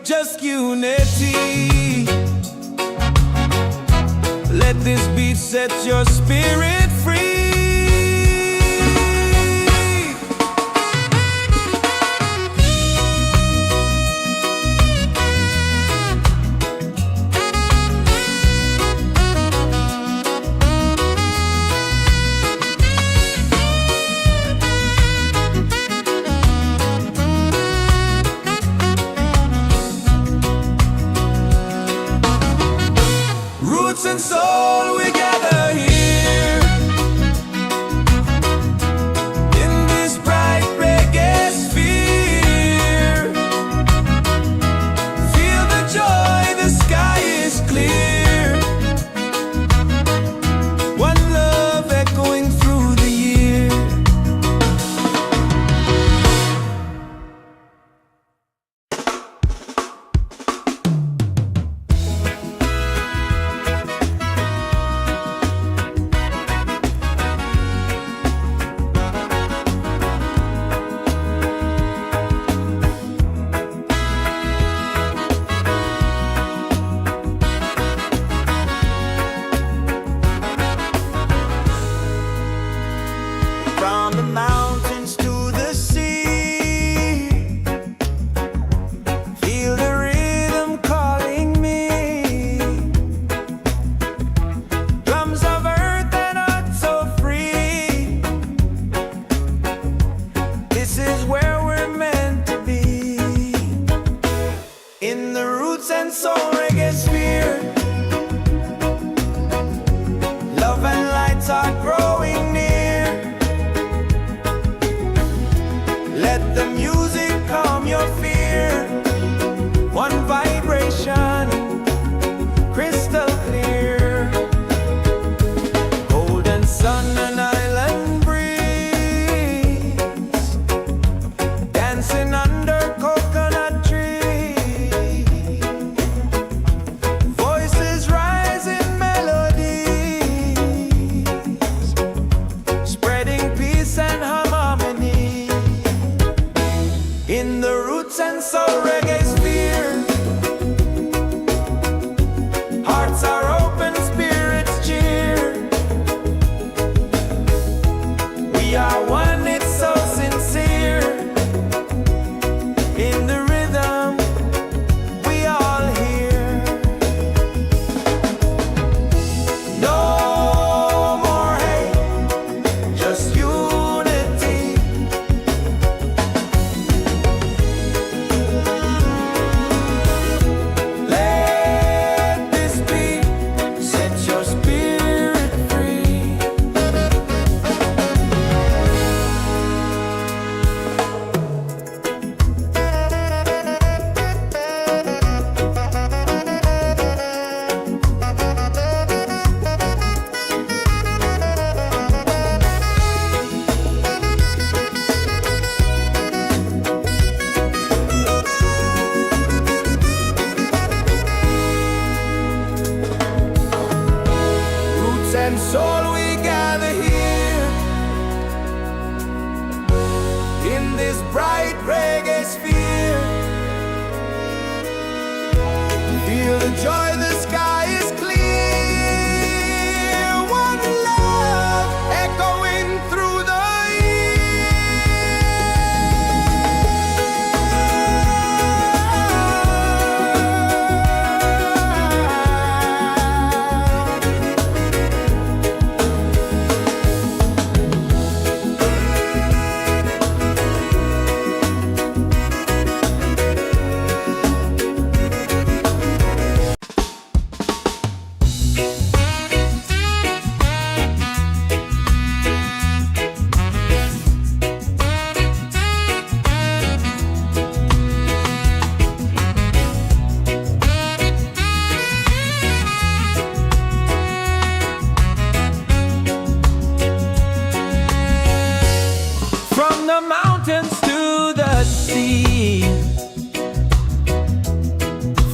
just unity. Let this beat set your spirit free. Roots and soul, we gather here in this bright reggae sphere. Feel the joy, the sky is clear. One love echoing through the year. From the mountains to the sea, feel the rhythm calling me. Drums of earth and heart so free. This is where we're meant to be. In the Roots and Soul Reggaesphere, love and lights are growing near. Let the music calm your fear. One vibration, crystal clear. Golden sun and island breeze, dancing under coconut trees. Voices rise in melodies, spreading peace and harmony. In the Roots and Soul Reggaesphere, hearts are open, spirits cheer. We are one, it's so sincere. In the rhythm, we all hear. No more hate, just unity. Let this beat set your spirit free. Roots and soul, we gather here in this bright reggae sphere. Feel the joy, the sky is clear. One love echoing through the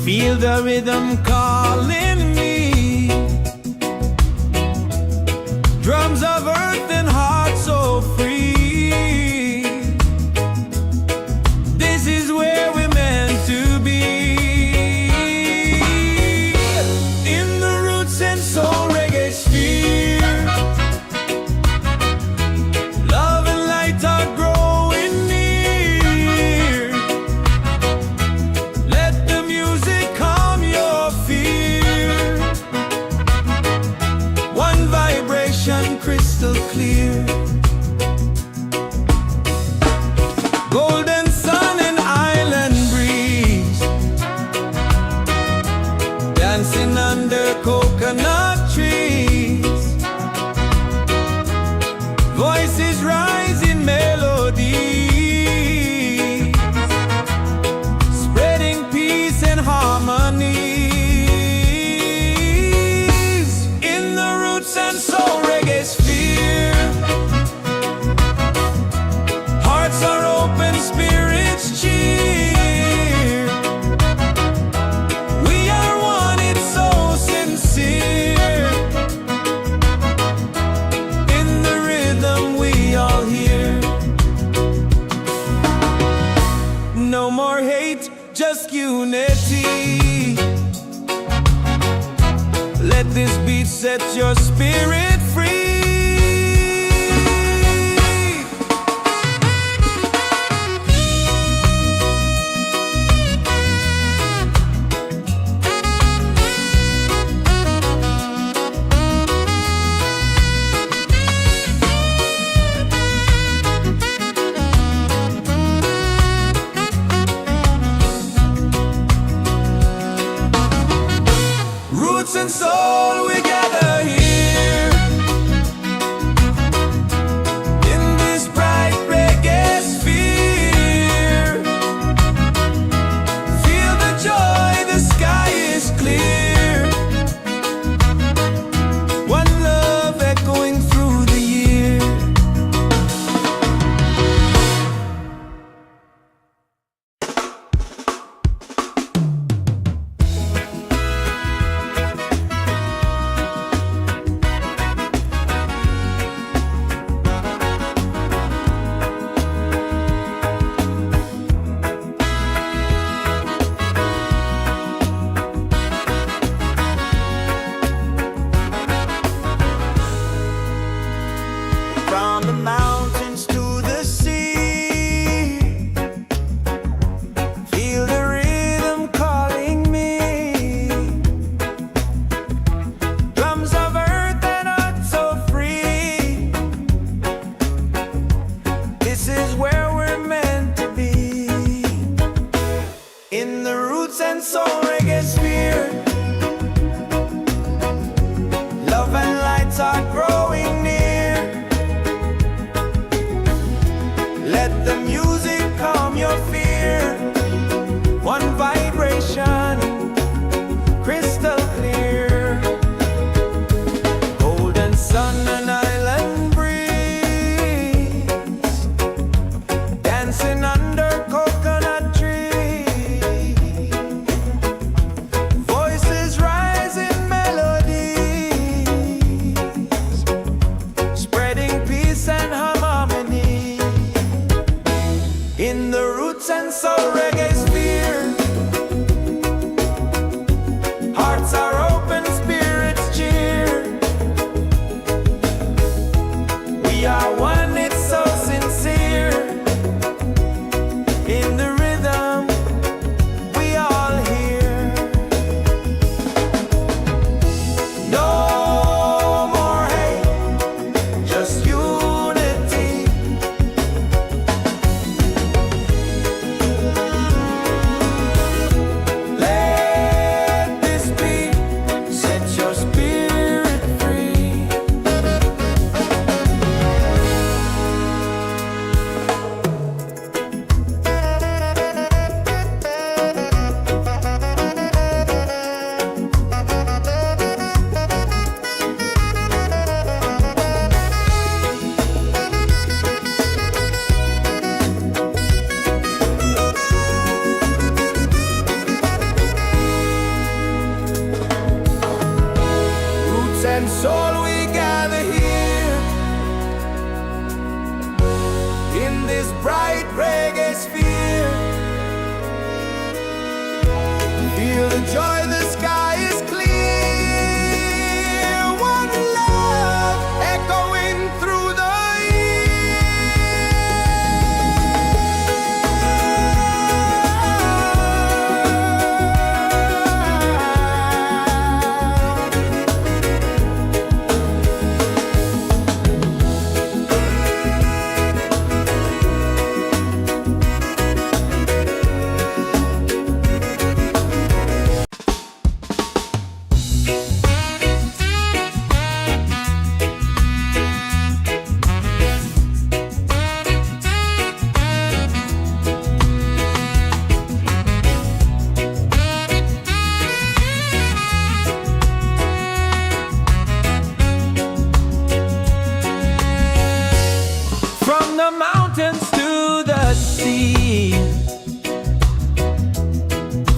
Feel the rhythm calling me. Drums of earth and heart so free. This is where we're meant to be. just unity. Let this beat set your spirit free. Roots and soul, we gather here in this bright reggae sphere. Feel the joy, the sky is clear. One love echoing through the year. From the mountains to the sea, feel the rhythm calling me. Drums of earth and heart so free. This is where we're meant to be. In the Roots and Soul Reggaesphere, love and lights are growing near. Let the music calm your fear. One vibration, crystal clear. Golden sun and island breeze, dancing under coconut trees. Voices rise in melodies, spreading peace and harmony. In the Roots and Soul Reggaesphere, hearts are open, spirits cheer. We are one, it's so sincere. In the rhythm, we all hear. No more hate, just unity. Let this beat set your spirit free. Roots and soul, we gather here in this bright reggae sphere. Feel the joy, the sky is clear. One love echoing through the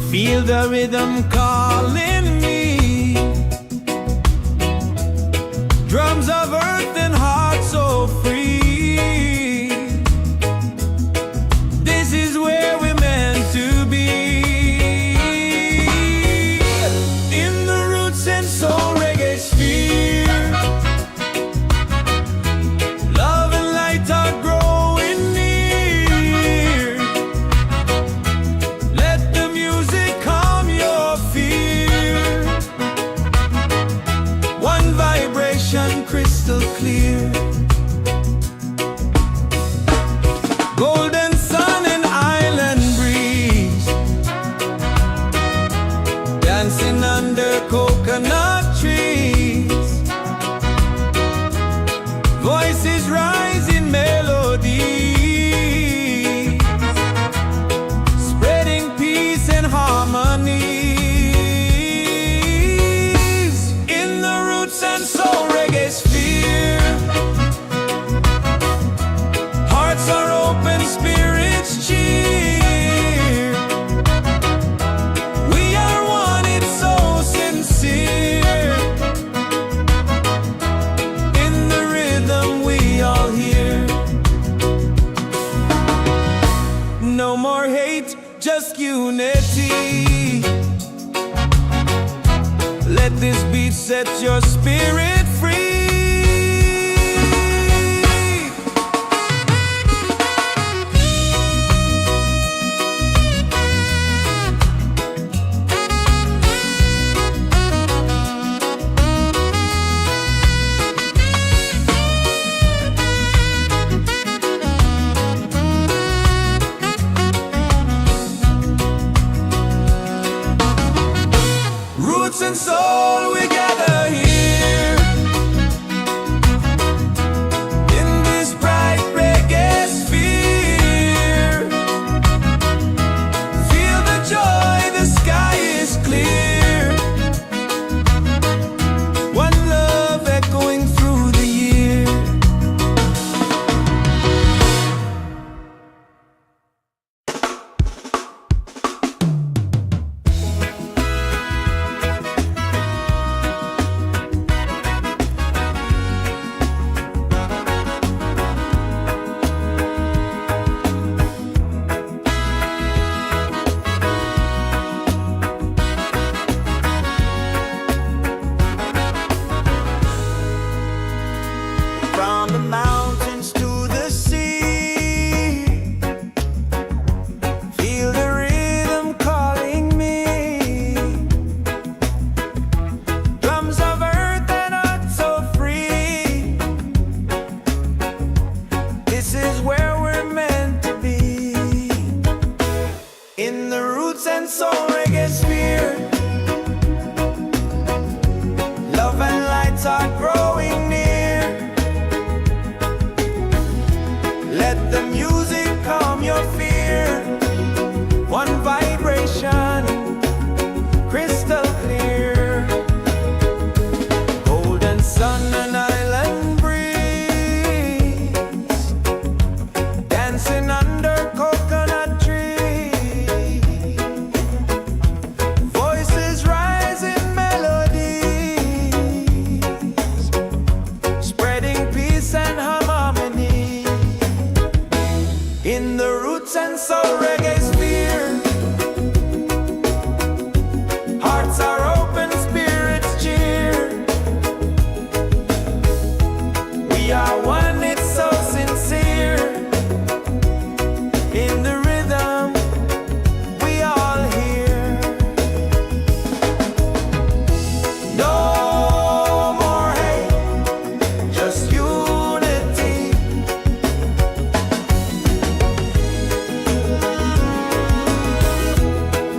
Feel the rhythm calling me. Drums of earth and heart so free. This is where we're meant to be. No more hate, just unity. Let this beat set your spirit free. Roots and soul, we gather here in this bright reggae sphere. Feel the joy, the sky is clear. One love echoing through the year. From the mountains to the sea, feel the rhythm calling me. Drums of earth and heart so free. This is where we're meant to be. In the Roots and Soul Reggaesphere, love and lights are growing near. Let the music calm your fear. One vibration, crystal clear. Golden sun and island breeze, dancing under coconut trees. Voices rise in melodies, spreading peace and harmony. In the Roots and Soul Reggaesphere, hearts are open, spirits cheer. We are one, it's so sincere. In the rhythm, we all hear. No more hate, just unity.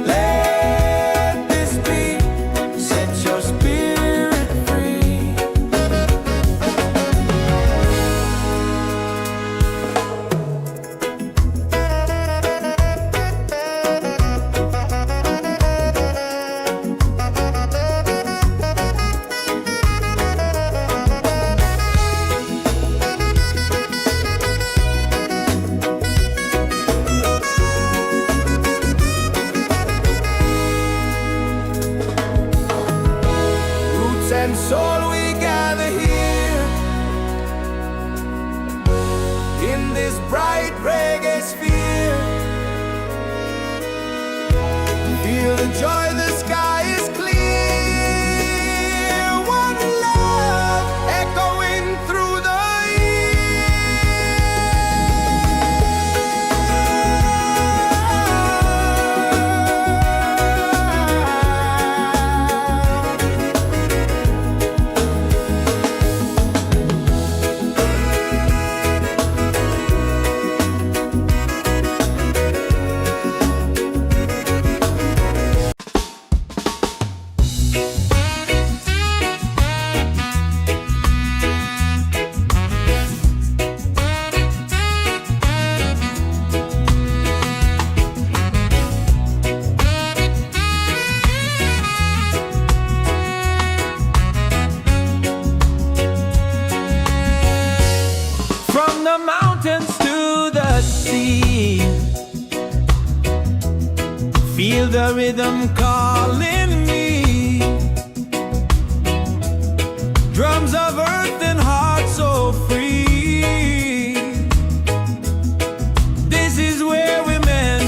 Let this beat set your spirit free. Roots and soul, we gather here in this bright reggae sphere. Feel the joy, the sky is clear. One love echoing through the Feel the rhythm calling me. Drums of earth and heart so free. This is where we're meant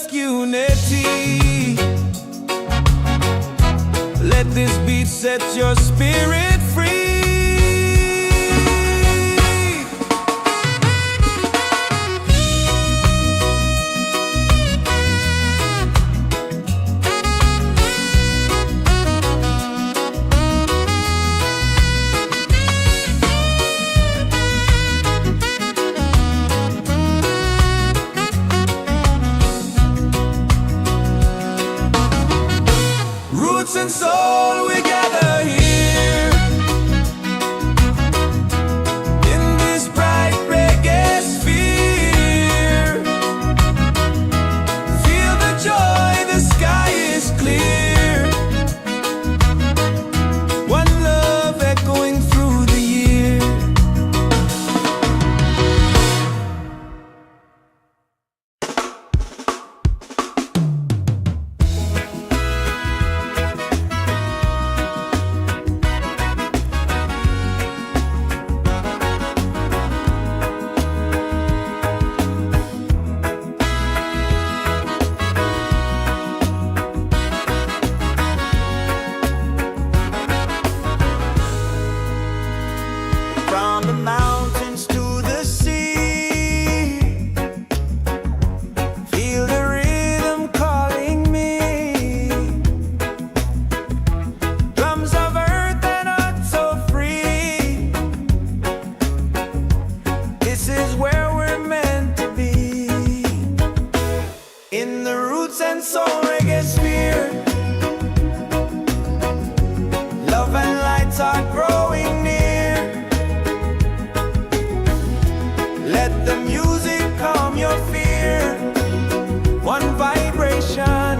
just unity. Let this beat set your spirit free. Roots and soul, we gather here in this bright reggae sphere. Feel the joy, the sky is clear. One love echoing through the year. From the mountains to the sea, feel the rhythm calling me. Drums of earth and heart so free. This is where we're meant to be. In the Roots and Soul Reggaesphere, love and lights are growing near. Let the music calm your fear. One vibration,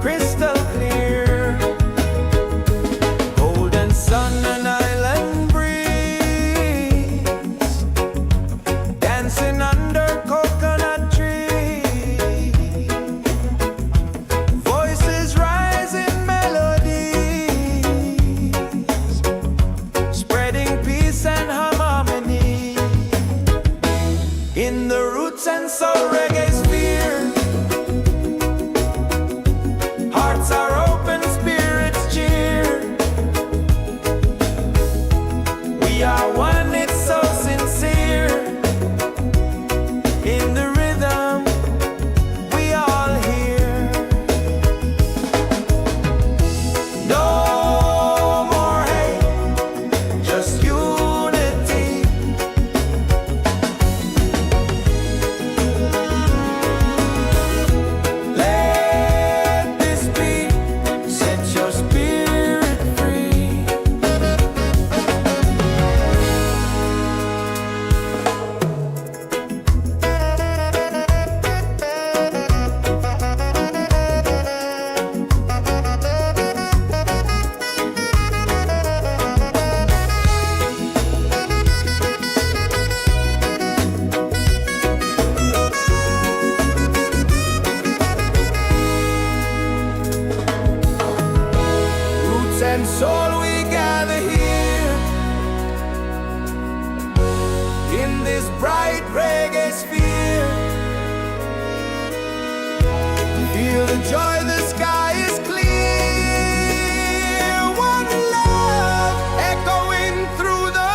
crystal clear. Golden sun and island breeze, dancing under coconut trees. Voices rise in melodies, spreading peace and harmony. In the Roots and Soul Reggaesphere, hearts are open, spirits cheer. We are one, it's so sincere. In the rhythm, we all hear. No more hate, just unity. Let this beat set your spirit free. Roots and soul, we gather here in this bright reggae sphere. Feel the joy, the sky is clear. One love echoing through the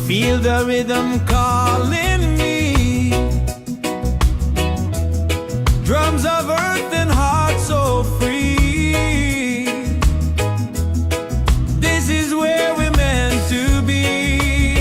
Feel the rhythm calling me. Drums of earth and heart so free. This is where we're meant to be.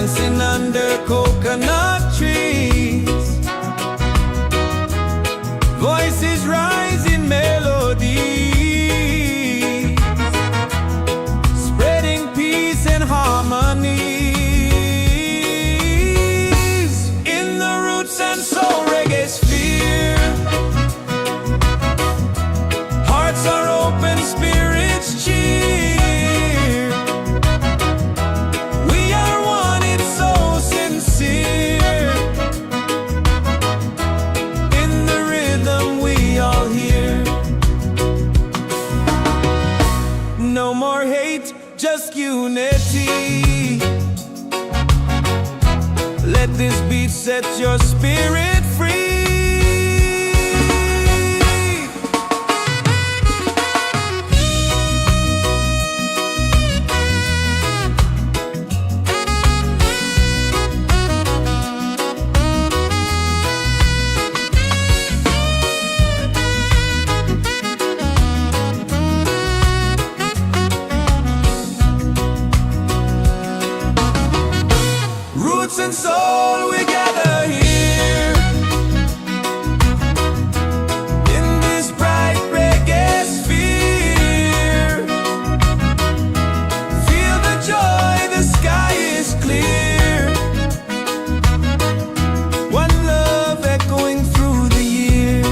dancing under coconut trees. Voices rising melodies, spreading peace and harmonies in the roots and soul reggaesphere. Hearts are open, spirits cheer. We are one, it's so sincere. In the rhythm we all hear. No more hate, just unity. Let this beat set your spirit free. Roots and soul, we gather here in this bright reggae sphere. Feel the joy, the sky is clear. One love echoing through the year.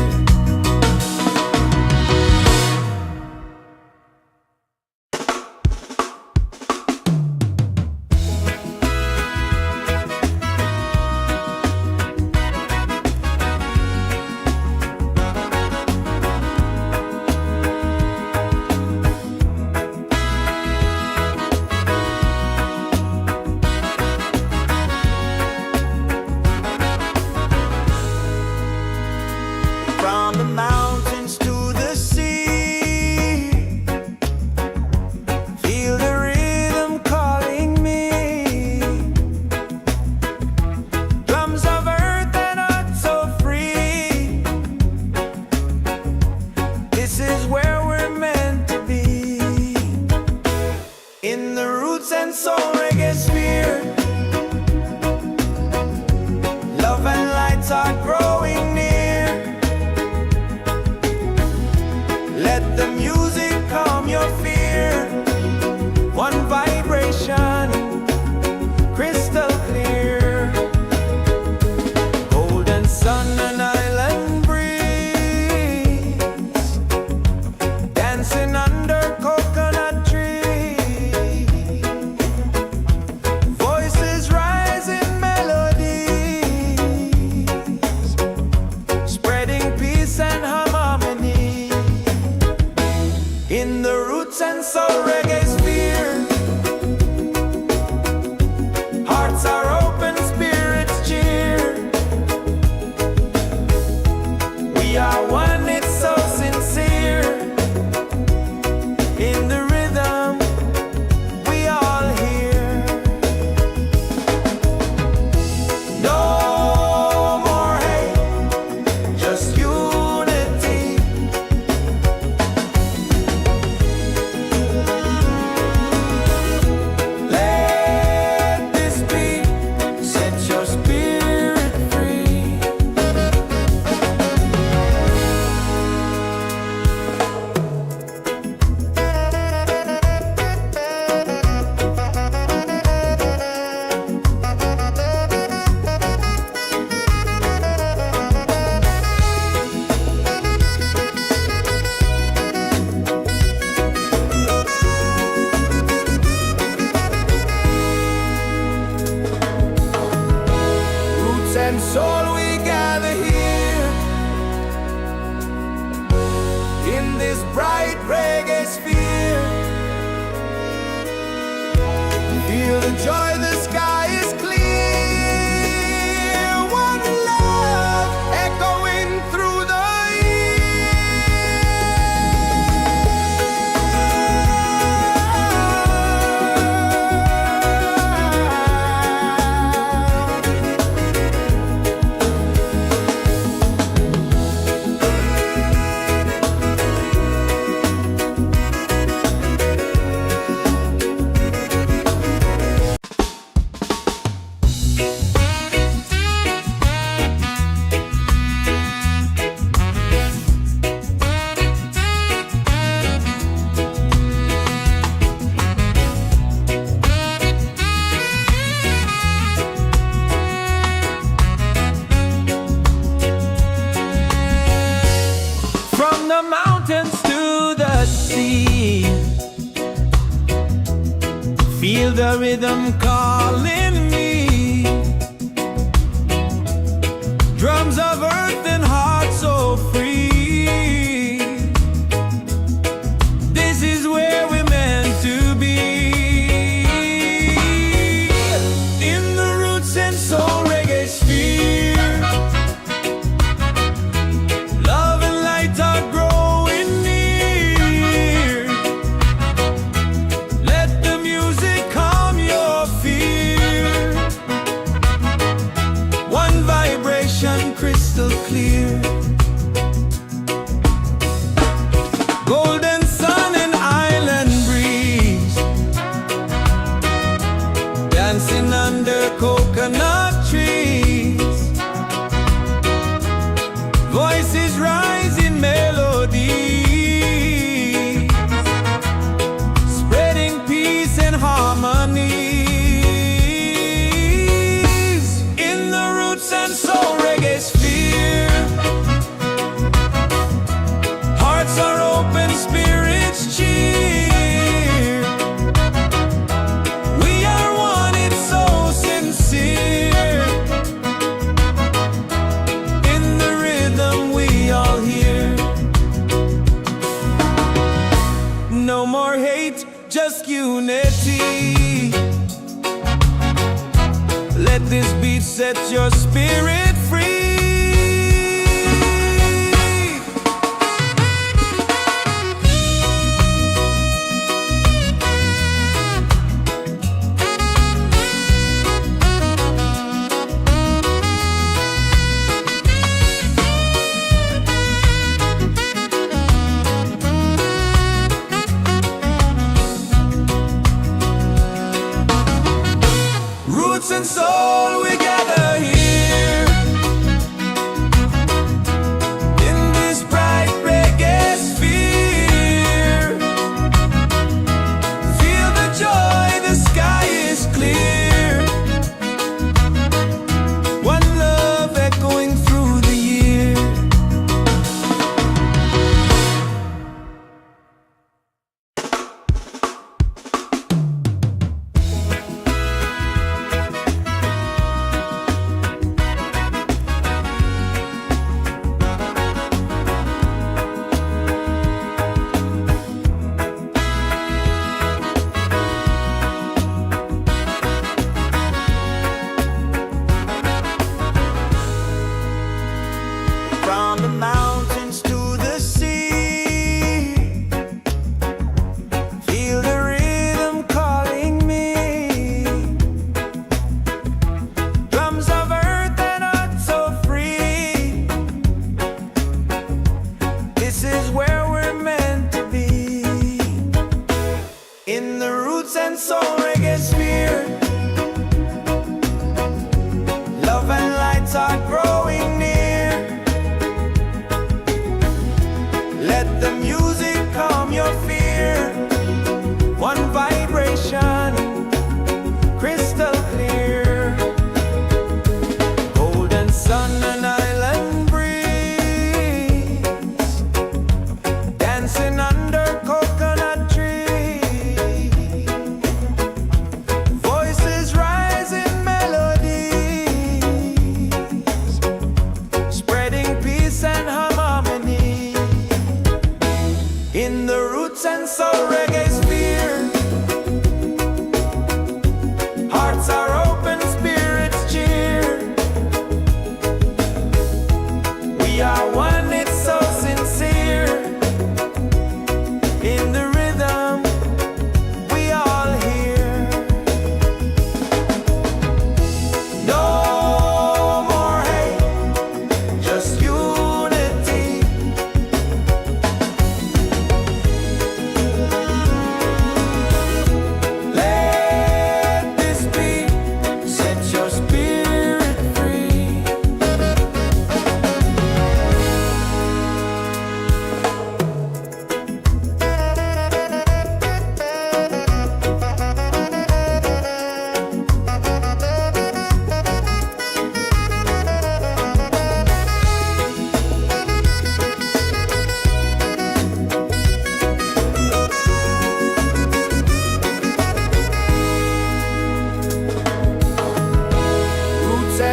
a rhythm calling me. Drums of earth and heart so free. This is where we're meant to be. In the Roots and Soul Reggaesphere, love and light are growing near. Let the music calm your fear. One vibration crystal clear. Golden sun and island breeze, dancing under coconut trees. Voices rise in melody, spreading peace and harmony. In the Roots and Soul Reggaesphere, hearts are open, spirits cheer. We are one, it's so sincere. In the rhythm we all hear. No more hate, just unity. Let this beat set your spirit free. Roots and soul, we gather here in this bright reggae sphere. Feel the joy, the sky is clear. One love echoing through the year.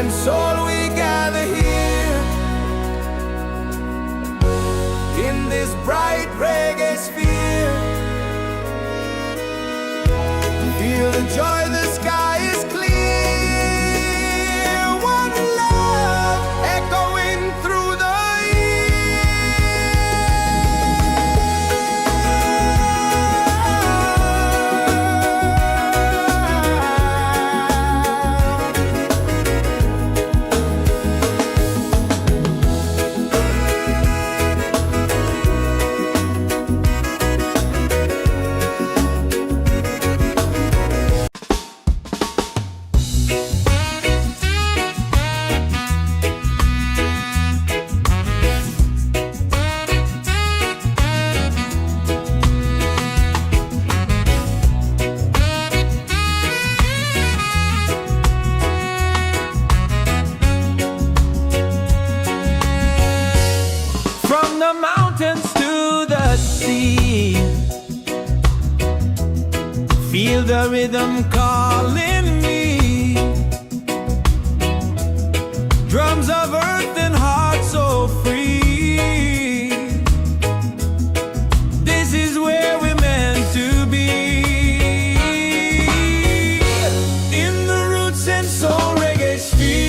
and soul we gather here in this bright reggae sphere. Feel the joy, the sky is clear. One love echoing through the the mountains to the sea. Feel the rhythm calling me. Drums of earth and heart so free. This is where we're meant to be. In the Roots and Soul Reggaesphere.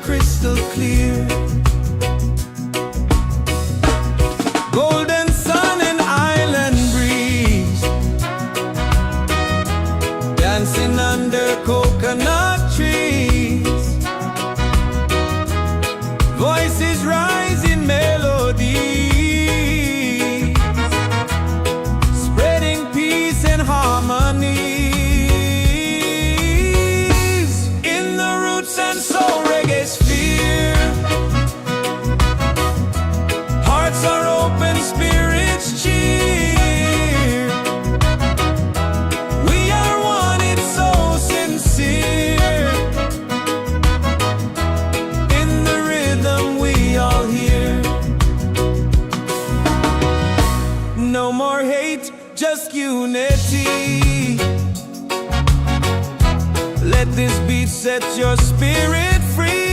Crystal clear, golden sun and island breeze, dancing under coconut trees. Voices rise in melody, spreading peace and harmony. In the Roots and Soul Reggaesphere, hearts are open, spirits cheer. We are one, it's so sincere. In the rhythm we all hear. No more hate, just unity. Let this beat set your spirit free.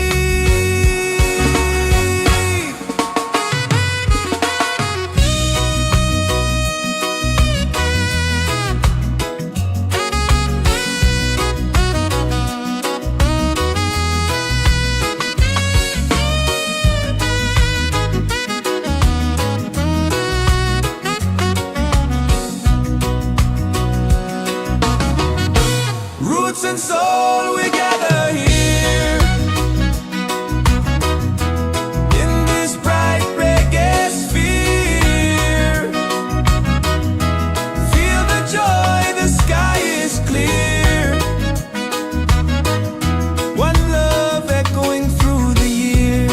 Roots and soul, we gather here in this bright reggae sphere. Feel the joy, the sky is clear. One love echoing through the year.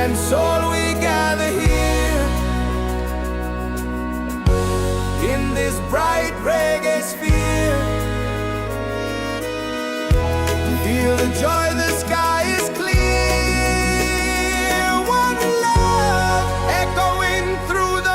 and soul we gather here in this bright reggae sphere. Feel the joy, the sky is clear. One love echoing through the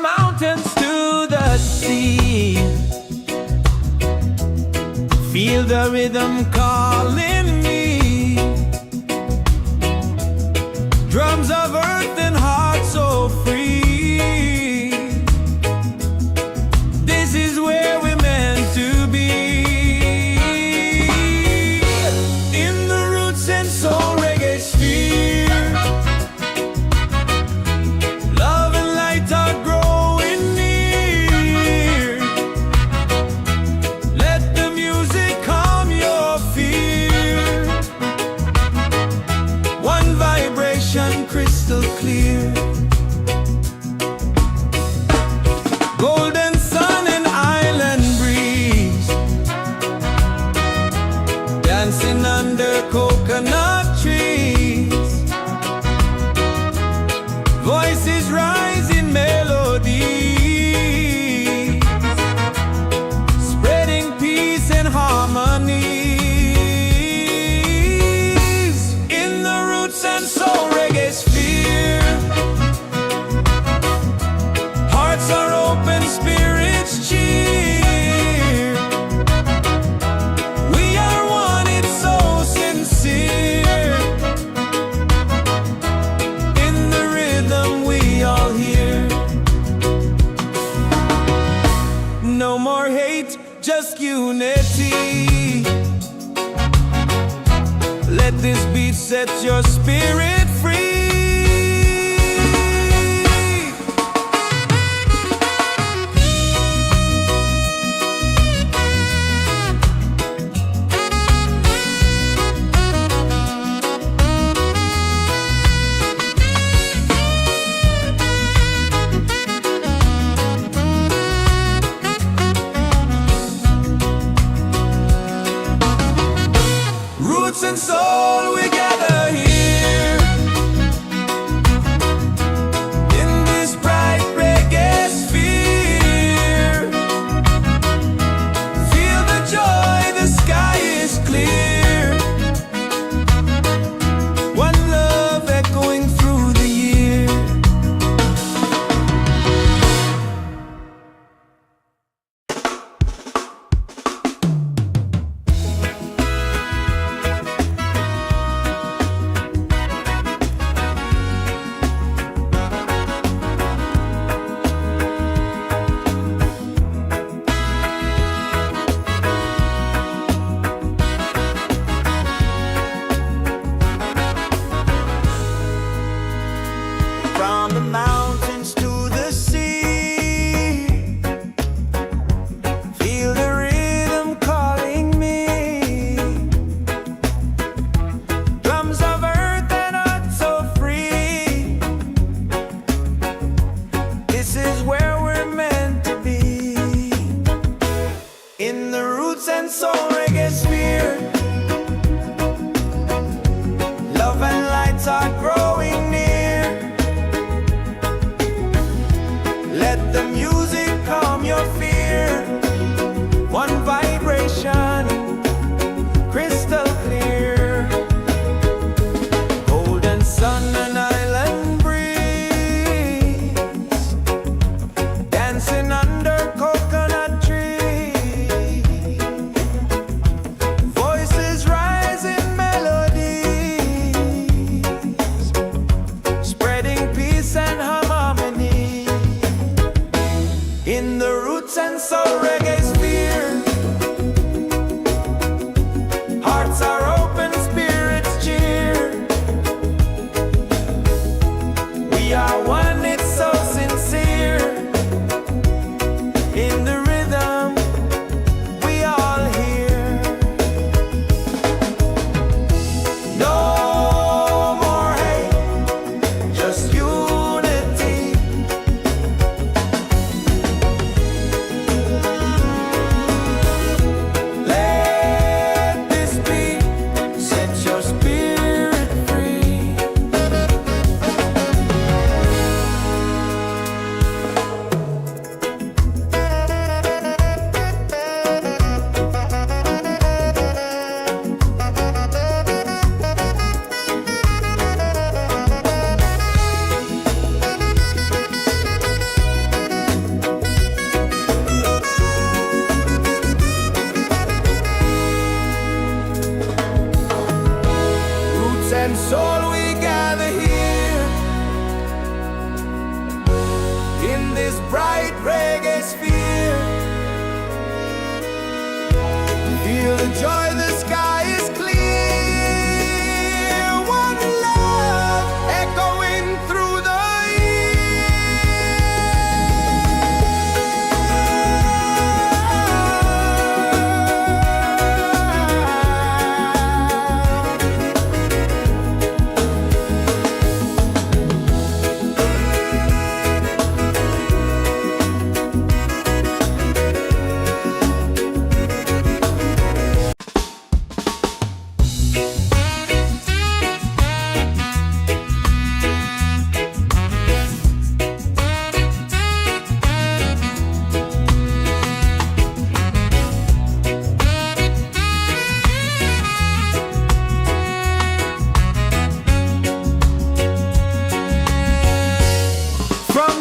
mountains to the sea. Feel the rhythm calling me. Drums of earth and heart so free. This is where we're meant to be. In the Roots and Soul Reggaesphere, love and light are growing near. Let the music calm your fear. One vibration crystal clear. Golden sun and island breeze, dancing under coconut trees. Voices rise in melody, spreading peace and harmony. In the Roots and Soul Reggaesphere, hearts are open, spirits cheer. We are one, it's so sincere. In the rhythm we all hear. No more hate, just unity. Let this beat set your spirit free. Roots and soul, we gather here in this bright reggae sphere. Feel the joy, the sky is clear. One love echoing through the year. and soul we gather here in this bright reggae sphere. Feel the joy, the sky is clear. One love echoing through the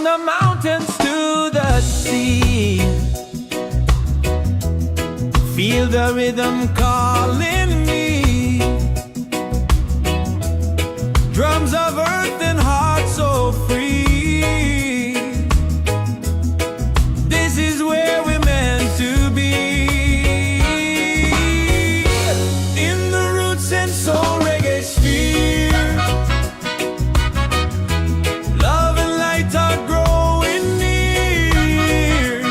the mountains to the sea. Feel the rhythm calling me. Drums of earth and heart so free. This is where we're meant to be. In the Roots and Soul Reggaesphere. Love and light are growing near.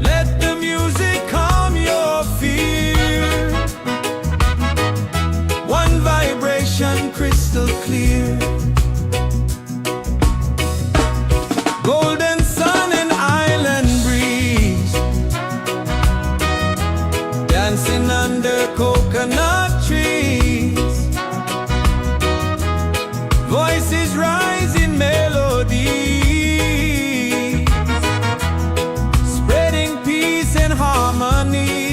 Let the music calm your fear. One vibration crystal clear. Golden sun and island breeze, dancing under coconut trees. Voices rising melodies, spreading peace and harmonies.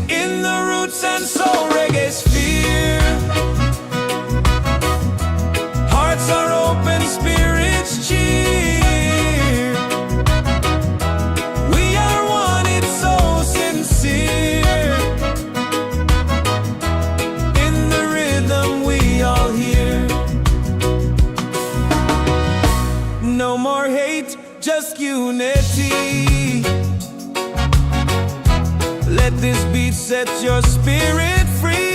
In the Roots and Soul Reggaesphere, hearts are open, spirits cheer. We are one, it's so sincere. In the rhythm we all hear. No more hate, just unity. Let this beat set your spirit free.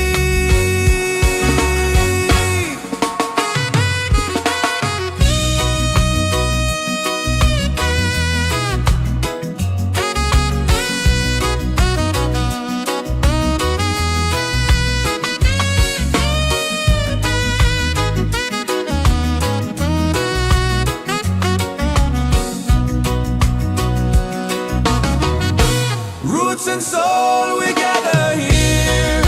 Roots and soul, we gather here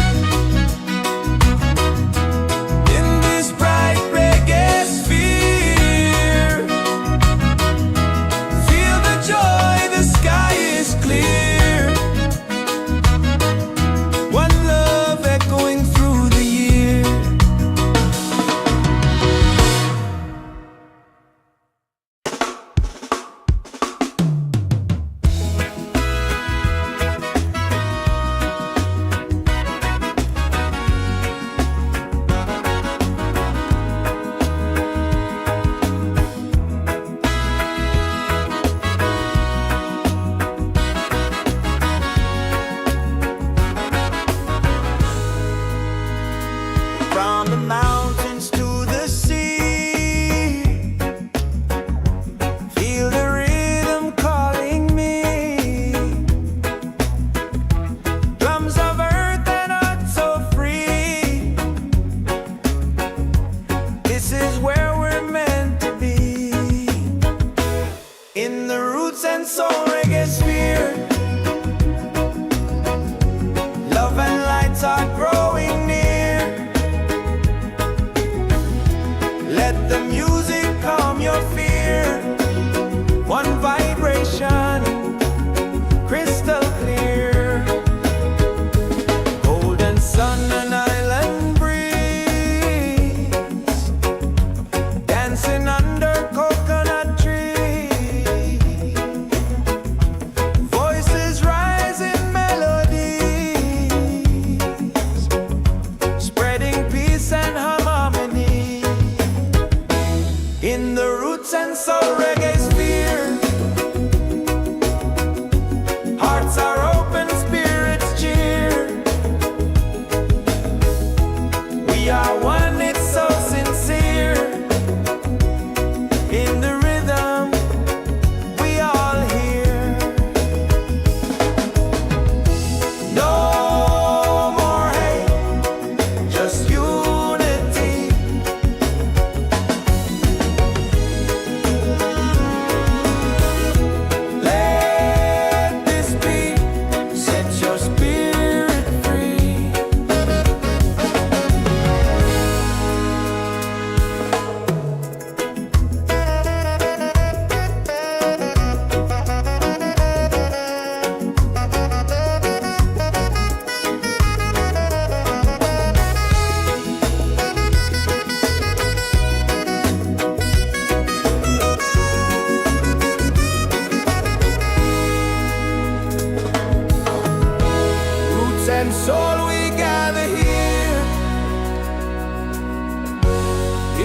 soul, we gather here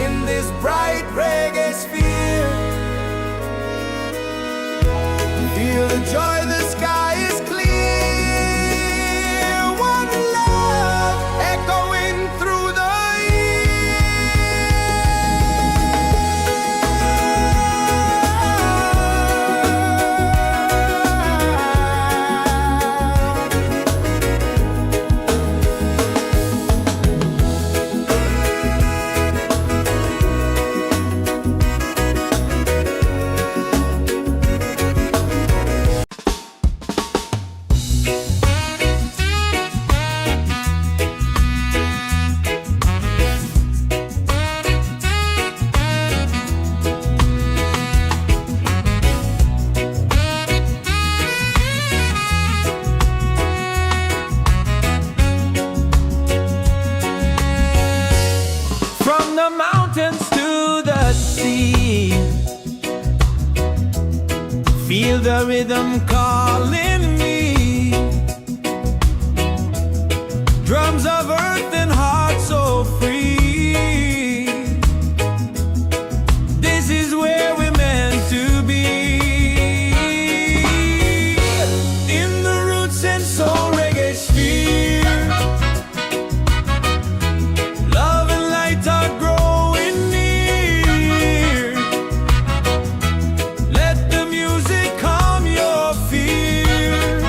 in this bright reggae sphere. Feel the joy, the sky is clear. One love echoing through the mountains to the sea. Feel the rhythm calling me. Drums of earth and heart so free. This is where we're meant to be. In the Roots and Soul Reggaesphere, love and light are growing near. Let the music calm your fear.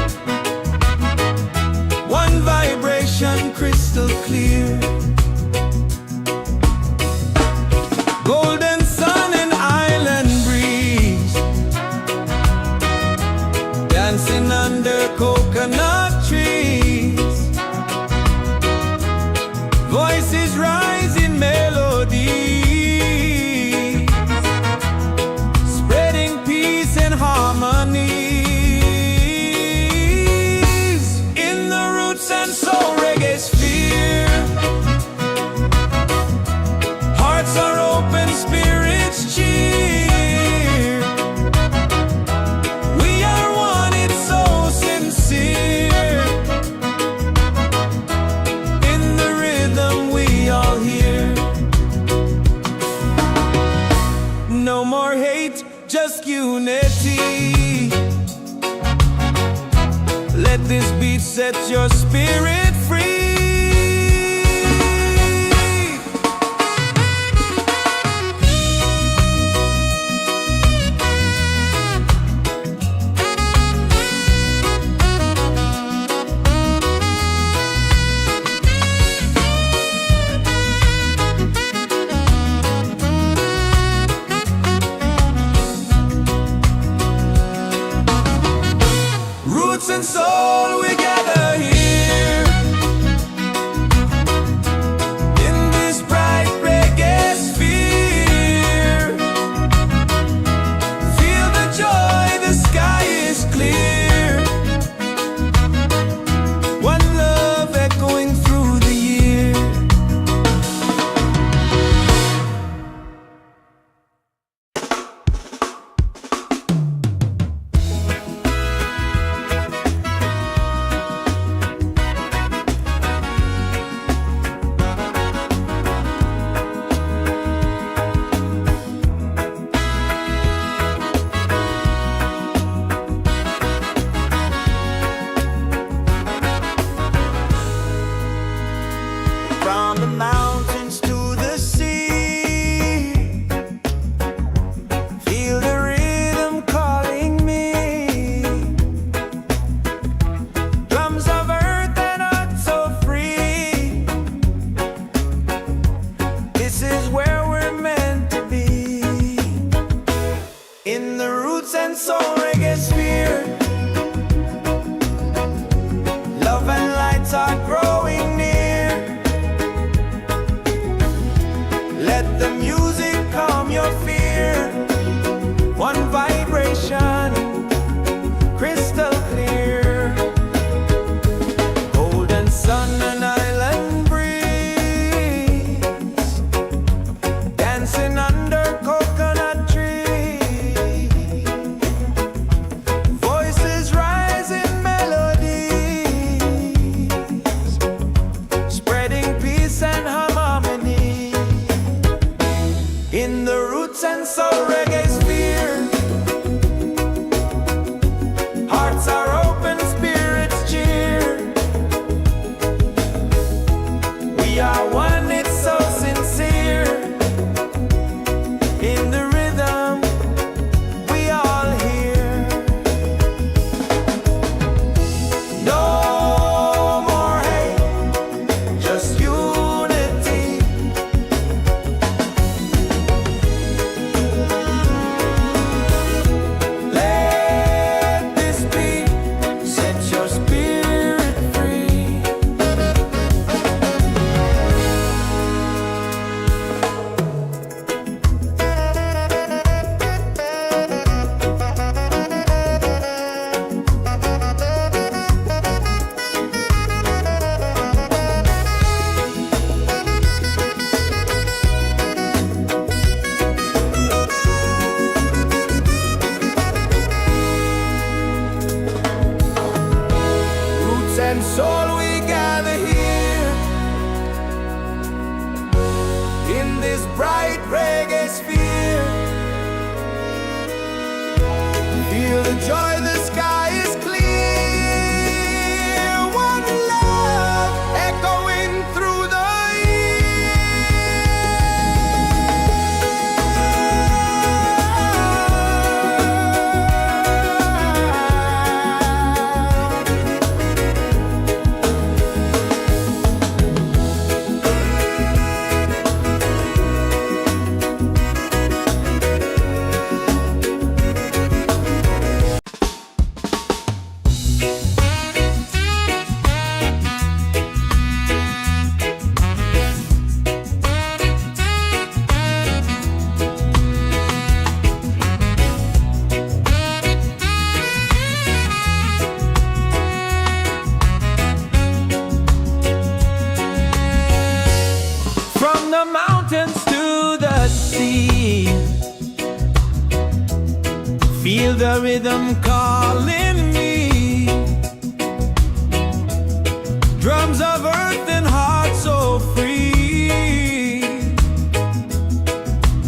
One vibration crystal clear. Golden sun and island breeze, dancing under coconut trees. Voices rise in melody, spreading peace and harmonies. In the Roots and Soul Reggaesphere, hearts are open, spirits cheer. We are one, it's so sincere. In the rhythm we all hear. No more hate, just unity. Let this beat set your spirit free. Roots and soul, we gather here sea. Feel the rhythm calling me. Drums of earth and heart so free.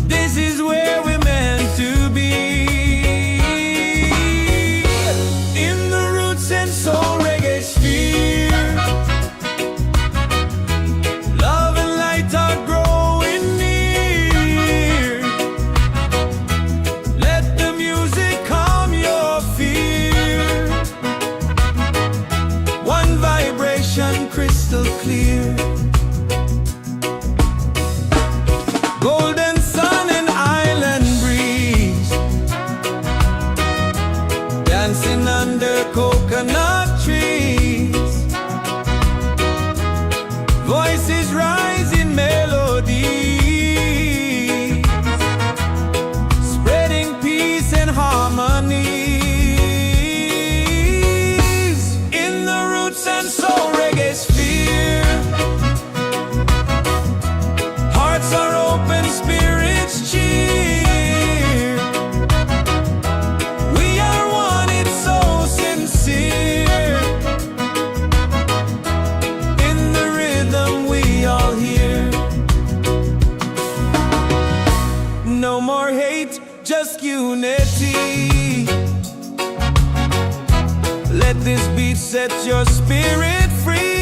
This is where we're meant to be. In the Roots and Soul Reggaesphere, love and light are growing near. Let the music calm your fear. One vibration crystal clear. Golden sun and island breeze, dancing under coconut trees. Voices rise in melody, spreading peace and harmony. In the Roots and Soul Reggaesphere, hearts are open, spirits cheer. We are one, it's so sincere. In the rhythm we all hear. No more hate, just unity. Let this beat set your spirit free.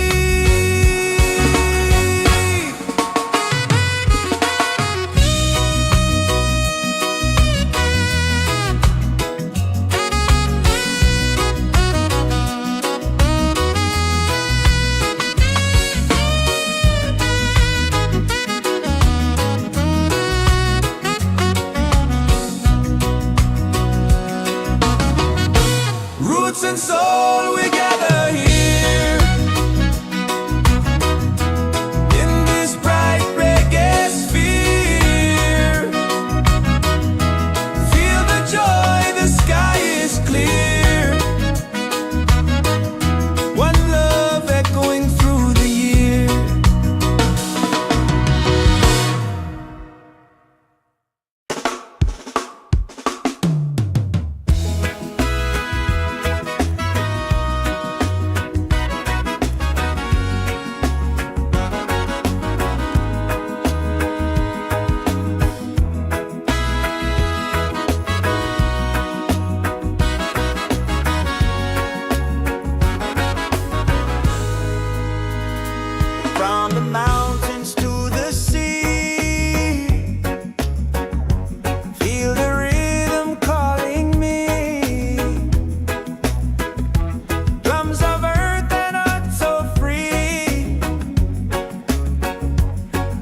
Roots and soul, we gather here in this bright reggae sphere. Feel the joy, the sky is clear. One love echoing through the year. From the mountains to the sea, feel the rhythm calling me. Drums of earth and heart so free.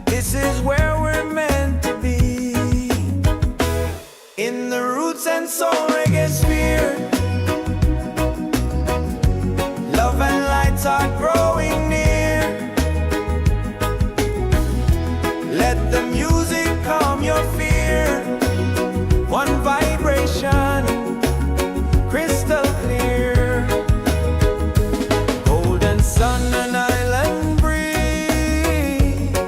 This is where we're meant to be. In the Roots and Soul Reggaesphere, love and lights are growing near. Let the music calm your fear. One vibration, crystal clear. Golden sun and island breeze,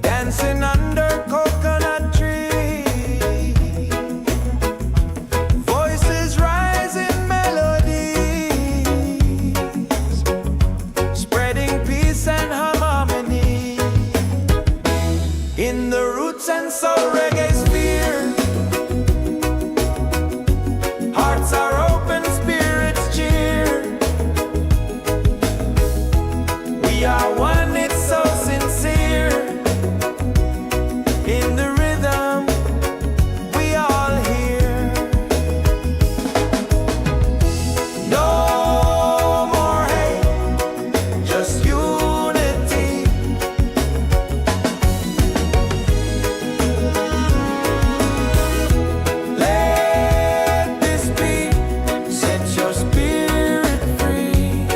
dancing under coconut trees. Voices rise in melodies, spreading peace and harmony. In the Roots and Soul Reggaesphere, hearts are open, spirits cheer. We are one, it's so sincere. In the rhythm we all hear. No more hate, just unity. Let this beat set your spirit free.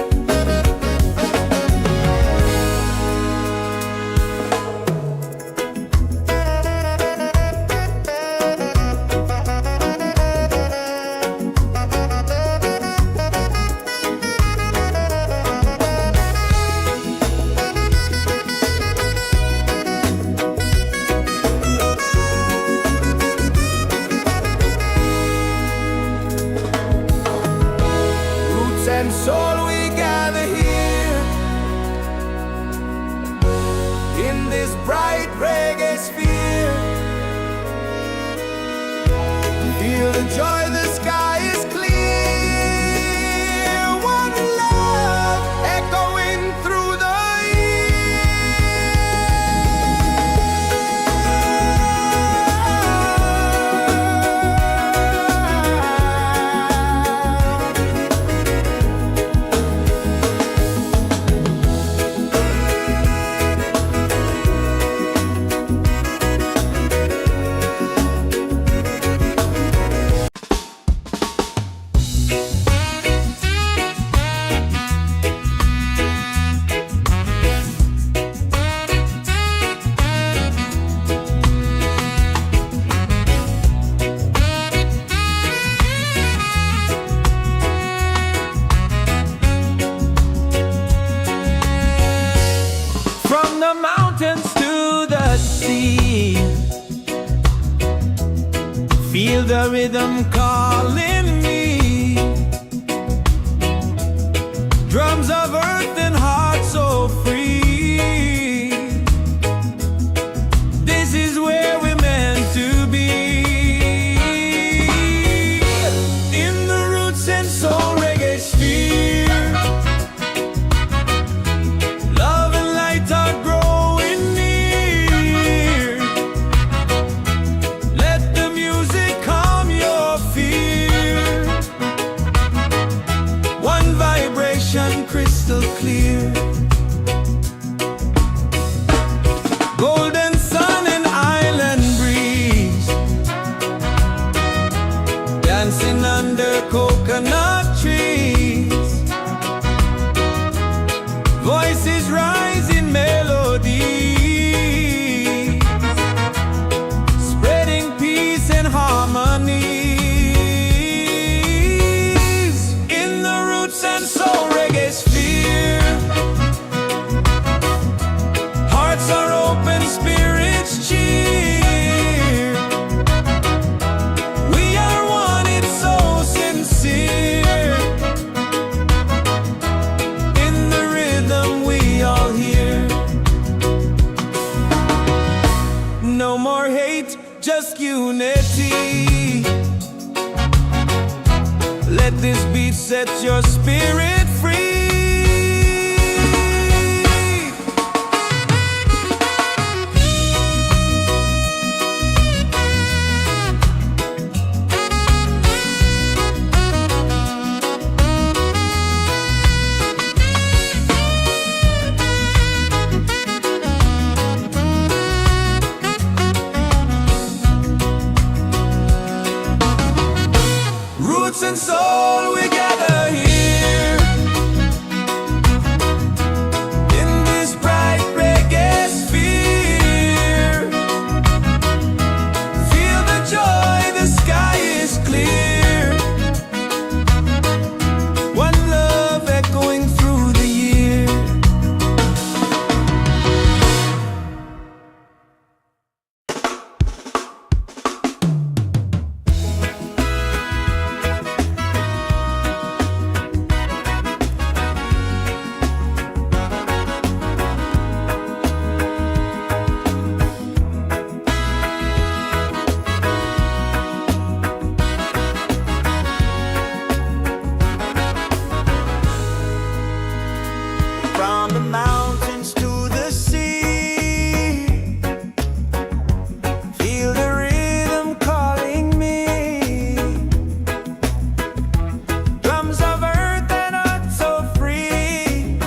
this bright reggae sphere. Feel the joy, the sky is clear. One love echoing through the feel the rhythm calling me. Drums of earth and heart so free. This is where we're meant to be. In the Roots and Soul Reggaesphere, love and light are growing near. Let the music calm your fear. One vibration crystal clear. Golden sun and island breeze, dancing under coconut trees. Voices rise in melody, spreading peace and harmony. In the Roots and Soul Reggaesphere, hearts are open, spirits cheer. We are one, it's so sincere. In the rhythm we all hear. No more hate, just unity. Let this beat set your spirit free. Roots and soul, we gather here. In this bright reggae sphere, feel the joy, the sky is clear. One love echoing through the year. From the mountains to the sea, feel the rhythm calling me. Drums of earth and heart so free.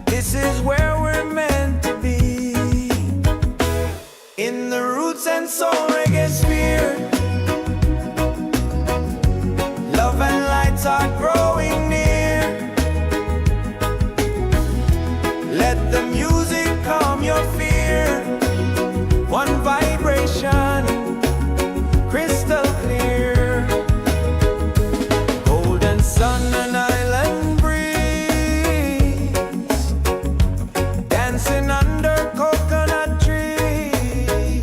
This is where we're meant to be. In the Roots and Soul Reggaesphere, love and lights are growing near. Let the music calm your fear. One vibration, crystal clear. Golden sun and island breeze, dancing under coconut trees.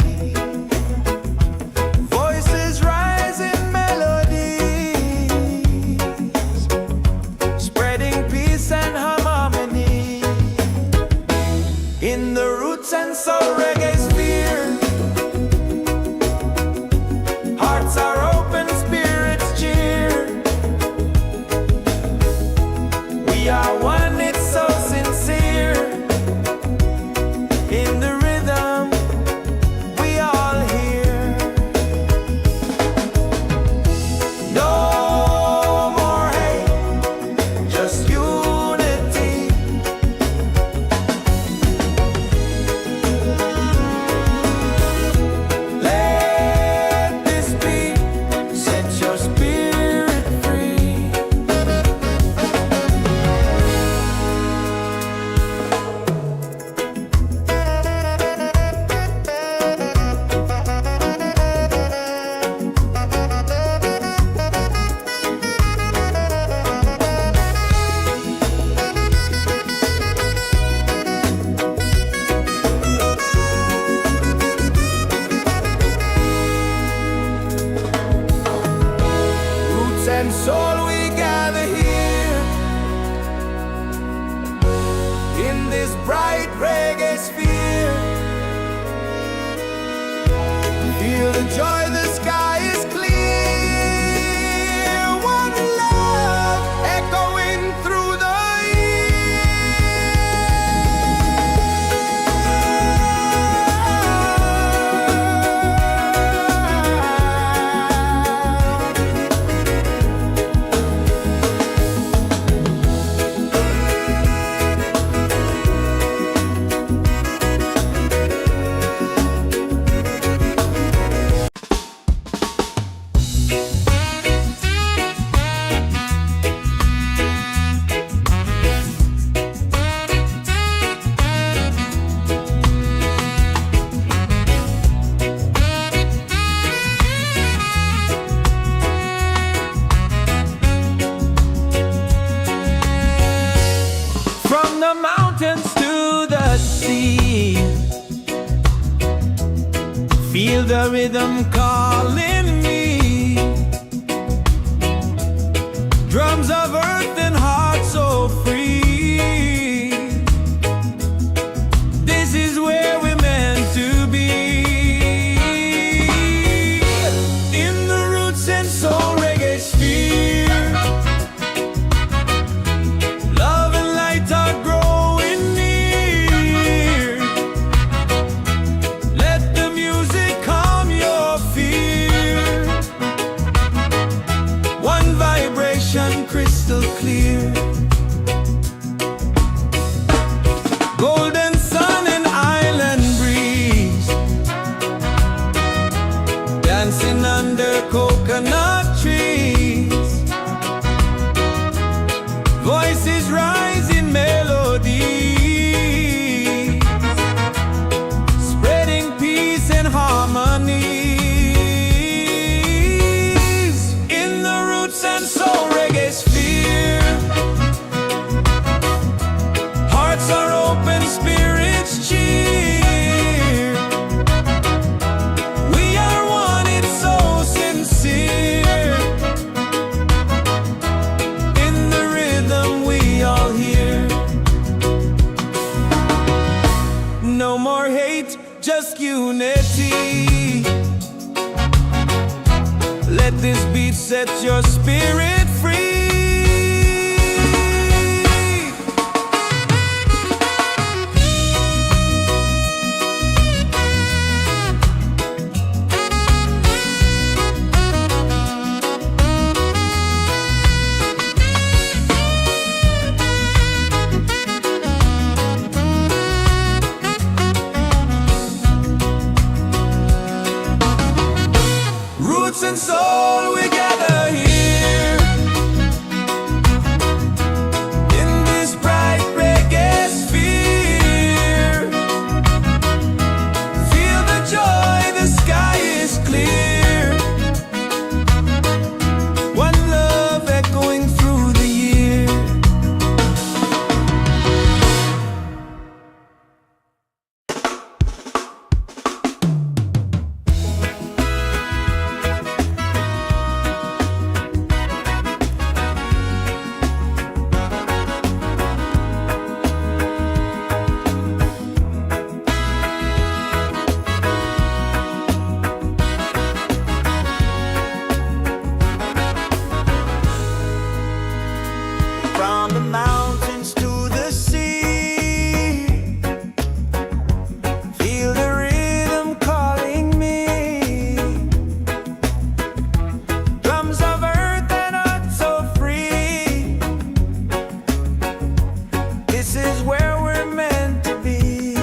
this bright reggae sphere. Feel the joy, the sky is clear. One love echoing through the mountains to the sea. Feel the rhythm calling me. Drums of earth and heart so free. This is where we're meant to be. In the Roots and Soul Reggaesphere. Love and light are growing. Crystal clear. Golden sun and island breeze, dancing under coconut trees. Voices rise in melody, spreading peace and harmony. In the Roots and Soul Reggaesphere, hearts are open, spirits cheer. We are one, it's so sincere. In the rhythm we all hear. No more hate, just unity. Let this beat set your spirit free. Roots and soul, we gather here. In this bright reggae sphere. Feel the joy, the sky is clear. One love echoing through the year. From the mountains to the sea, feel the rhythm calling me. Drums of earth and heart so free. This is where we're meant to be.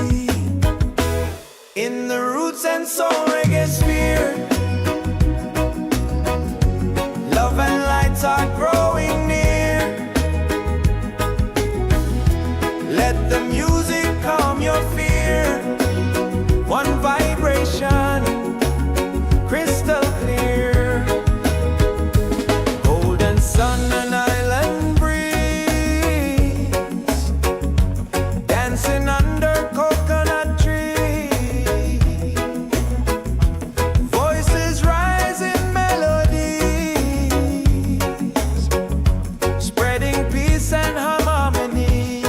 In the Roots and Soul Reggaesphere, love and lights are growing near. Let the music calm your fear. One vibration, crystal clear. Golden sun and island breeze, dancing under coconut trees. Voices rise in melodies, spreading peace and harmony.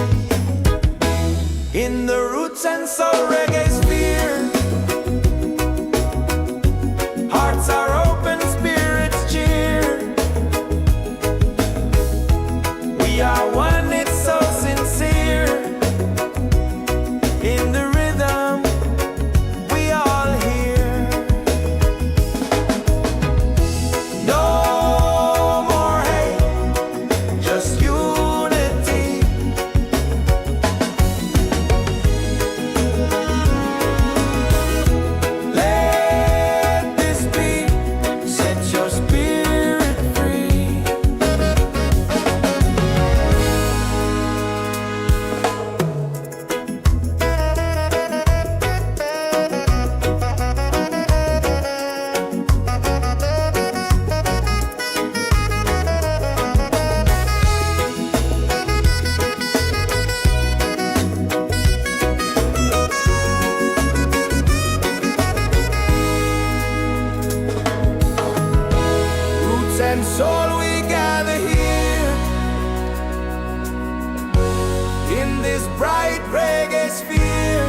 this bright reggae sphere.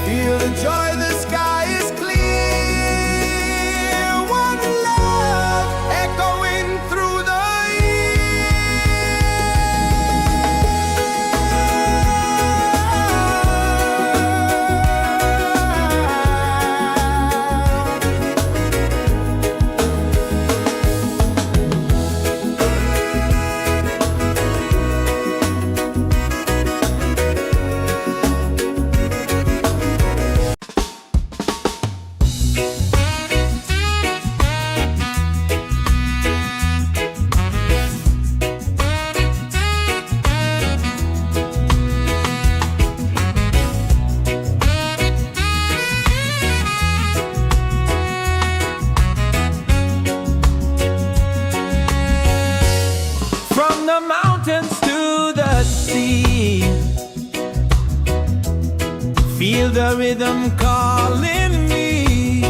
Feel the joy, the sky is clear. One love echoing through the the mountains to the sea. Feel the rhythm calling me.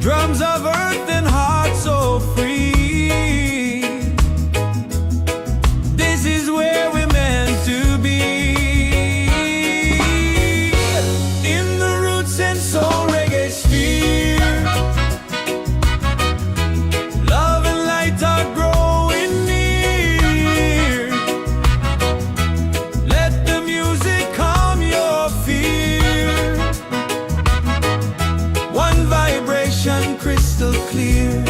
Drums of earth and heart so free. This is where we're meant to be. In the Roots and Soul Reggaesphere. Crystal clear,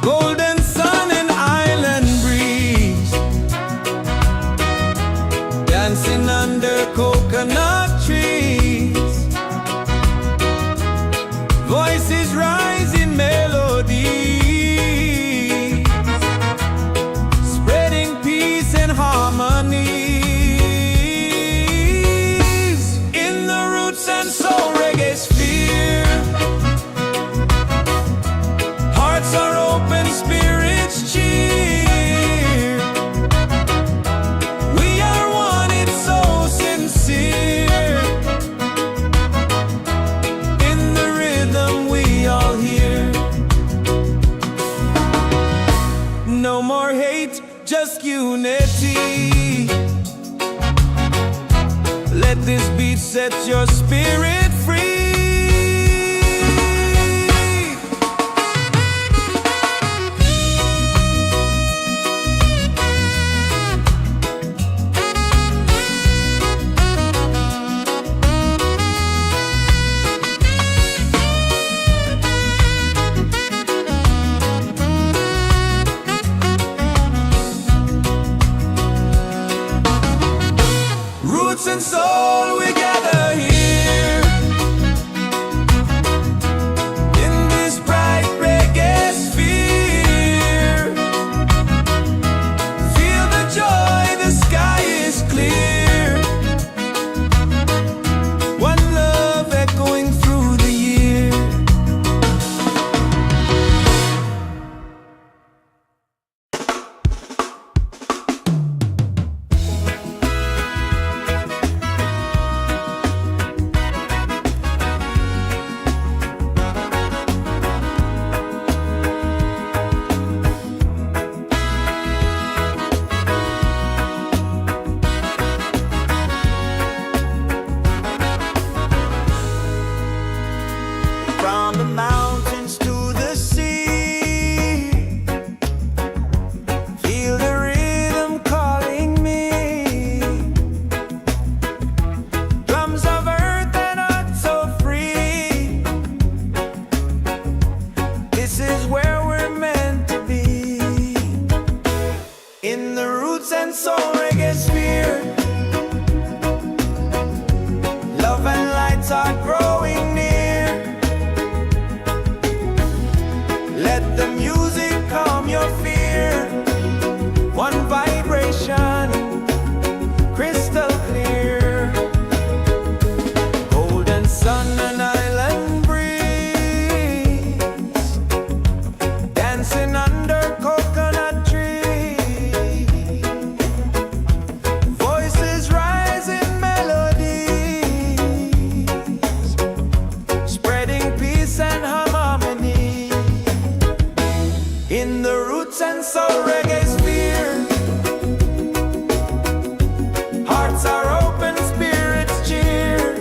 golden sun and island breeze, dancing under coconut trees. Voices rise in melody, spreading peace and harmony. In the Roots and Soul Reggaesphere, hearts are open, spirits cheer. We are one, it's so sincere. In the rhythm we all hear. No more hate, just unity. Let this beat set your spirit free. Roots and soul, we gather here. In this bright reggae sphere. Feel the joy, the sky is clear. One love echoing through the year. From the mountains to the sea, feel the rhythm calling me. Drums of earth and heart so free. This is where we're meant to be. In the Roots and Soul Reggaesphere, love and lights are growing near. Let the music calm your fear. One vibration, crystal clear. Golden sun and island breeze, dancing under coconut trees. Voices rise in melodies, spreading peace and harmony. in the Roots and Soul Reggaesphere. Hearts are open, spirits cheer.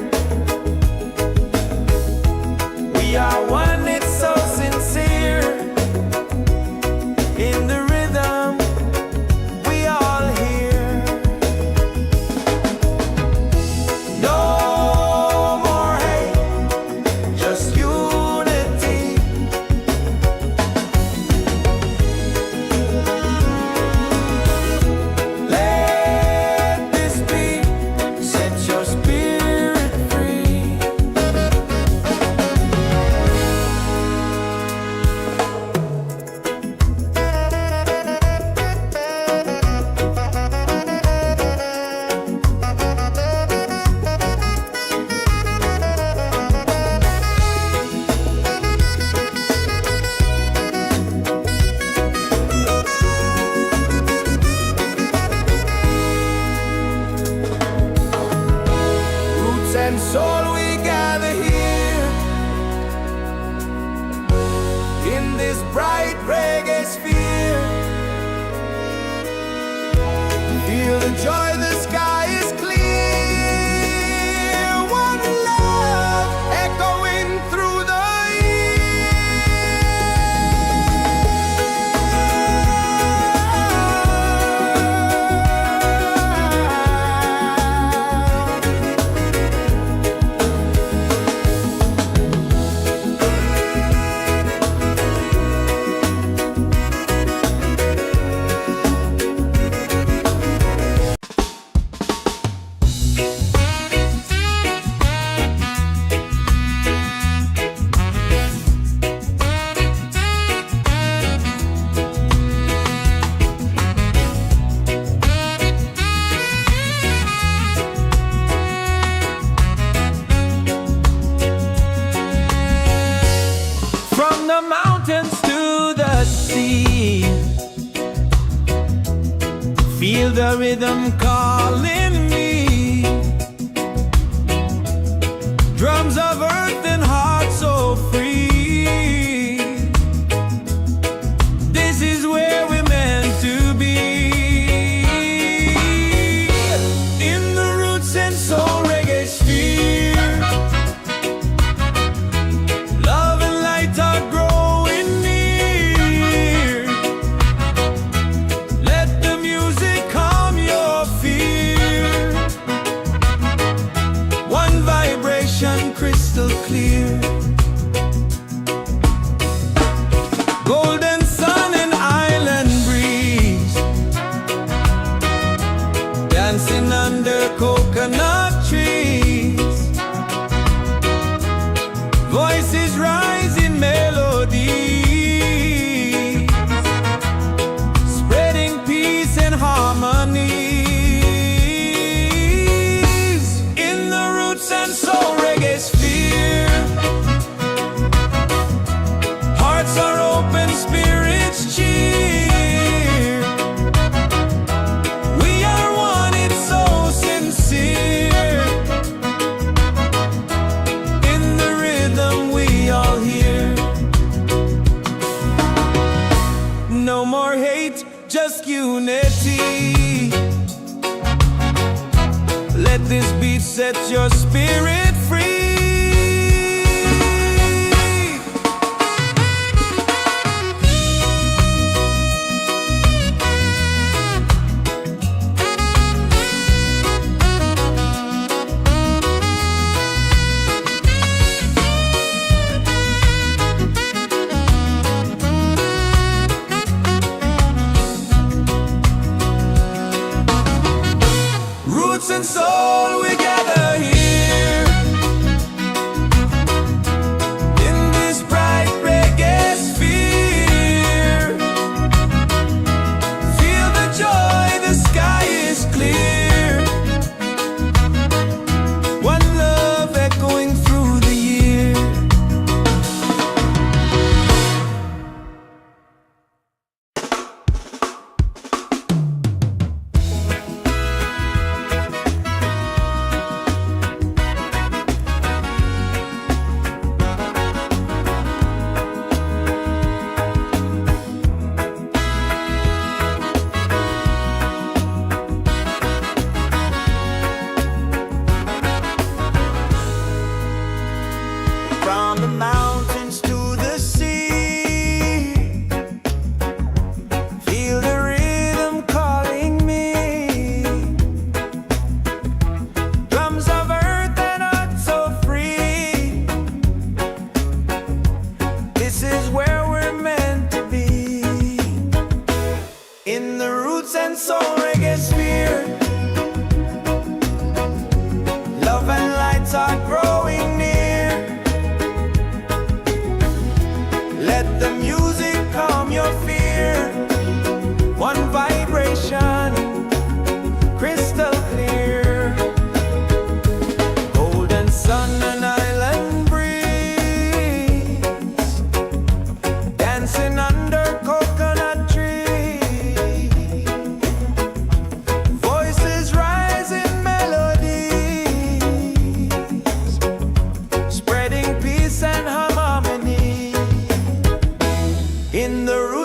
We are one, it's so sincere. In the rhythm, we all hear. No more hate, just unity. Let this beat set your spirit free. Roots and soul, we gather here in this bright reggae sphere. Feel the joy, the sky is clear. One love echoing through the from the mountains to the sea. Feel the rhythm calling me. Drums of earth and heart so free. This is where we're meant to be. In the Roots and Soul Reggaesphere. Love and light are growing near. Let the music calm your fear. One vibration crystal clear. Golden sun and island breeze. Dancing under coconut trees. Voices rise in melody, spreading peace and harmony. In the Roots and Soul Reggaesphere. Hearts are open, spirits cheer. We are one, it's so sincere. In the rhythm, we all hear. No more hate, just unity. Let this beat set your spirit free. Roots and soul, we gather here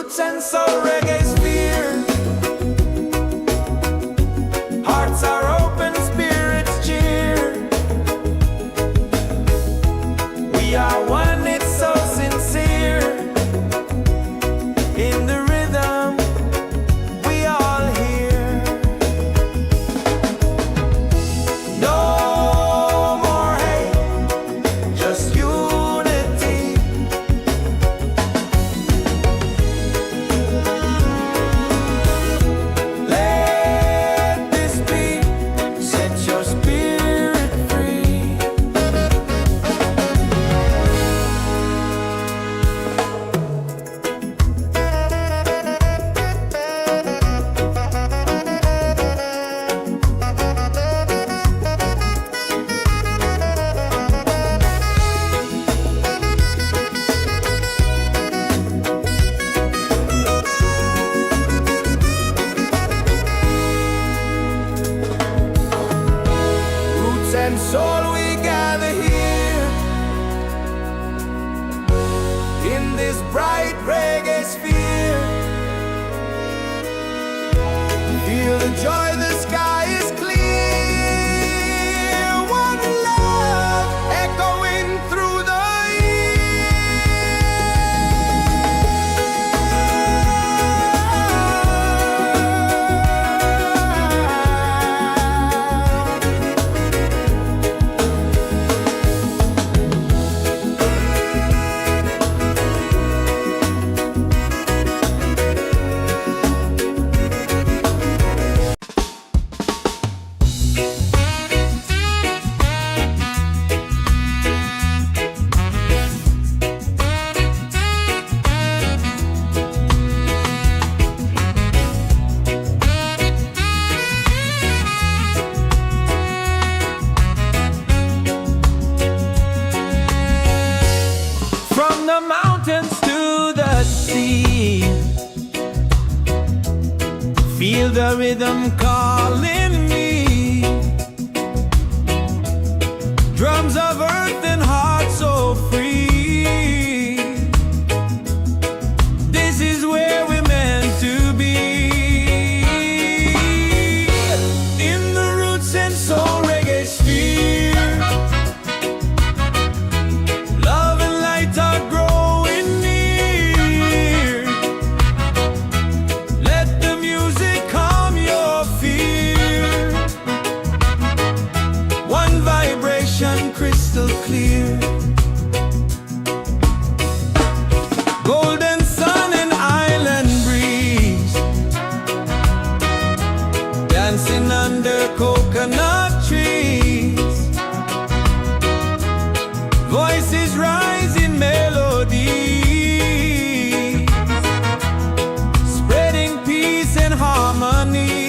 Roots and Soul Reggaesphere. Hearts are open, spirits cheer. We are one, it's so sincere. In the rhythm, we all hear. No more hate, just unity. Let this be, set your spirit free. Roots and soul, we gather here in this bright reggae sphere. Feel the joy, the sky is clear. One love echoing through the from the mountains to the sea. Feel the rhythm calling me. Drums of earth and heart so free. This is where we're meant to be. In the Roots and Soul Reggaesphere. Love and light are growing near. Let the music calm your fear. One vibration crystal clear. Golden sun and island breeze. Dancing under coconut trees. Voices rise in melody, spreading peace and harmony.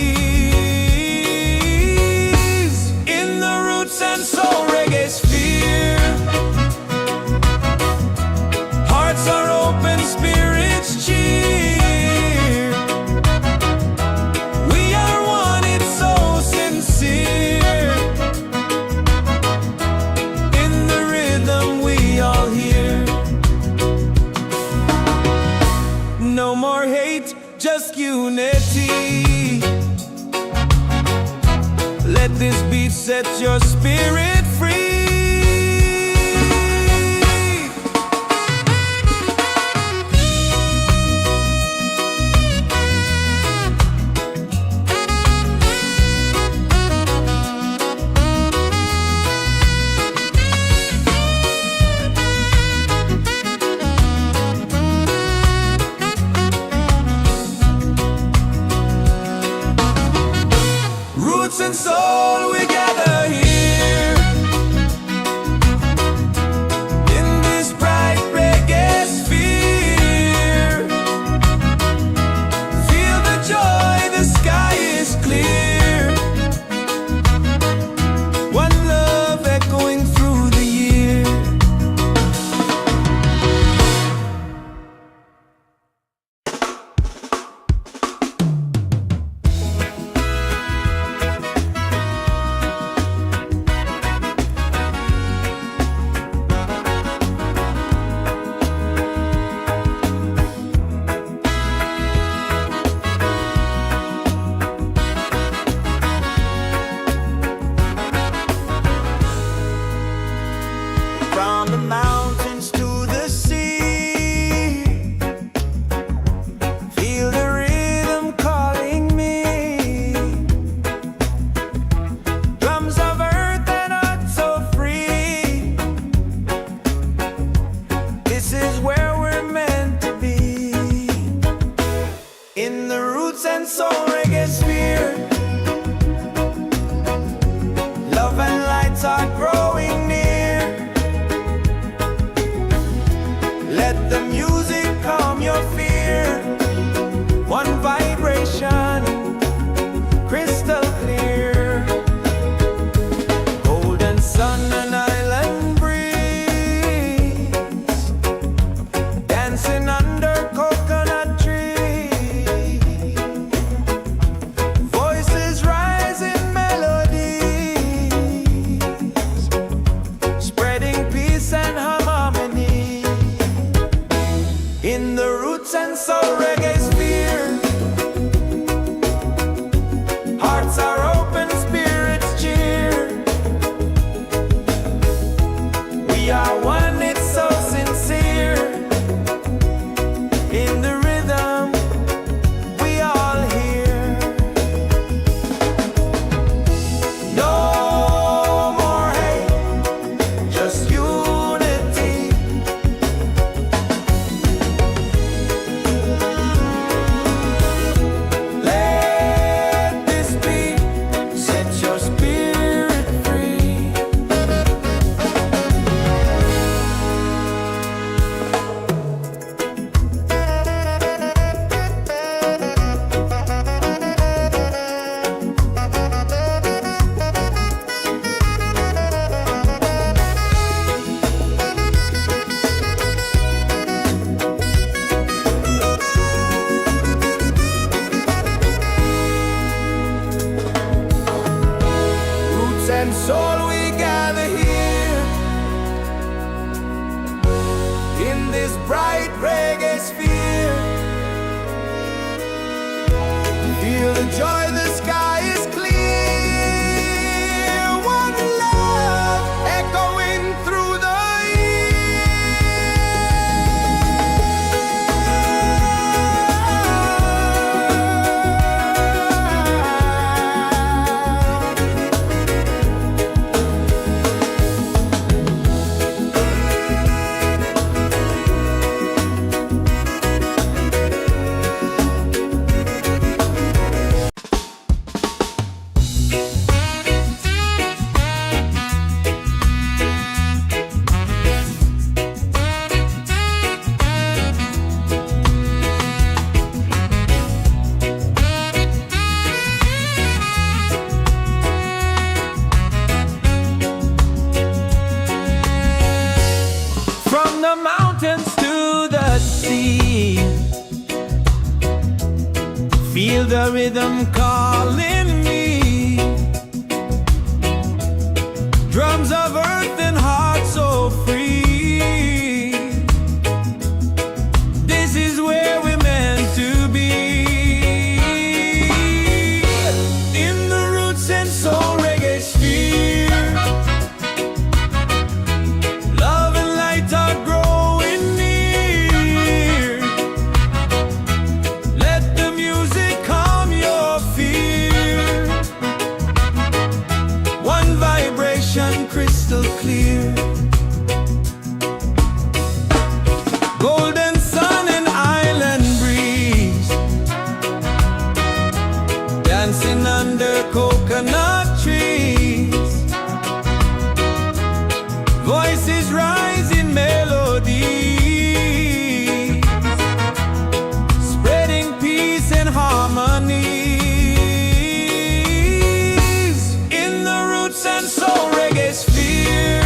In the Roots and Soul Reggaesphere. Hearts are open, spirits cheer. We are one, it's so sincere. In the rhythm we all hear. No more hate, just unity. Let this beat set your spirit free. Roots and soul, we gather here Soul Reggaesphere. Love and lights are growing near. Let the music calm your fear. One vibration, crystal clear. Golden sun and island breeze, dancing under coconut trees. Voices rise in melodies, spreading peace and harmony. In the Roots and Soul Reggaesphere, hearts are open, spirits cheer. We are one, it's so sincere. In the rhythm, we all hear. No more hate, just unity. Let this beat set your spirit free. Roots and soul, we gather here in this bright reggae sphere. Feel the joy, the sky is clear. One love echoing through the from the mountains to the sea. Feel the rhythm calling me. Drums of earth and heart so free. This is where we're meant to be. In the Roots and Soul Reggaesphere, love and light are growing near. Let the music calm your fear. One vibration, crystal clear. Golden sun and island breeze, dancing under coconut trees. Voices rise in melodies, spreading peace and harmonies. In the Roots and Soul Reggaesphere,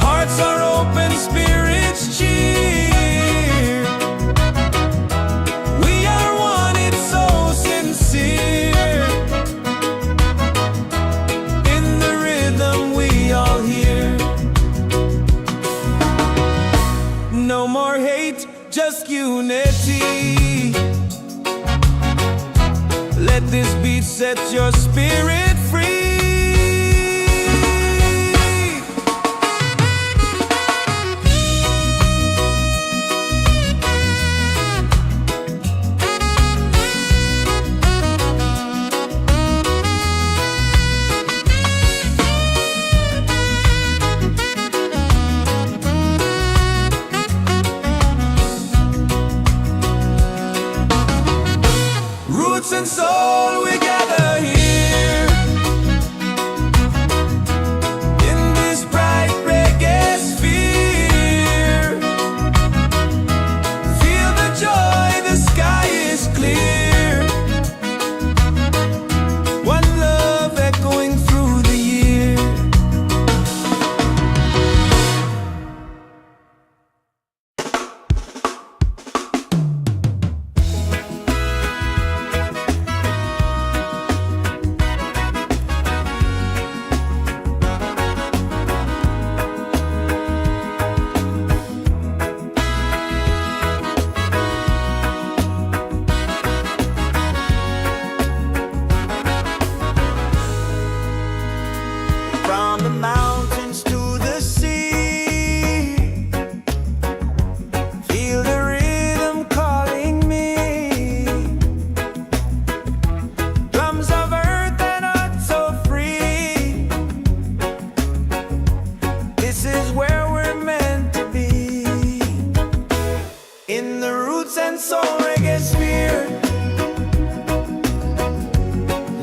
hearts are open, spirits cheer. We are one, it's so sincere. In the rhythm, we all hear. No more hate, just unity. Let this beat set your spirit free. in the Roots and Soul Reggaesphere.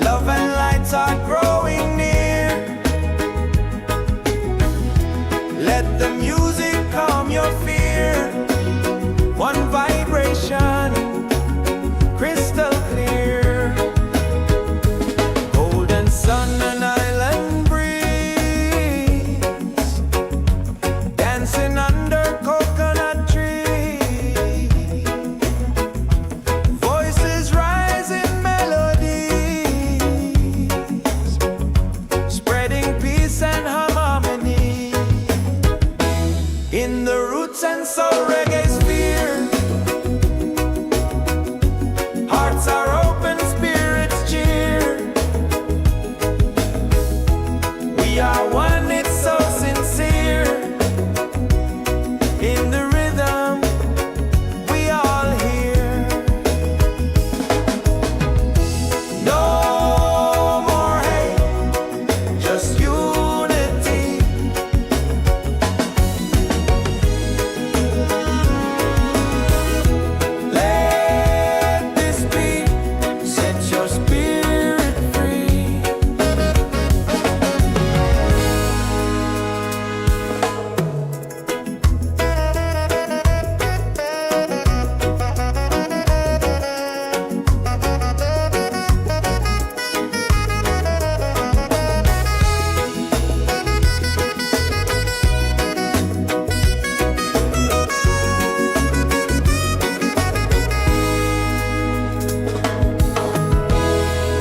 Love and lights are growing near. Let the music calm your fear. One vibration, crystal clear. Golden sun and island breeze, dancing under coconut trees. Voices rise in melodies, spreading peace and harmony in the Roots and Soul Reggaesphere. Hearts are open, spirits cheer. We are one, it's so sincere. In the rhythm, we all hear. No more hate, just unity. Let this be, set your spirit free.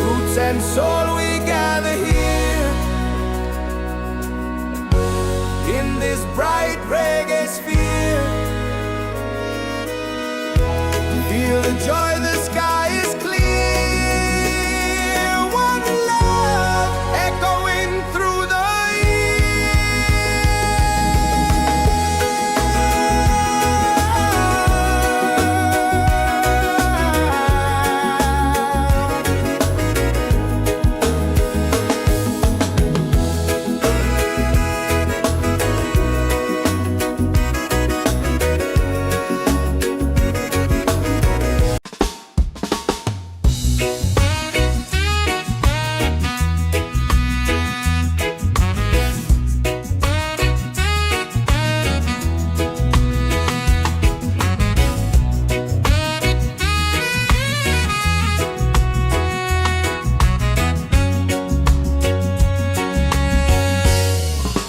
Roots and soul, we gather here in this bright reggae sphere. Feel the joy, the sky is clear. One love echoing through the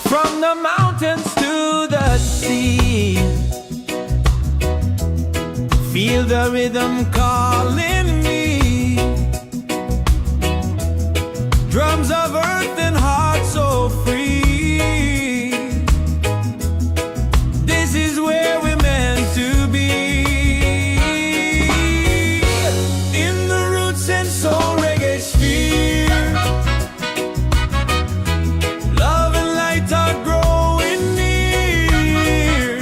from the mountains to the sea. Feel the rhythm calling me. Drums of earth and heart so free. This is where we're meant to be. In the Roots and Soul Reggaesphere. Love and light are growing near.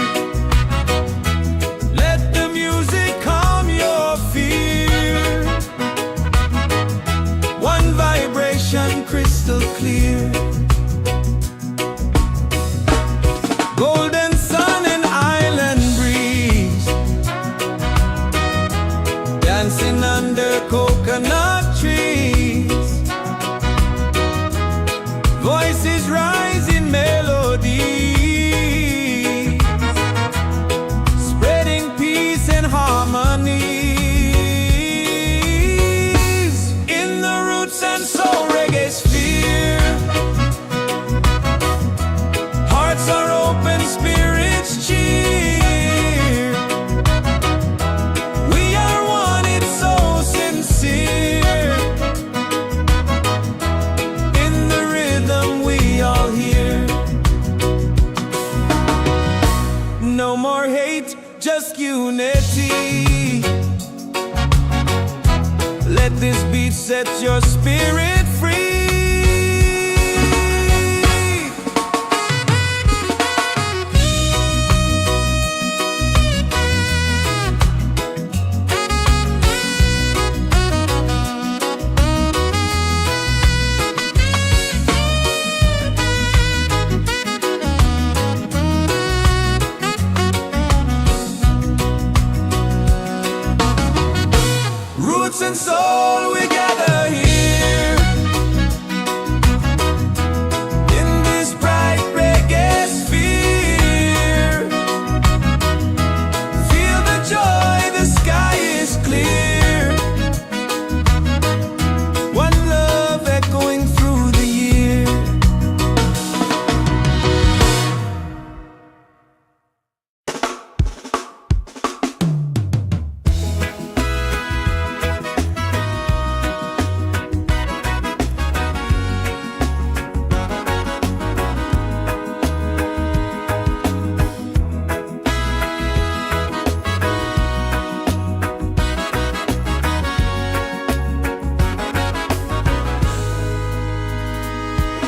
Let the music calm your fear. One vibration, crystal clear. Golden sun and island breeze, dancing under coconut trees. Voices rise in melody, spreading peace and harmony in the Roots and Soul Reggaesphere. Hearts are open, spirits cheer. We are one, it's so sincere. In the rhythm, we all hear. No more hate, just unity. Let this beat set your spirit free. and soul, we gather here in this bright reggae sphere. Feel the joy, the sky is clear. One love echoing through the year.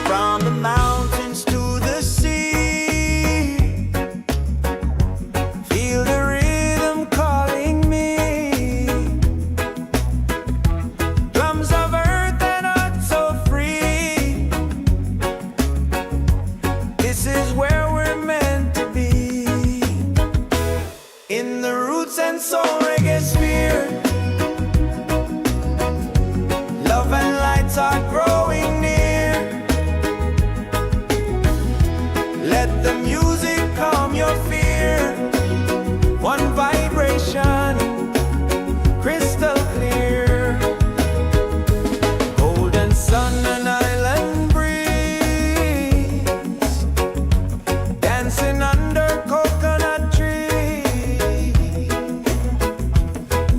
From the mountains to the sea, feel the rhythm calling me. Drums of earth and heart so free. This is where we're meant to be. In the Roots and Soul Reggaesphere, love and lights are growing near. Let the music calm your fear. One vibration, crystal clear. Golden sun and island breeze, dancing under coconut trees.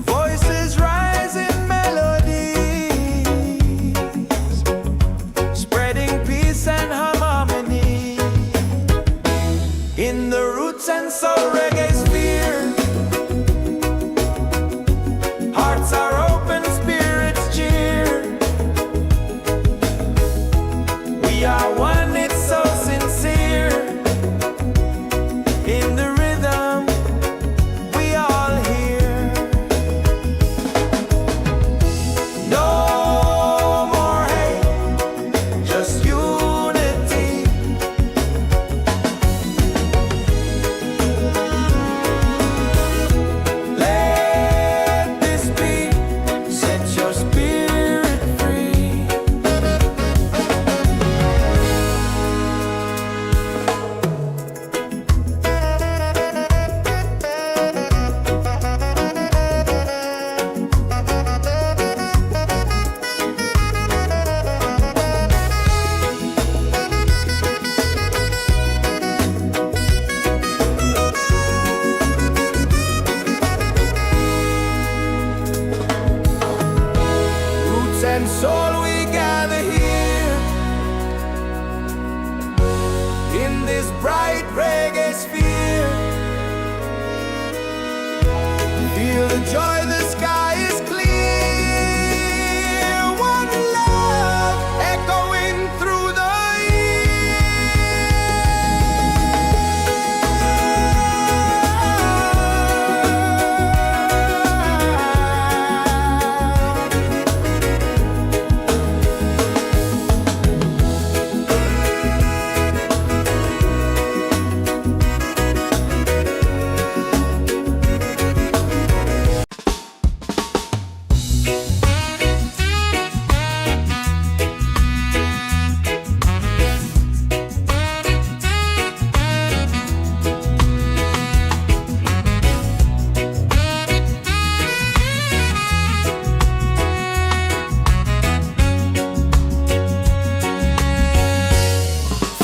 Voices rise in melodies, spreading peace and harmony. In the Roots and Soul Reggaesphere, hearts are open, spirits cheer. We are one, it's so sincere. In the rhythm, we all hear. No more hate, just unity. Let this be, set your spirit free. Roots and soul, we gather here in this bright reggae sphere. Feel the joy, the sky is clear. One love echoing through the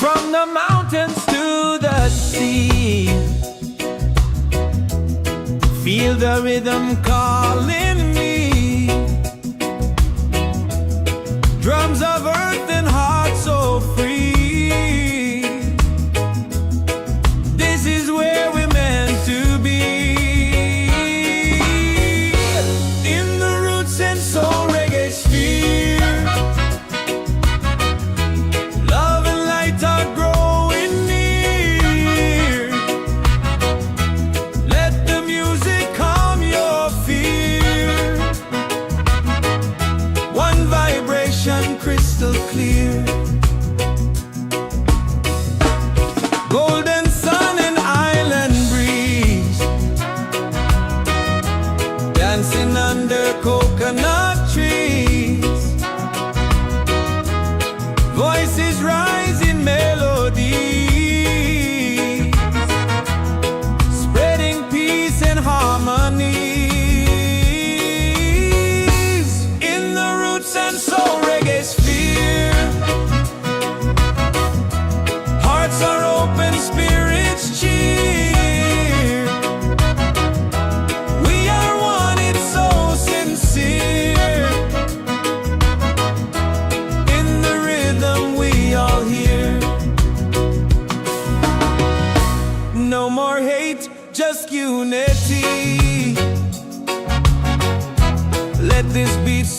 from the mountains to the sea. Feel the rhythm calling me. Drums of earth and heart so free. This is where we're meant to be. In the Roots and Soul Reggaesphere, love and light are growing near. Let the music calm your fear. One vibration, crystal clear. Golden sun and island breeze, dancing under coconut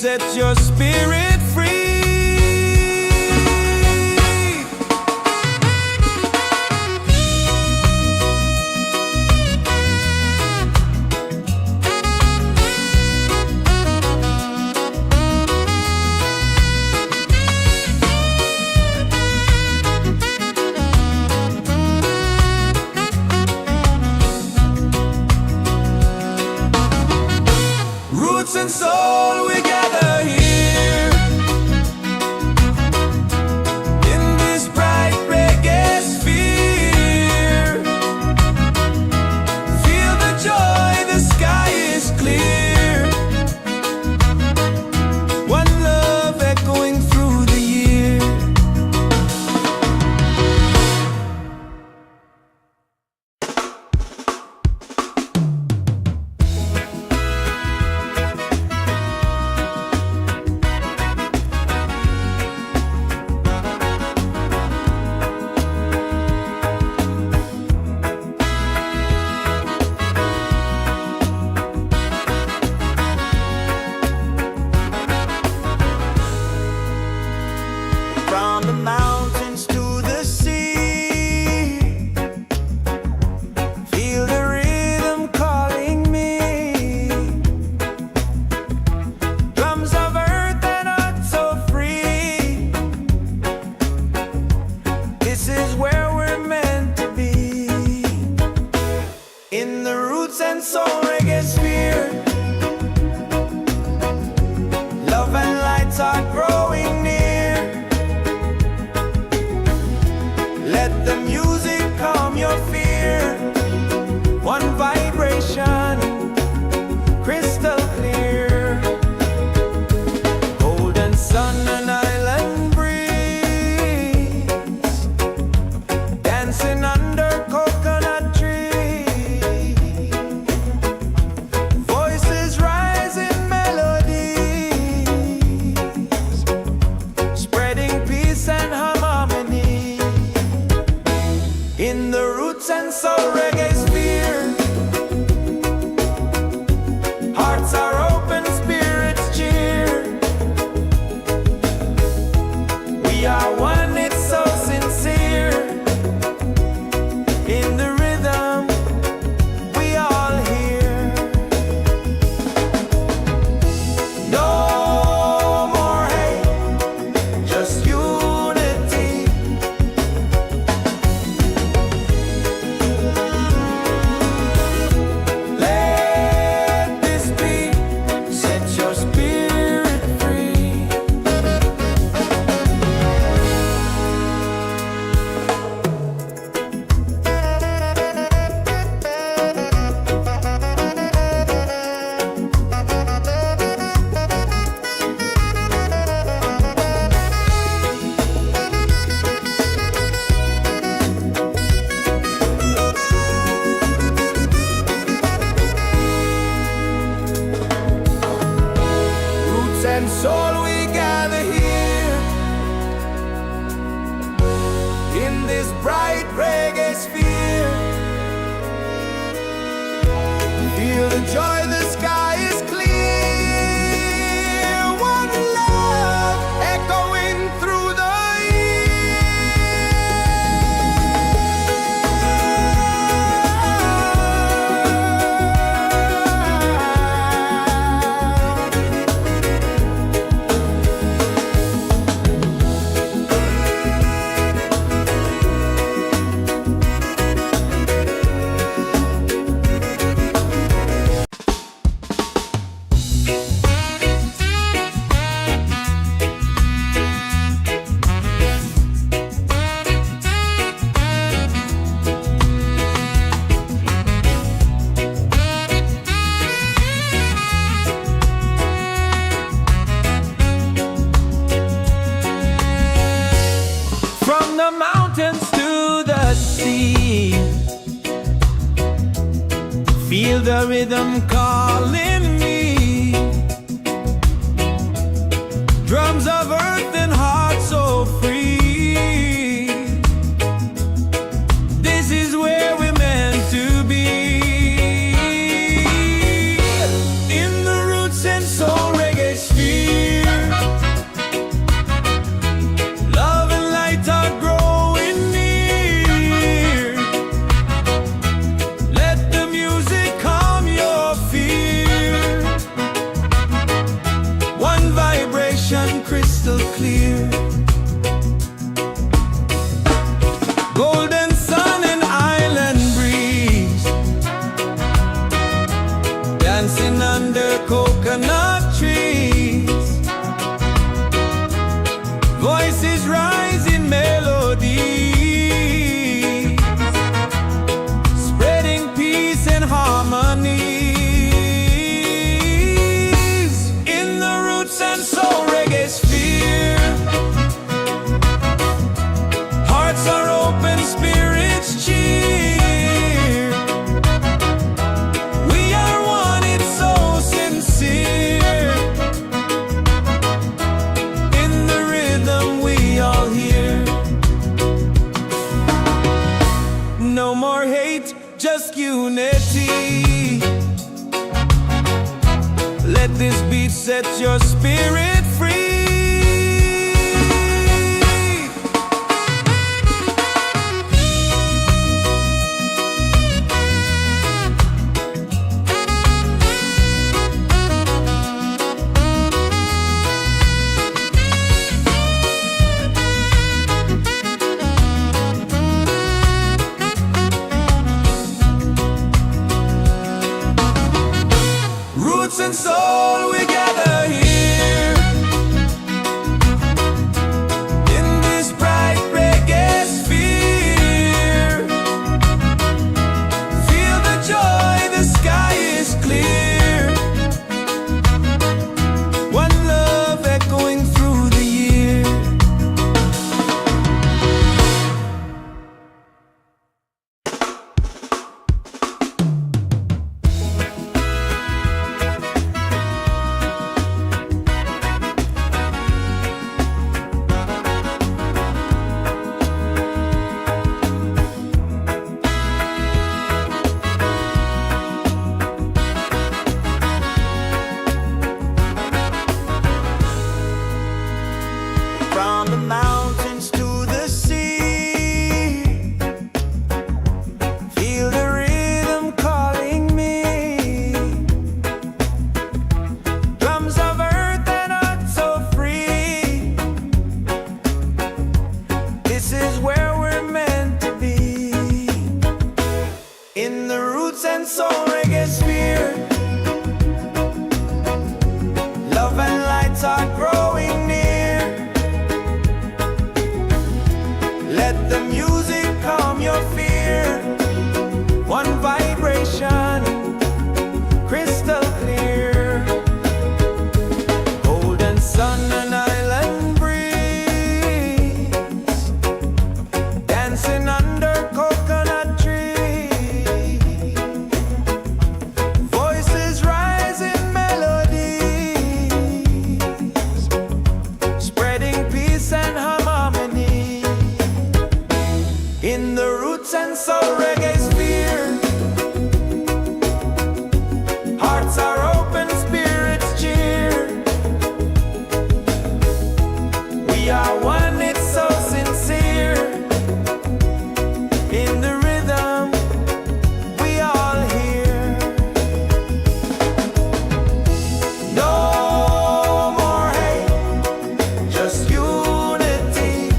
set your spirit free. Roots and soul, we gather here in this bright reggae sphere. Feel the joy, the sky is clear. One love echoing through the year. From the mountains to the sea, feel the rhythm calling me. Drums of earth and heart so free. This is where we're meant to be. In the Roots and Soul Reggaesphere, love and lights are growing near. Let the music calm your fear. One vibration, crystal clear. Golden sun and island breeze, dancing under coconut trees. Voices rise in melodies, spreading peace and harmony. In the Roots and Soul Reggaesphere, hearts are open, spirits cheer. We are one, it's so sincere. In the rhythm, we all hear. No more hate, just unity. Let this beat set your spirit free. Roots and soul, we gather here in this bright reggae sphere. Feel the joy, the sky is clear. One love echoing through the Feel the rhythm calling me. Drums of earth and heart so free. This is where we're meant to be. In the Roots and Soul Reggaesphere. under coconut trees. Voices rise in melody, spreading peace and harmony. In the Roots and Soul Reggaesphere, hearts are open, spirits cheer. We are one, it's so sincere. In the rhythm we all hear. No more hate, just unity. Let this beat set your spirit free. Roots and soul, we gather here in this bright reggae sphere. Feel the joy, the sky is clear. One love echoing through the year. From the mountains to the sea, feel the rhythm calling me. Drums of earth and heart so free. This is where we're meant to be. In the Roots and Soul Reggaesphere, love and lights are growing near. Let the music calm your fear. One vibration, crystal clear. Golden sun and island breeze, dancing under coconut trees. Voices rise in melodies, spreading peace and harmony. In the Roots and Soul Reggaesphere, hearts are open, spirits cheer. We are one, it's so sincere. In the rhythm we all hear. No more hate, just unity.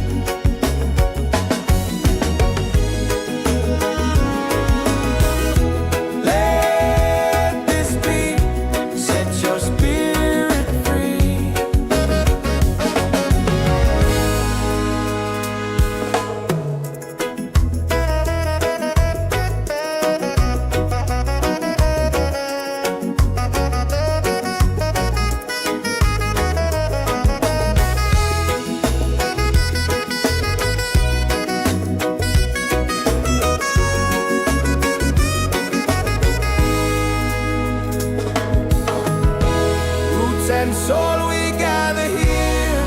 Let this beat set your spirit free. Roots and soul, we gather here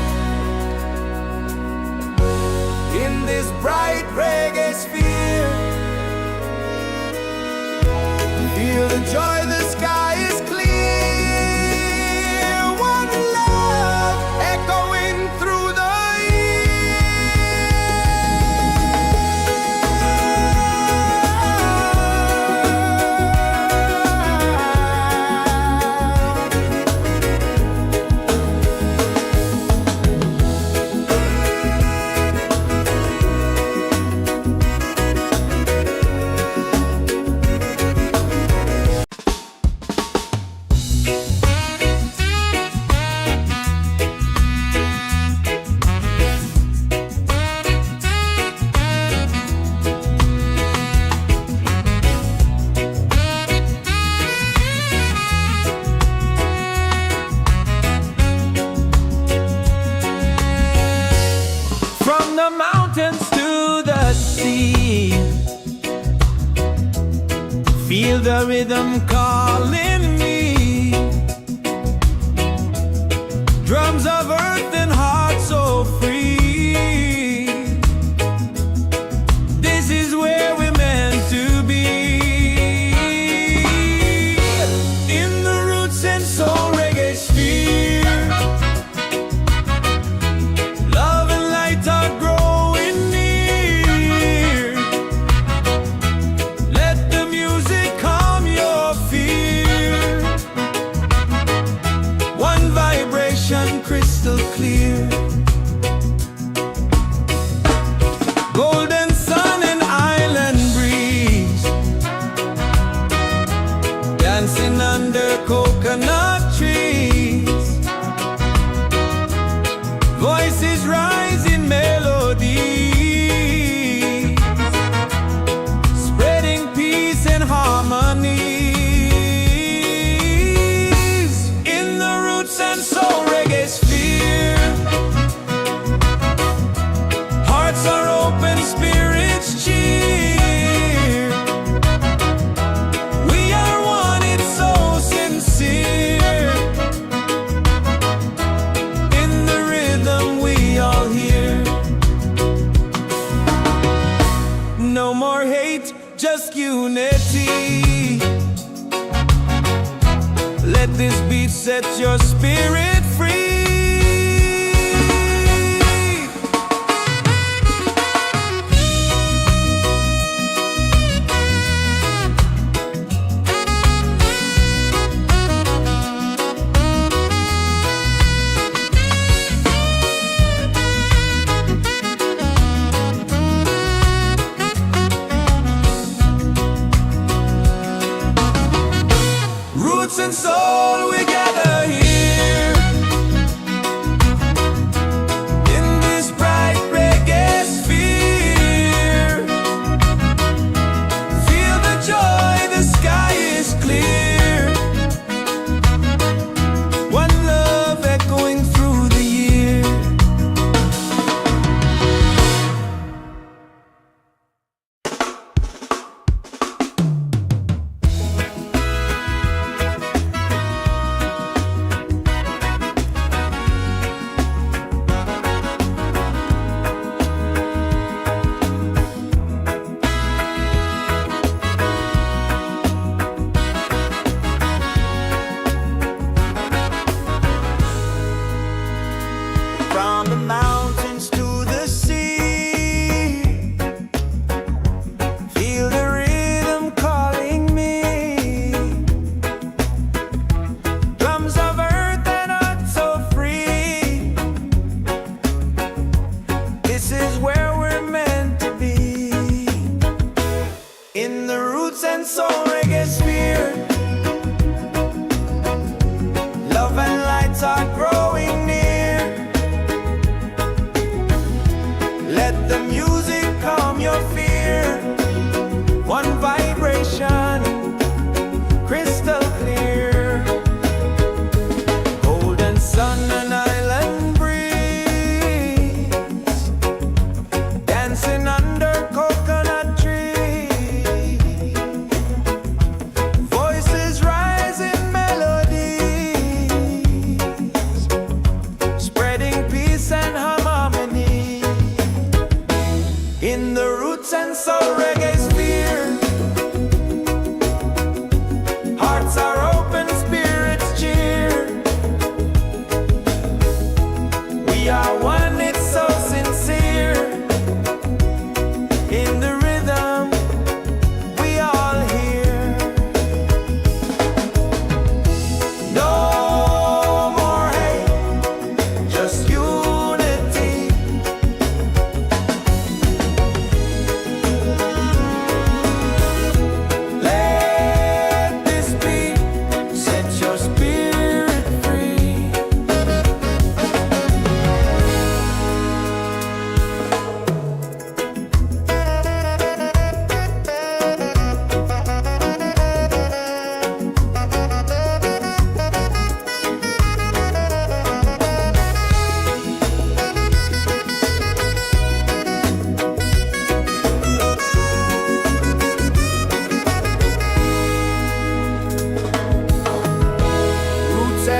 in this bright reggae sphere. Feel the joy, the sky is clear. One love echoing through the year. the rhythm calling me. Drums of earth and heart so free. This is where we're meant to be. In the Roots and Soul Reggaesphere, love and light are growing near. Let the music calm your fear. One vibration crystal clear. Golden sun and island breeze, dancing under coconut trees. Voices rise in melody, spreading peace and harmony. In the Roots and Soul Reggaesphere, hearts are open, spirits cheer. We are one, it's so sincere. In the rhythm we all hear. No more hate, just unity. Let this beat set your spirit free. Roots and soul, we gather here in this bright reggae sphere. Feel the joy, the sky is clear. One love echoing through the year.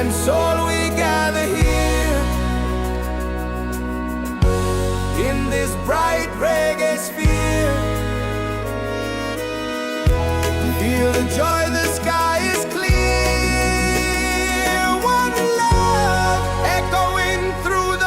and soul we gather here in this bright reggae sphere. Feel the joy, the sky is clear. One love echoing through the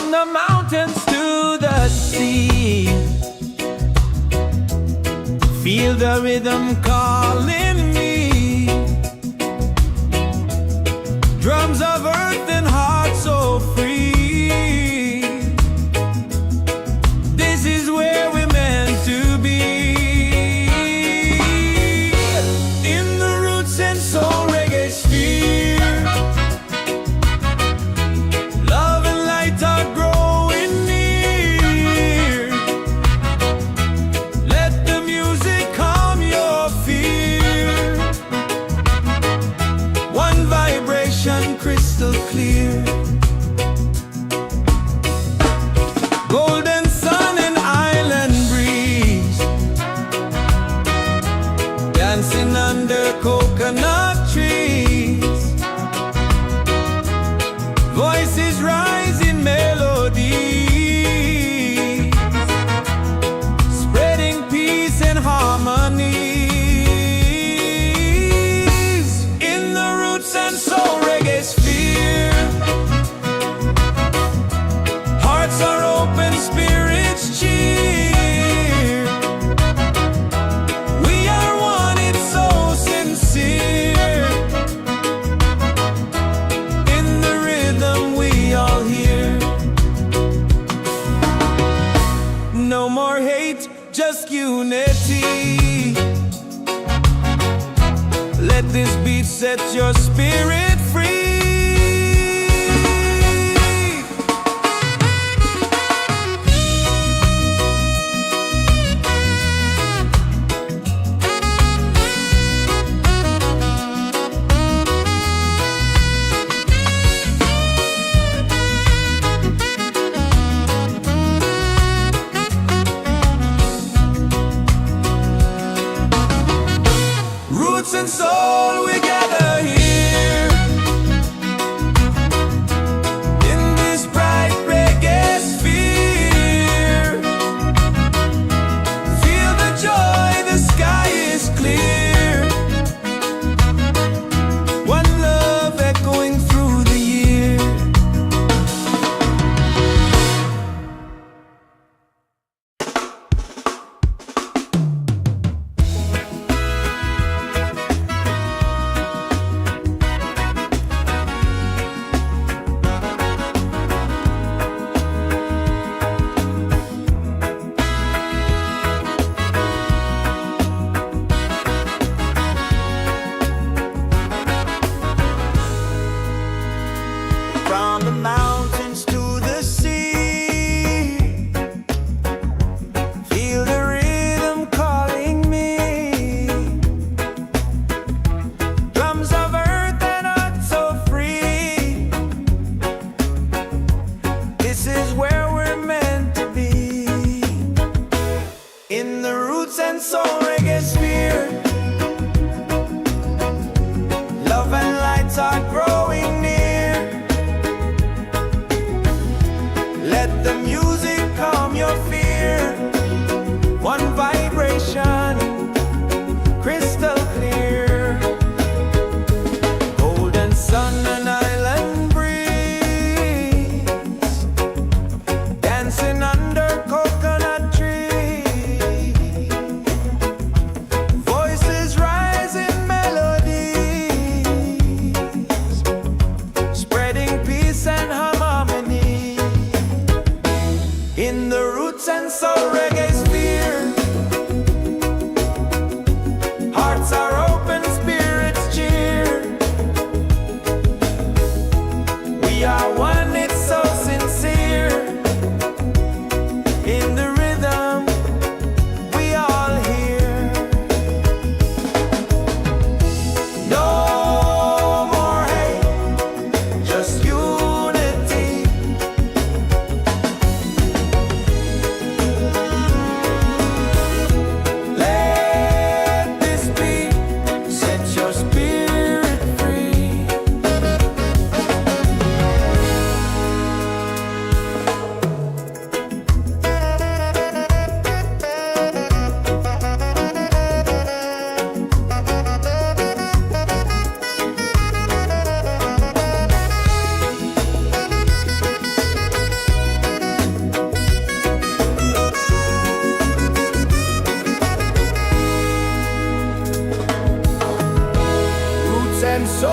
the mountains to the sea. Feel the rhythm calling me. Drums of earth and heart so free. This is where we're meant to be. In the Roots and Soul Reggaesphere, love and light are growing near. Let the music calm your fear. One vibration crystal clear. Golden sun and island breeze, dancing under coconut trees. Voices rising melodies, spreading peace and harmonies. In the Roots and Soul Reggaesphere, hearts are open, spirits cheer. We are one, it's so sincere. In the rhythm we all hear. No more hate, just unity. Let this beat set your spirit free. Roots and soul, we gather here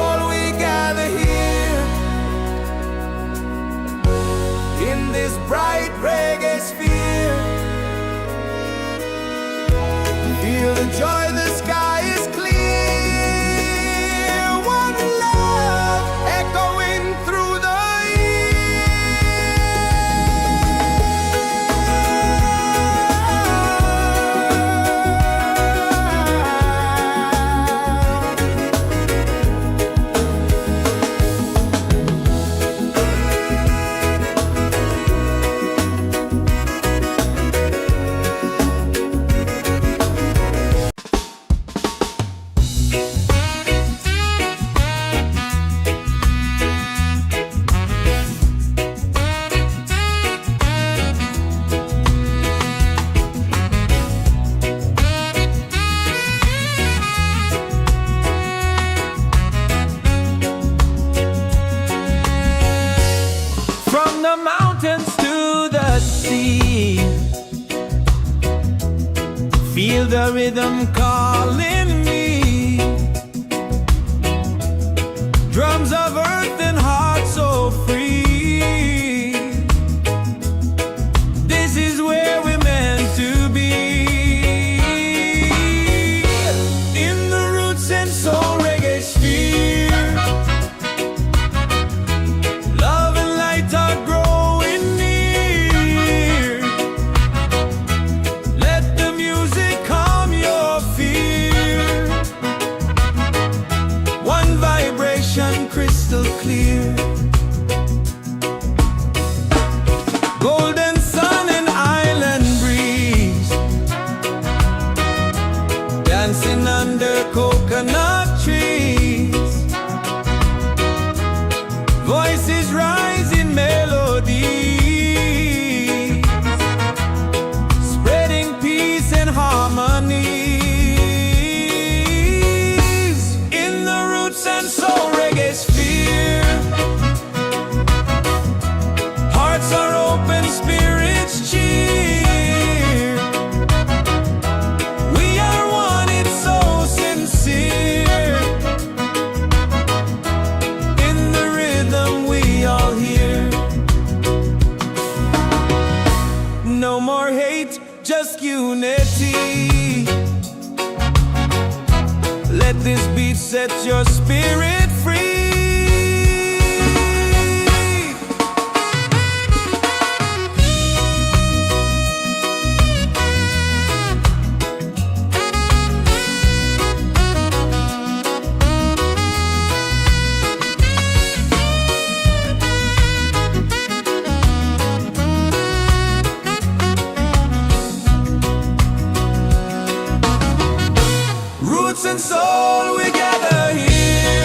soul, we gather here in this bright reggae sphere. Feel the joy, the sky is clear. One love echoing through the the mountains to the sea. Feel the rhythm calling me. Drums of earth and heart so free. This is where we're meant to be. In the Roots and Soul Reggaesphere. Love and light are growing near. Let the music calm your fear. One vibration crystal clear. Golden sun and island breeze. Dancing under coconut trees. Voices rise in melody, spreading peace and harmonies. In the Roots and Soul Reggaesphere. Hearts are open, spirits cheer. We are one, it's so sincere. In the rhythm we all hear. No more hate, just unity. Let this beat set your spirit free. Roots and soul, we gather here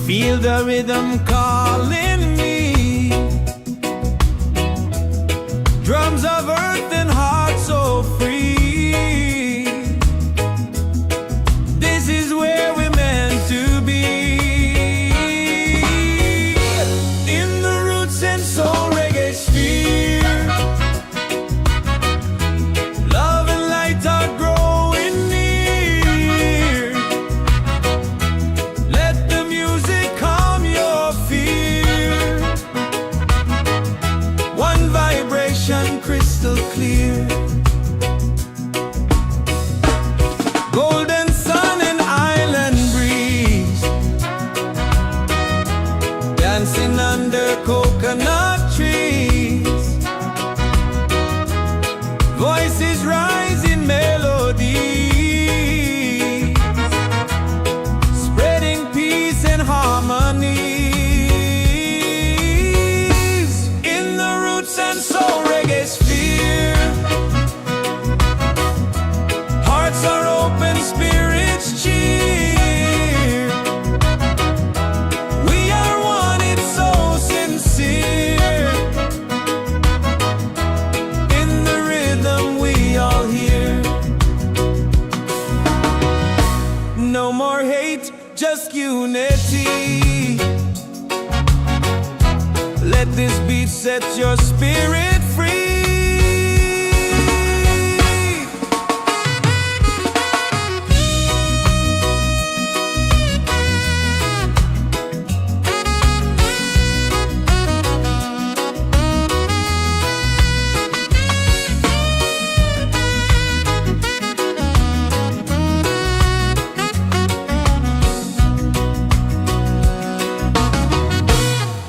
Feel the rhythm calling me. Drums of earth and heart so free. This is where we're meant to be. In the Roots and Soul Reggaesphere, love and light are growing near. Let the music calm your fear. One vibration crystal clear. Golden sun and island breeze, dancing under coconut trees. Voices rise in melody, spreading peace and harmonies. In the Roots and Soul Reggaesphere, hearts are open, spirits cheer. We are one, it's so sincere. In the rhythm we all hear. No more hate, just unity. Let this beat set your spirit free.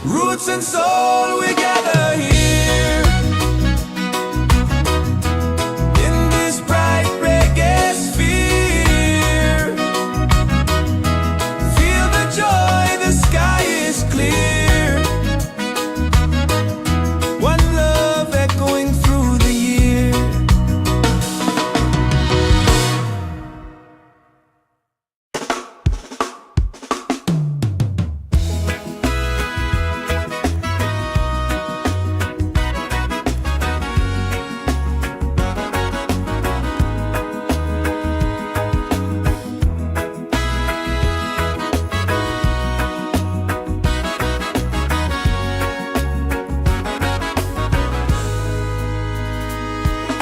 Roots and soul, we gather here in this bright reggae sphere. Feel the joy, the sky is clear. One love echoing through the year.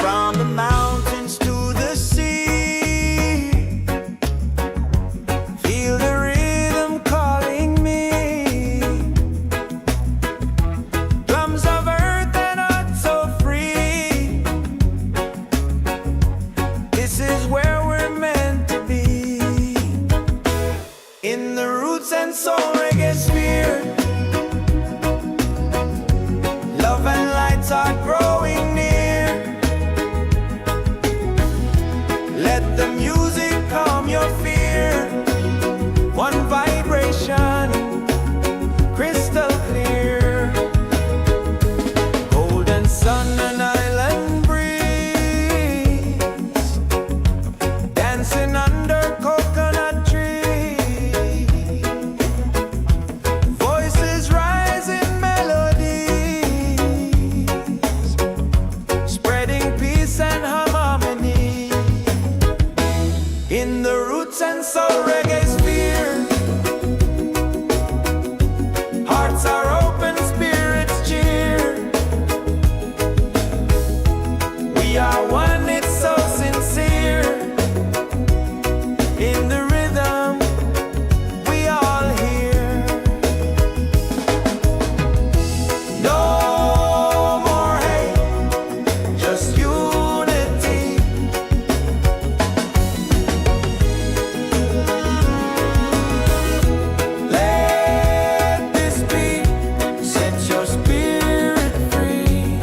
From the mountains to the sea, feel the rhythm calling me. Drums of earth and heart so free. This is where we're meant to be. In the Roots and Soul Reggaesphere, love and lights are growing near. Let the music calm your fear. One vibration, crystal clear. Golden sun and island breeze, dancing under coconut trees. Voices rise in melodies, spreading peace and harmony. In the Roots and Soul Reggaesphere, hearts are open, spirits cheer. We are one, it's so sincere. In the rhythm we all hear. No more hate, just unity. Let this beat set your spirit free.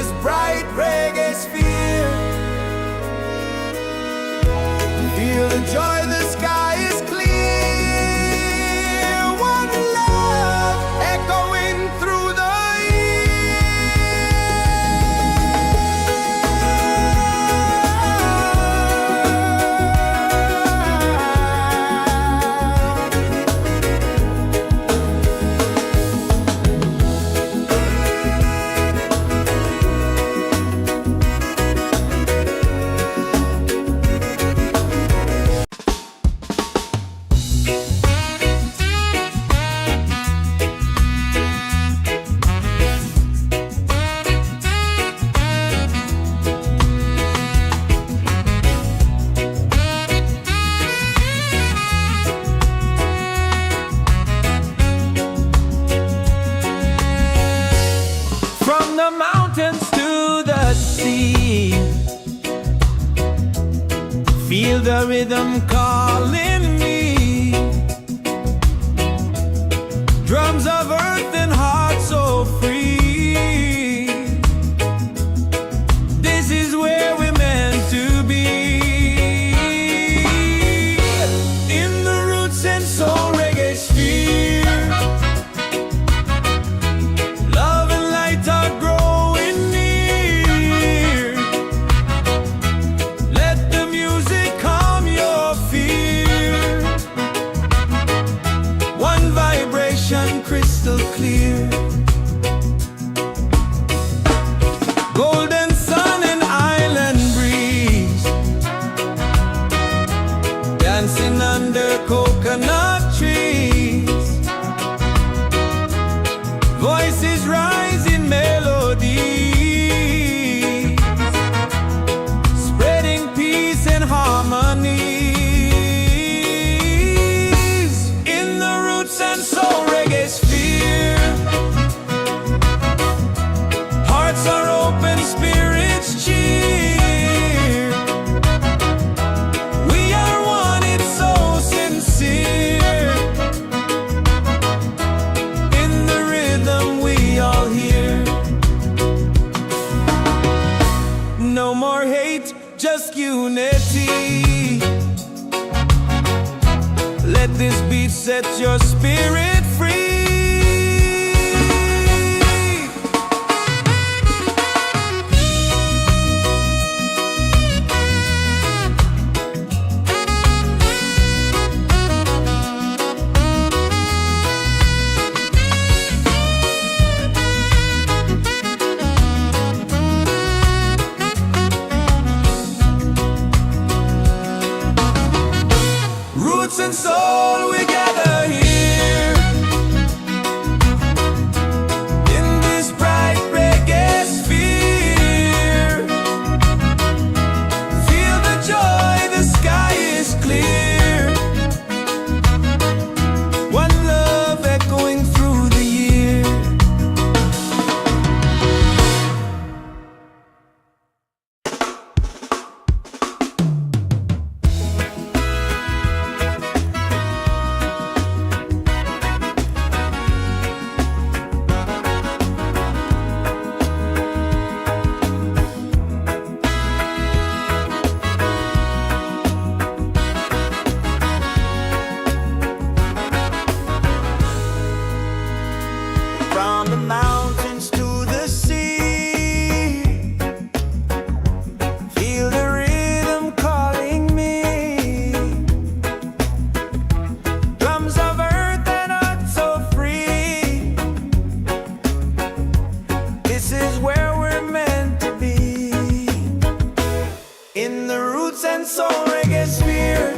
this bright reggae sphere. Feel the joy, the sky is clear. One love echoing through the mountains to the sea. Feel the rhythm calling me. Drums of earth and heart so free. This is where we're meant to be. In the Roots and Soul Reggaesphere. Love and light are growing near. Let the music calm your fear. One vibration crystal clear. Golden sun and island breeze. Dancing under coconut trees. Voices rise in melody, spreading peace and harmony. In the Roots and Soul Reggaesphere. Hearts are open, spirits cheer. We are one, it's so sincere. In the rhythm we all hear. No more hate, just unity. Let this beat set your spirit free. Roots and soul, we gather here. In this bright reggae sphere. Feel the joy, the sky is clear. One love echoing through the year. From the mountains to the sea. Feel the rhythm calling me. Drums of earth and heart so free. This is where we're meant to be. In the Roots and Soul Reggaesphere.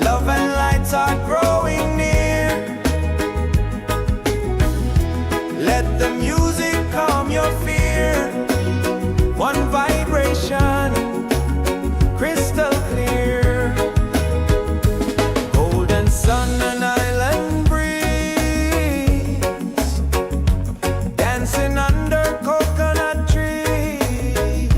Love and lights are growing near. Let the music calm your fear. One vibration, crystal clear. Golden sun and island breeze. Dancing under coconut trees.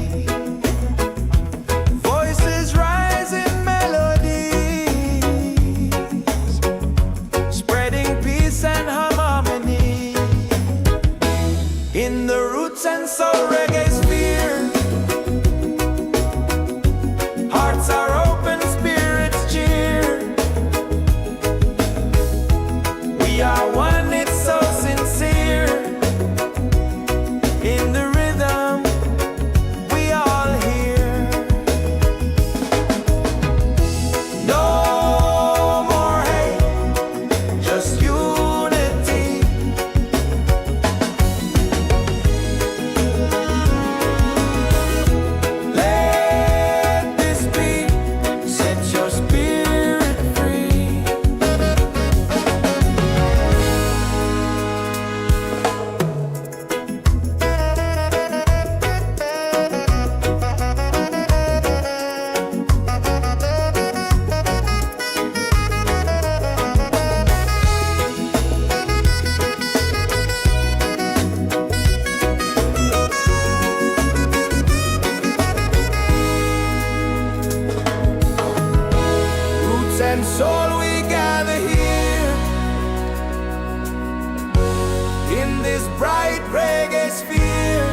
this bright reggae sphere.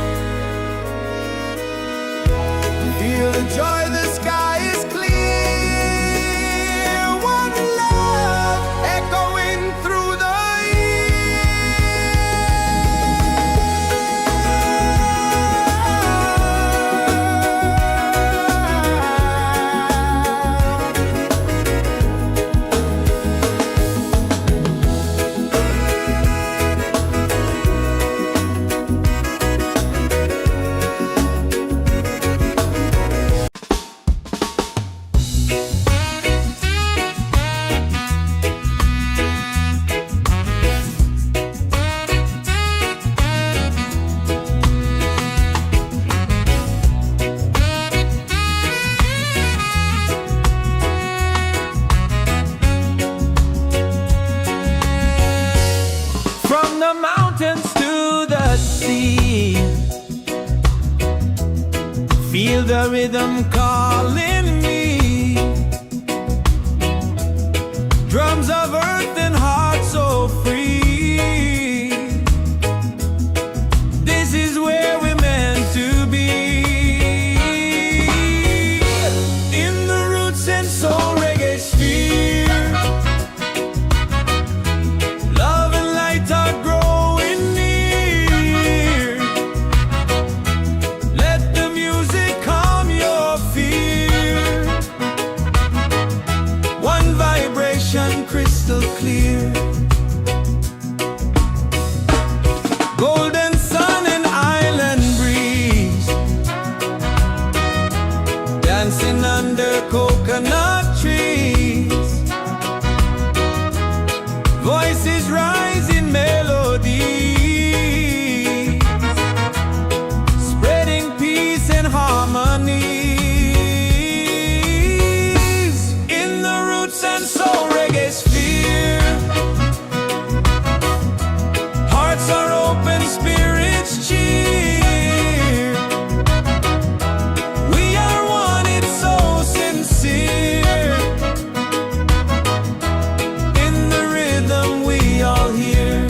Feel the joy, the sky is clear. One love echoing through the feel the rhythm calling me. Drums of earth and heart so free. This is where we're meant to be. In the Roots and Soul Reggaesphere. Love and light are growing near. Let the music calm your fear. One vibration crystal clear. Golden sun and island breeze, dancing under coconut trees. Voices rise in melody, spreading peace and harmonies. In the Roots and Soul Reggaesphere, hearts are open, spirits cheer. We are one, it's so sincere. In the rhythm we all hear.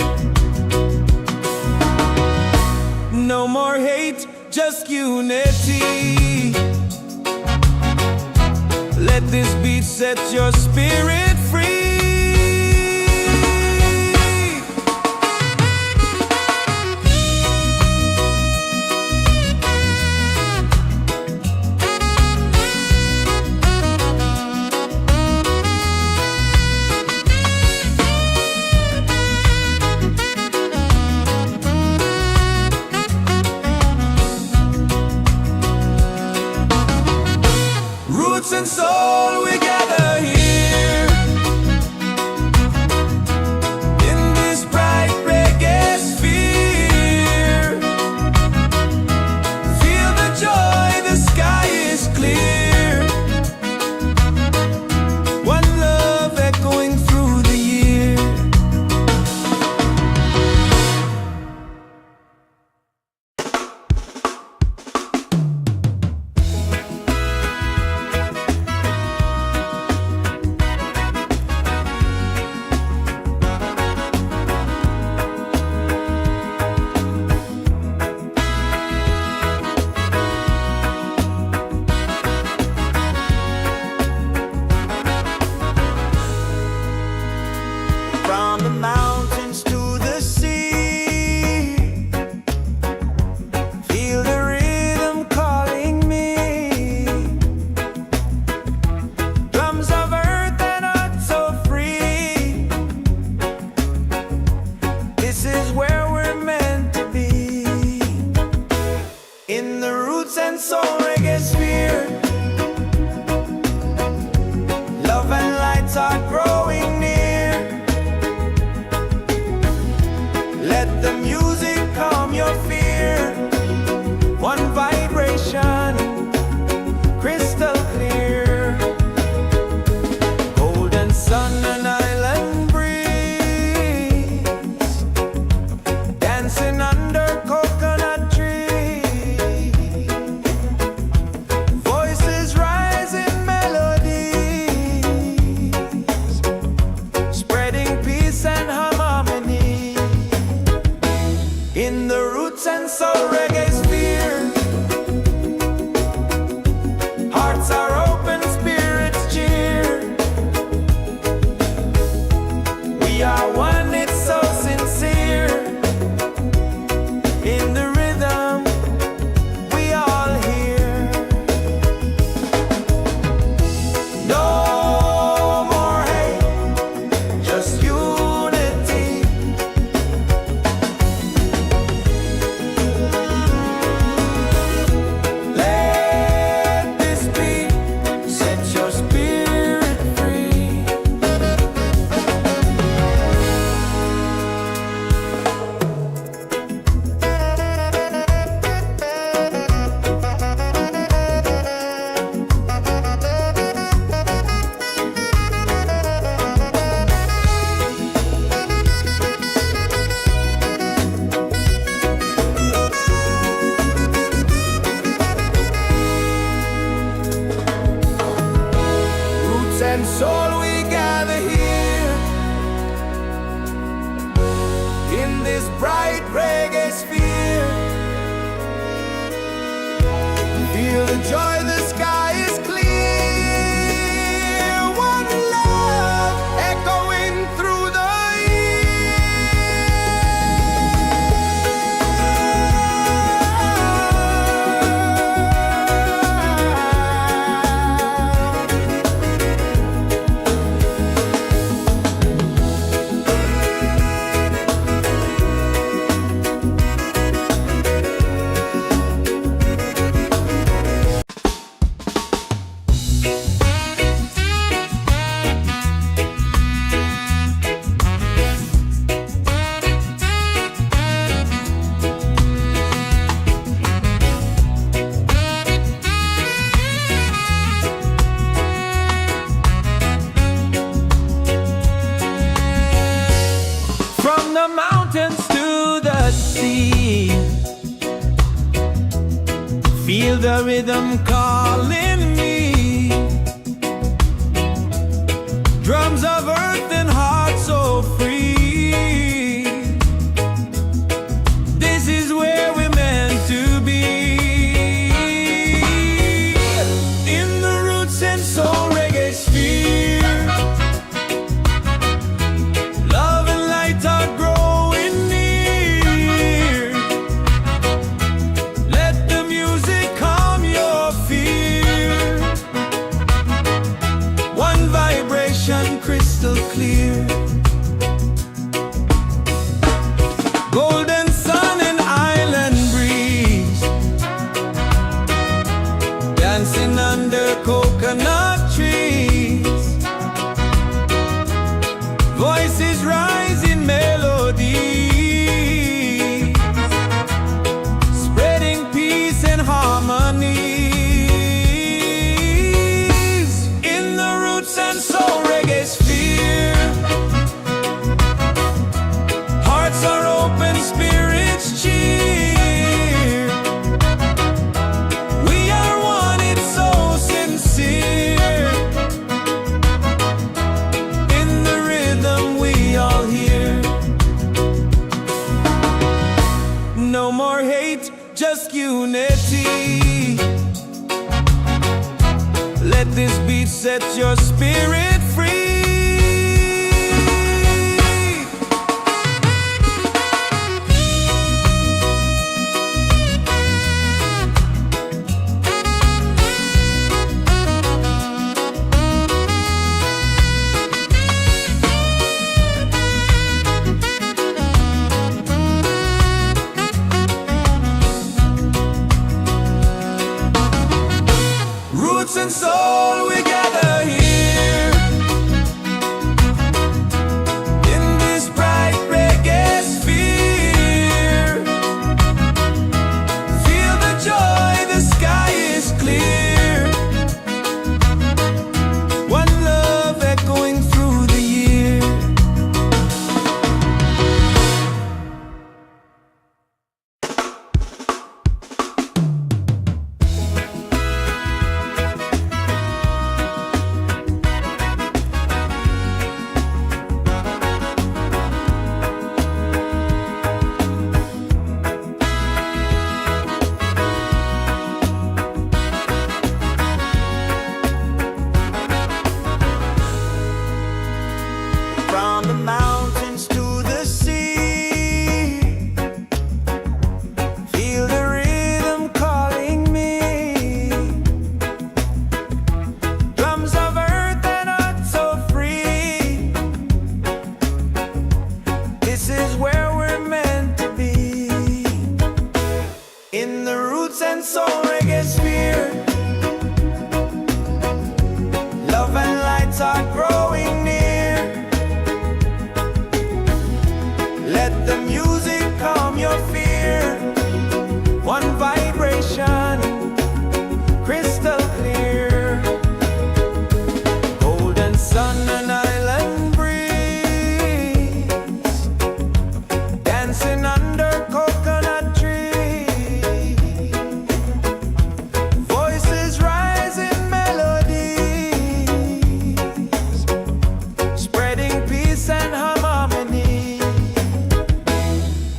No more hate, just unity. Let this beat set your spirit free. Roots and soul, we gather here. In this bright reggae sphere. Feel the joy, the sky is clear. One love echoing through the year. From the mountains to the sea, feel the rhythm calling me. Drums of earth and heart so free. This is where we're meant to be. In the Roots and Soul Reggaesphere, love and lights are growing near. Let the music calm your fear. One vibration, crystal clear. Golden sun and island breeze, this bright reggae sphere. Feel the joy, the sky is clear. One love echoing through the mountains to the sea. Feel the rhythm calling me. Drums of earth and heart so free. This is where we're meant to be. In the Roots and Soul Reggaesphere, love and light are growing near. Let the music calm your fear. One vibration crystal clear. Golden sun and island breeze, dancing under coconut trees. Voices rise in melody, spreading peace and harmony. In the Roots and Soul Reggaesphere, hearts are open, spirits cheer. We are one, it's so sincere. In the rhythm we all hear. No more hate, just unity. Let this beat set your spirit free. Roots and soul, we gather here.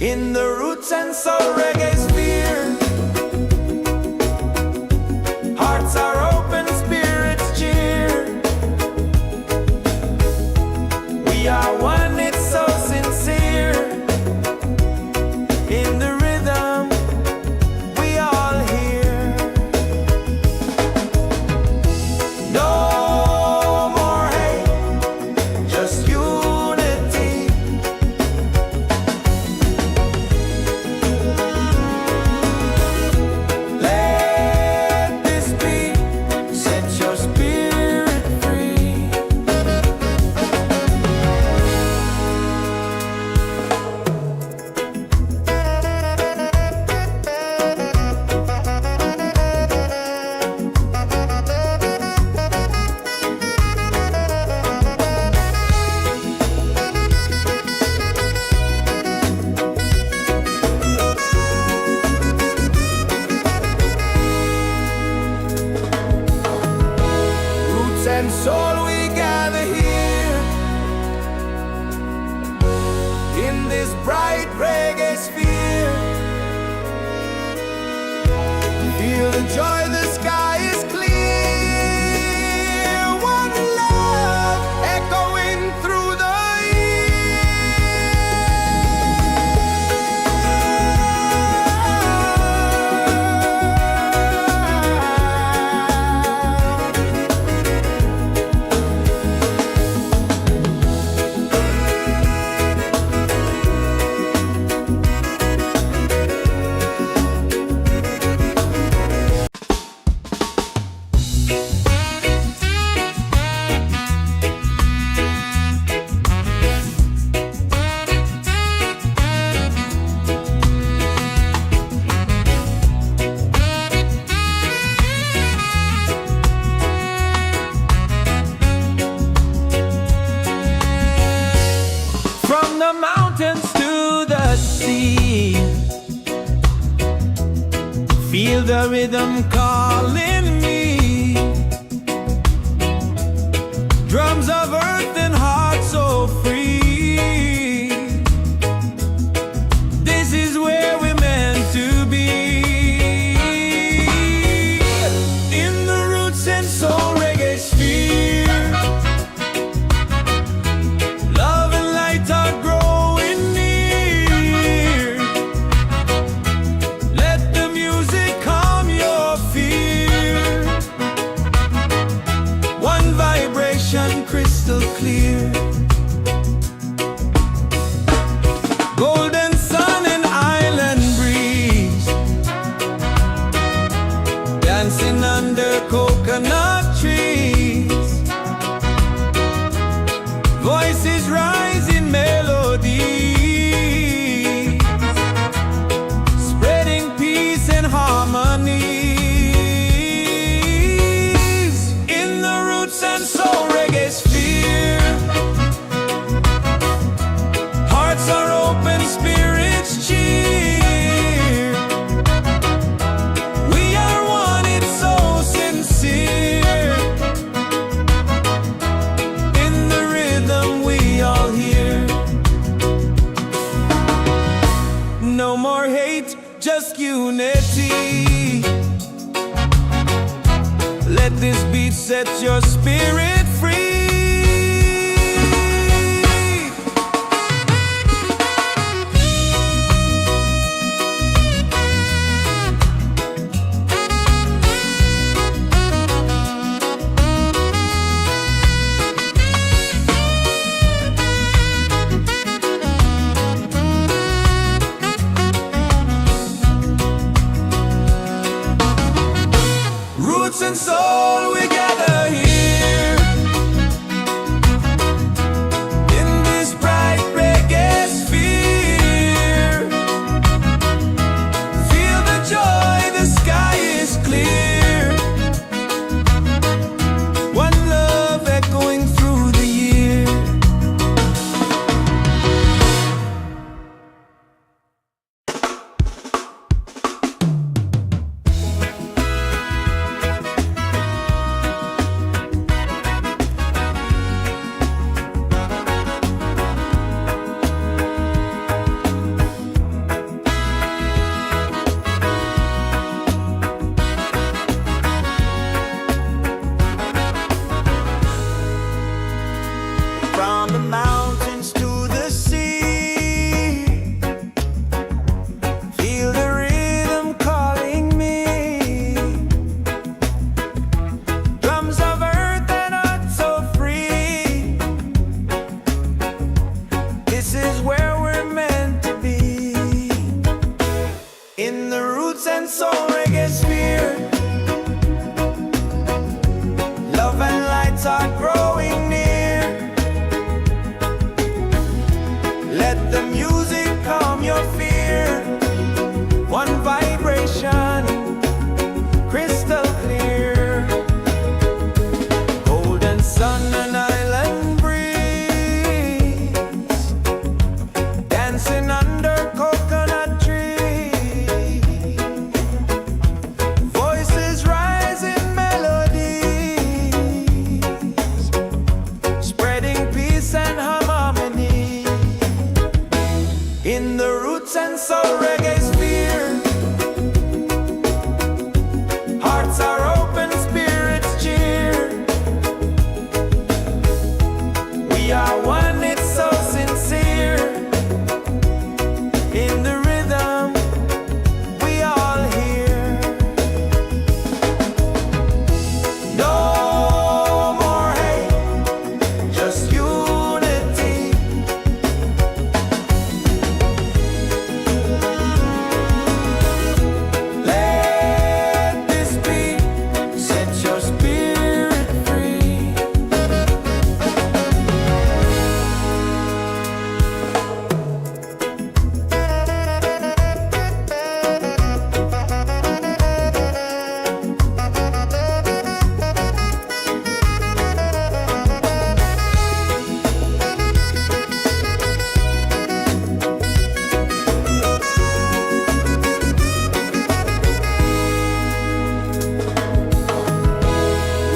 in the Roots and Soul Reggaesphere. Hearts are open, spirits cheer. We are one, it's so sincere. In the rhythm, we all hear. No more hate, just unity. Let this be, set your spirit free. Roots and soul, we gather here in this bright reggae sphere. Feel the joy, the sky is clear. One love echoing through the from the mountains to the sea. Feel the rhythm calling me. Drums of earth and heart so free. This is where we're meant to be. In the Roots and Soul Reggaesphere. Love and light are growing near. Let the music calm your fear. One vibration crystal clear. Golden sun and island breeze, dancing under coconut trees. Voices rise in melody, spreading peace and harmonies. In the Roots and Soul Reggaesphere. Hearts are open, spirits cheer. We are one, it's so sincere. In the rhythm, we all hear. No more hate, just unity. Let this beat set your spirit free. Roots and soul, we gather here Soul Reggaesphere. Love and light are growing near. Let the music calm your fear. One vibration, crystal clear. Golden sun and island breeze, dancing under coconut trees. Voices rise in melodies, spreading peace and harmony. In the Roots and Soul Reggaesphere, hearts are open, spirits cheer. We are one, it's so sincere. In the rhythm, we all hear. No more hate, just unity. Let this beat set your spirit free.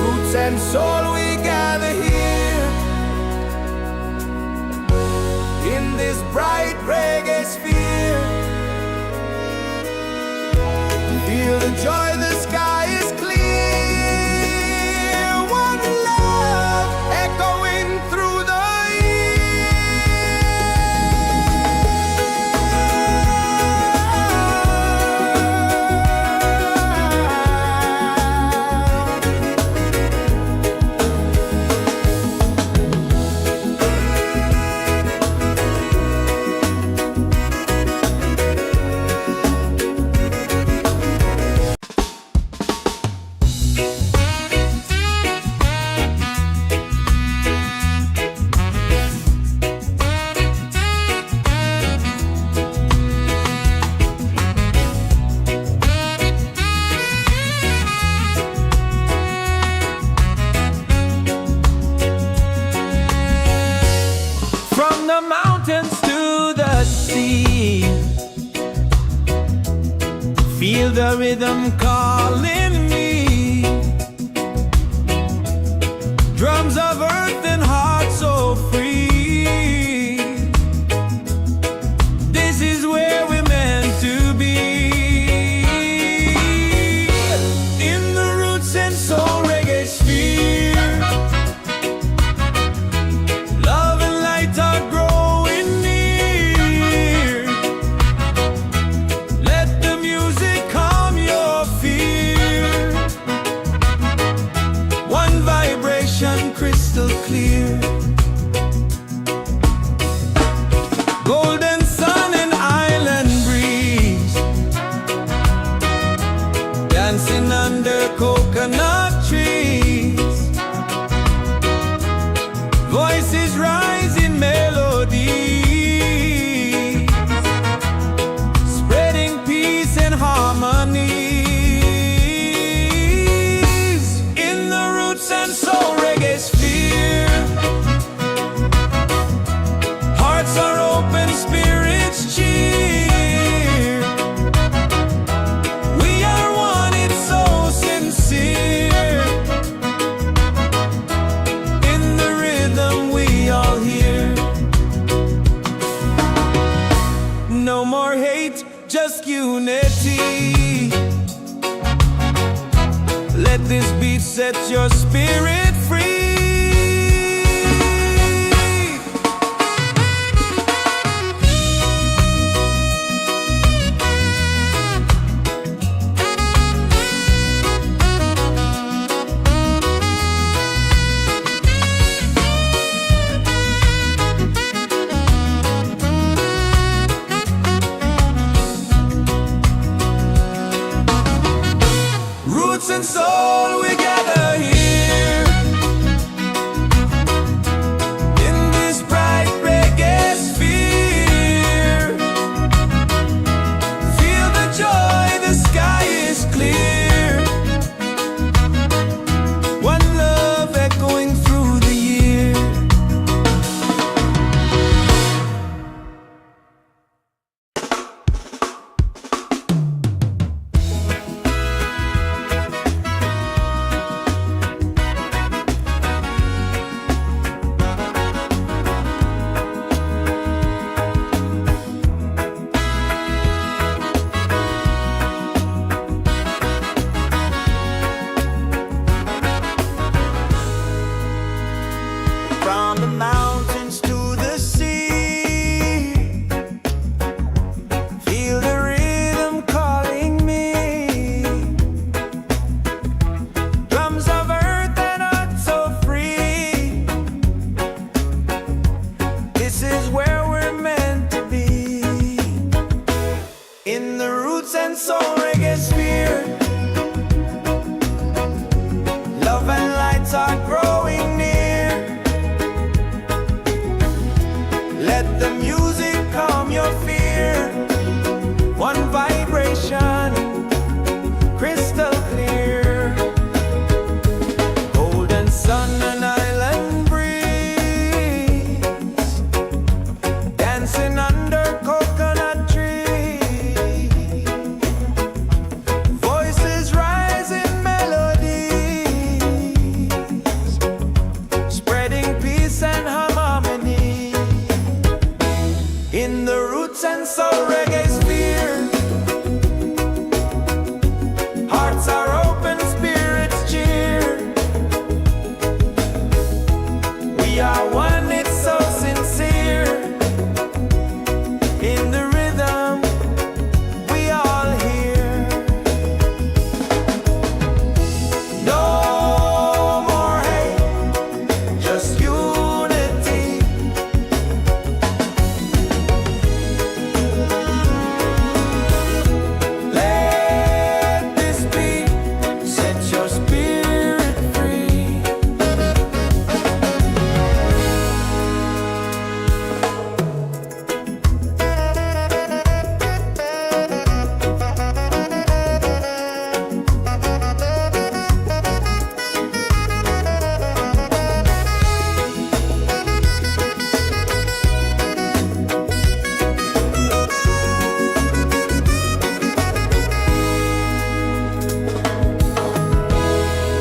Roots and soul, we gather here in this bright reggae sphere. Feel the joy, the sky is clear. One love echoing through the from the mountains to the sea. Feel the rhythm calling me. Drums of earth and heart so free. This is where we're meant to be. In the Roots and Soul Reggaesphere, love and light are growing near. Let the music calm your fear. One vibration, crystal clear. Golden sun and island breeze, dancing under coconut trees. Voices rise in melody, spreading peace and harmony. In the Roots and Soul Reggaesphere, hearts are open, spirits cheer. We are one, it's so sincere. In the rhythm, we all hear. No more hate, just unity. Let this beat set your spirit free. and soul Reggaesphere. Love and lights are growing near. Let the music calm your fear. One vibration, crystal clear. Golden sun and island breeze, dancing under coconut trees. Voices rise in melodies, spreading peace and harmony. In the Roots and Soul Reggaesphere, hearts are open, spirits cheer. We are one, it's so sincere. In the rhythm, we all hear. No more hate, just unity. Let this be, set your spirit free.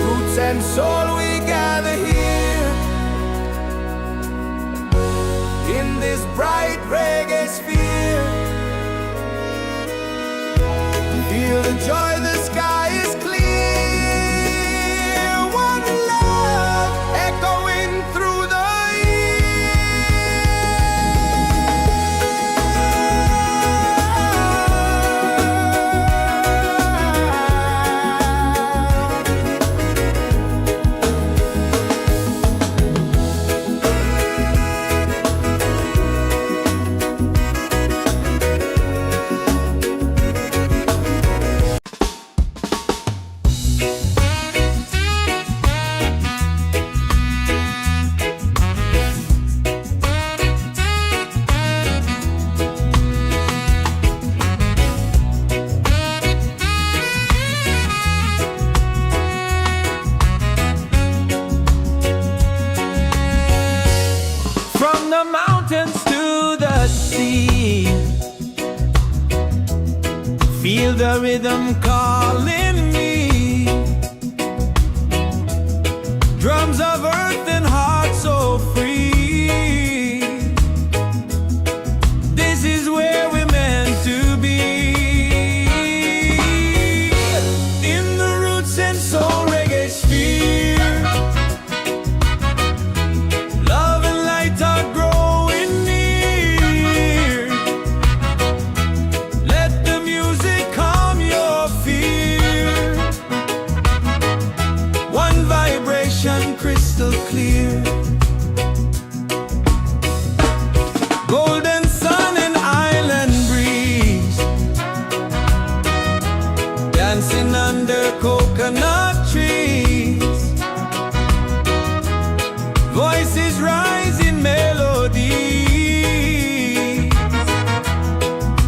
Roots and soul, we gather here in this bright reggae sphere. Feel the joy, the sky is clear. One love echoing through the from the mountains to the sea. Feel the rhythm calling me. Drums of earth and heart so free. This is where we're meant to be. In the Roots and Soul Reggaesphere, love and light are growing near. Let the music calm your fear. One vibration, crystal clear. Golden sun and island breeze, dancing under coconut trees. Voices rise in melody,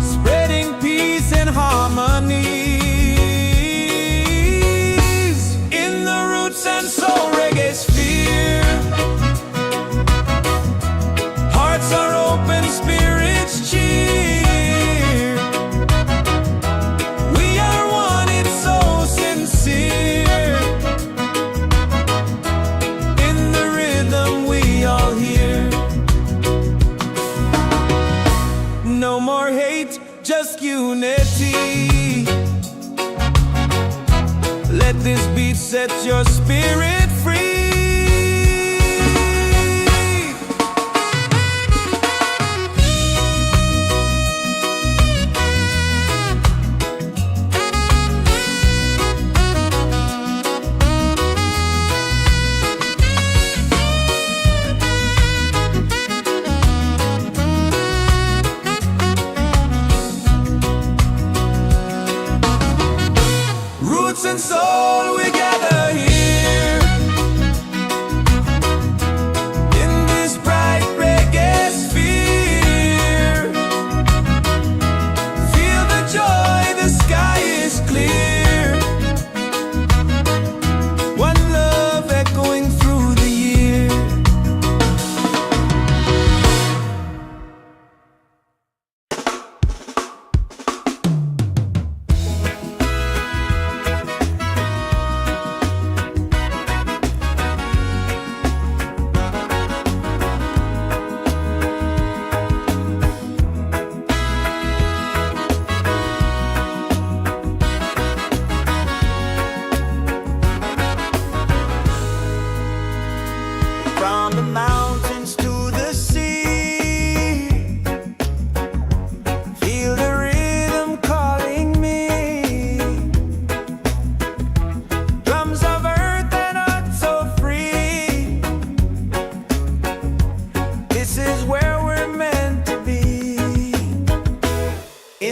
spreading peace and harmony. In the Roots and Soul Reggaesphere, hearts are open, spirits cheer. We are one, it's so sincere. In the rhythm, we all hear. No more hate, just unity. Let this beat set your spirit free.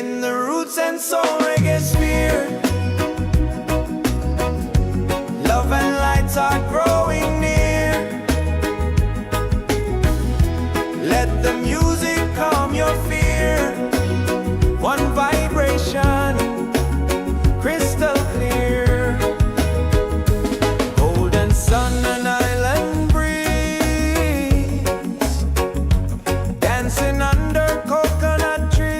in the Roots and Soul Reggaesphere. Love and lights are growing near. Let the music calm your fear. One vibration, crystal clear. Golden sun and island breeze, dancing under coconut trees.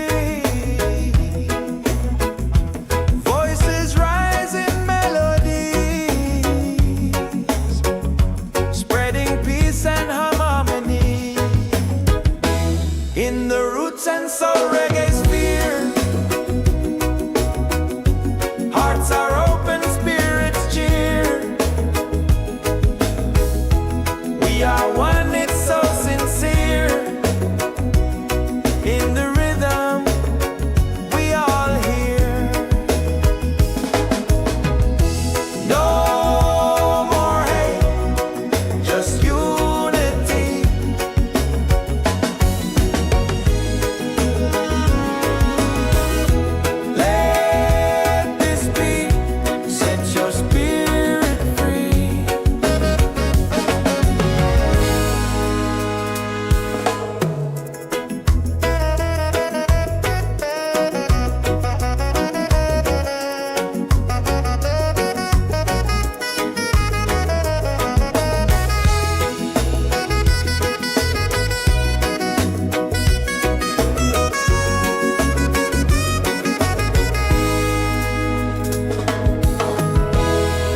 Voices rise in melodies, spreading peace and harmony. In the Roots and Soul Reggaesphere, hearts are open, spirits cheer. We are one, it's so sincere. In the rhythm, we all hear. No more hate, just unity. Let this beat set your spirit free.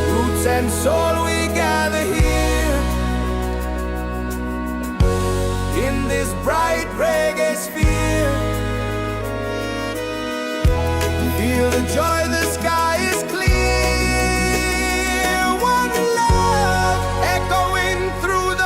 Roots and soul, we gather here in this bright reggae sphere. Feel the joy, the sky is clear. One love echoing through the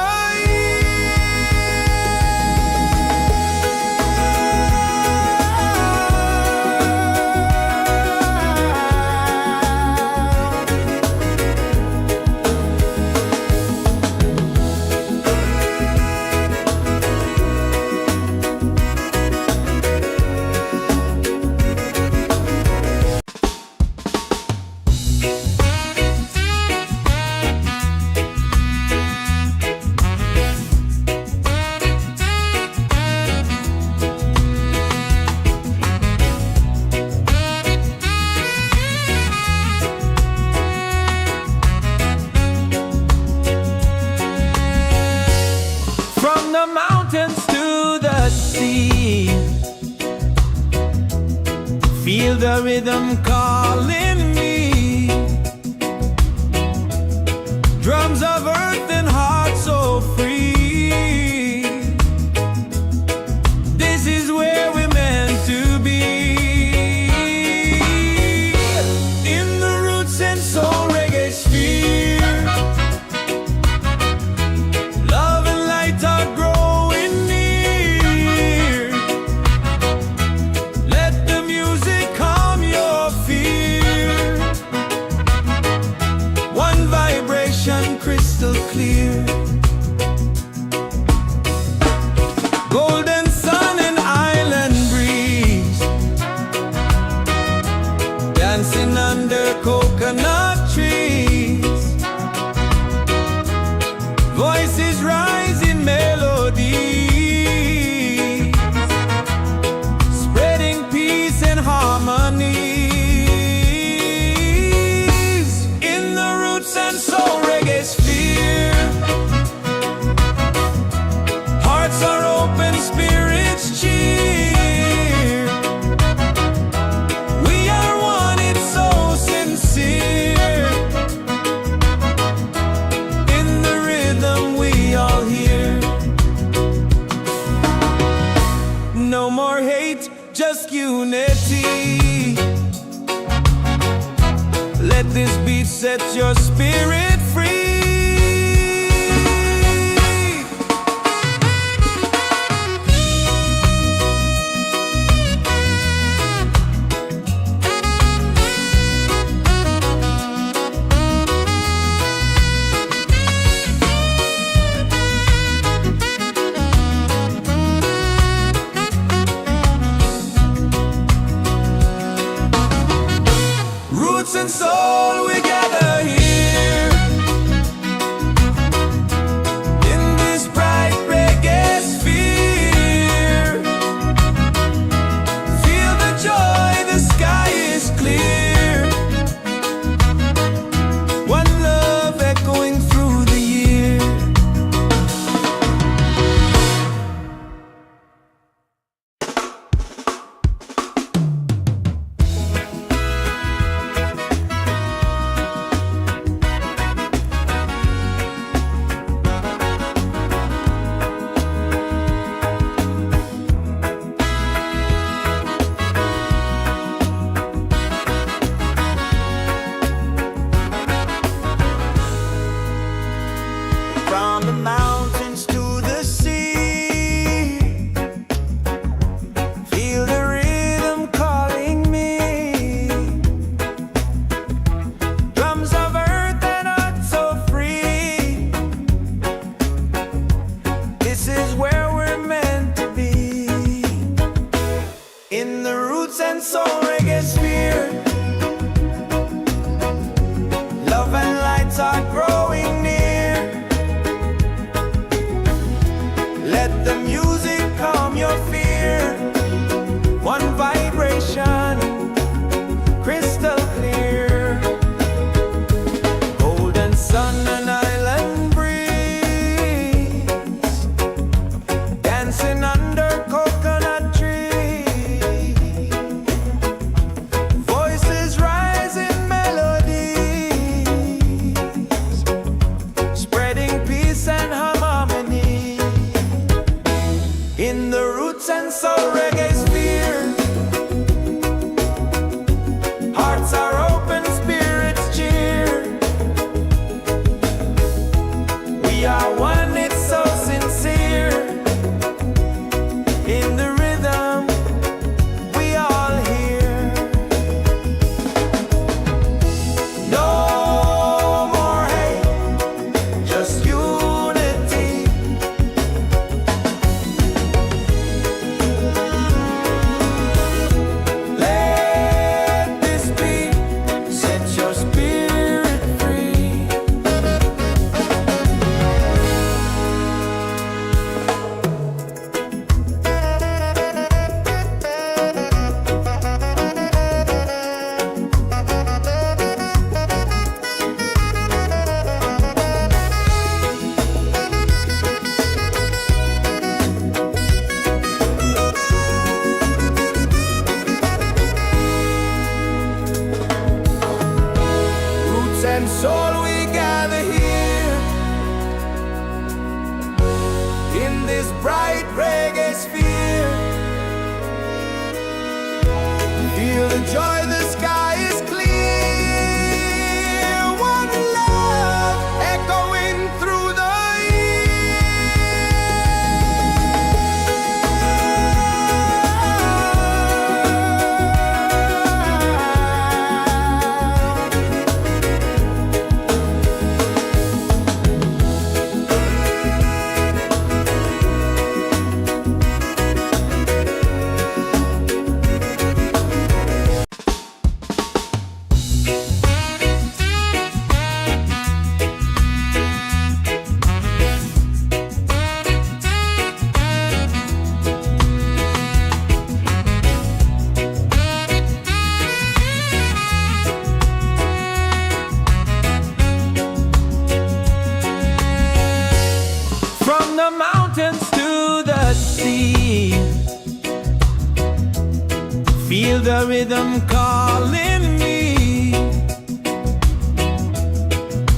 from the mountains to the sea. Feel the rhythm calling me. Drums of earth and heart so free. This is where we're meant to be. In the Roots and Soul Reggaesphere, love and light are growing near. Let the music calm your fear. One vibration, crystal clear. Golden sun and island breeze, dancing under coconut trees. Voices rise in melodies, spreading peace and harmonies. In the Roots and Soul Reggaesphere, hearts are open, spirits cheer. We are one, it's so sincere. In the rhythm, we all hear. No more hate, just unity. Let this beat set your spirit free. and soul, we gather here in this bright reggae sphere. Feel the joy, the sky is clear. One love echoing through the year. From the mountains to the sea, feel the rhythm calling me. Drums of earth and heart so free. This is where we're meant to be. In the Roots and Soul Reggaesphere, love and lights are growing near. Let the music calm your fear. One vibration, crystal clear. Golden sun and island breeze, dancing under coconut trees. Voices rise in melodies, spreading peace and harmony. In the Roots and Soul Reggaesphere, hearts are open, spirits cheer. We are one, it's so sincere. In the rhythm, we all hear. No more hate, just unity. Let this beat set your spirit free. Roots and soul, we gather here in this bright reggae sphere. Feel the joy, the sky is clear. One love echoing through the from the mountains to the sea. Feel the rhythm calling me.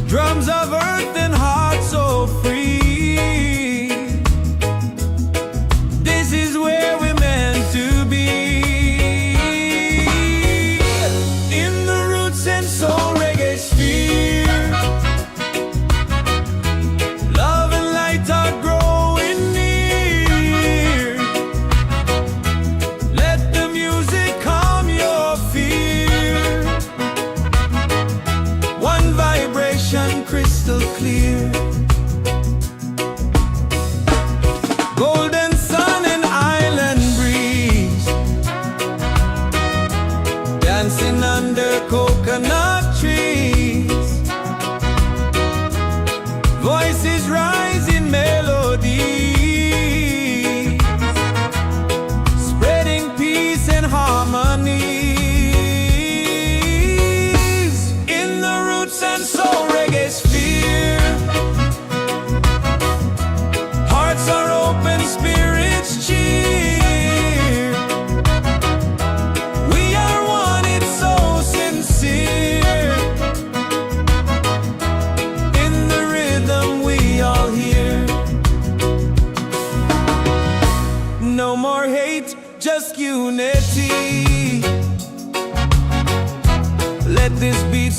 Drums of earth and heart so free. This is where we're meant to be. In the Roots and Soul Reggaesphere, love and light are growing near. Let the music calm your fear. One vibration, crystal clear. Golden sun and island breeze, dancing under coconut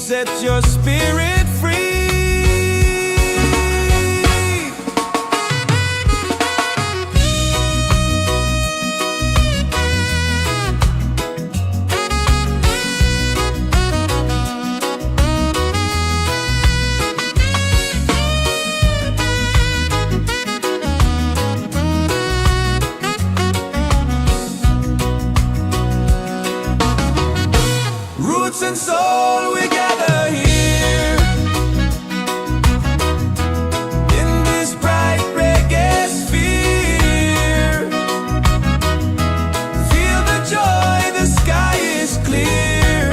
set your spirit free. Roots and soul, we gather here in this bright reggae sphere. Feel the joy, the sky is clear.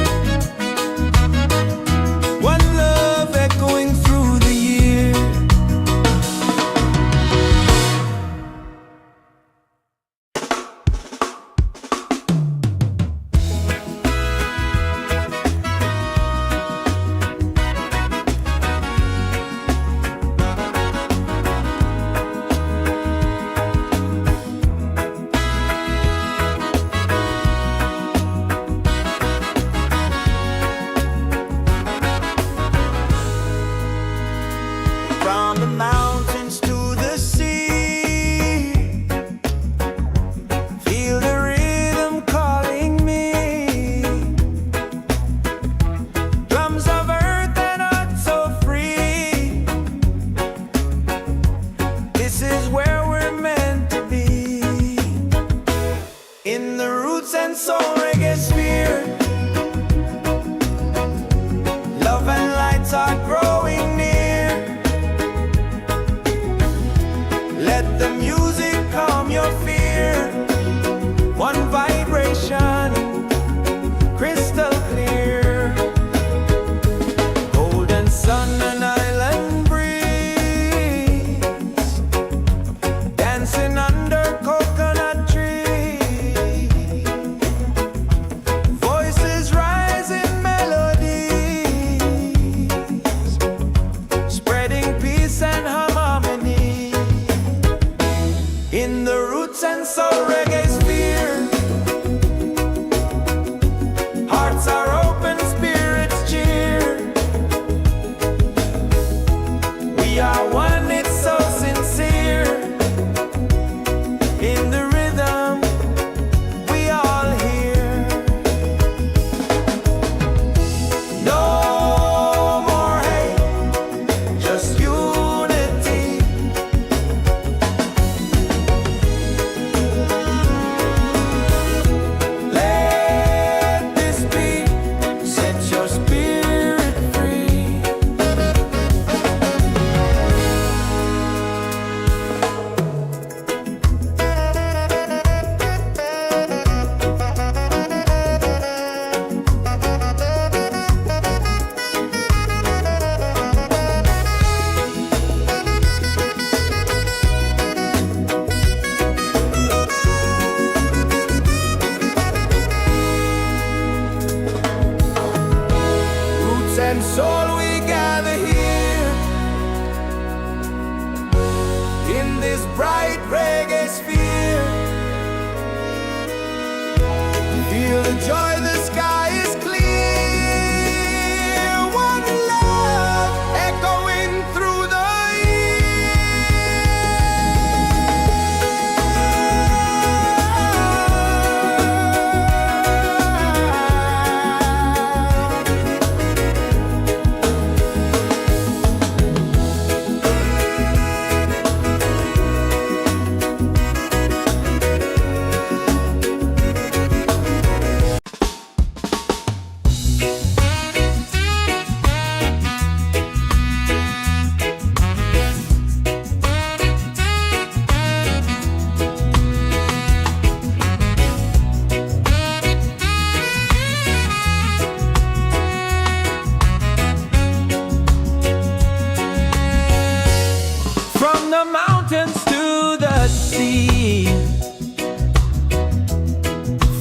One love echoing through the year. From the mountains to the sea, feel the rhythm calling me. Drums of earth and heart so free. This is where we're meant to be. In the Roots and Soul Reggaesphere, love and lights are growing near. Let the music calm your fear. One vibration, crystal clear. Golden sun and island breeze, dancing under coconut trees. Voices rise in melodies, spreading peace and harmony. In the Roots and Soul Reggaesphere, hearts are open, spirits cheer. We are one, it's so sincere. In the rhythm, we all hear. No more hate, just unity. Let this beat set your spirit free. Roots and soul, we gather here in this bright reggae sphere. Feel the joy, the sky is clear. One love echoing through the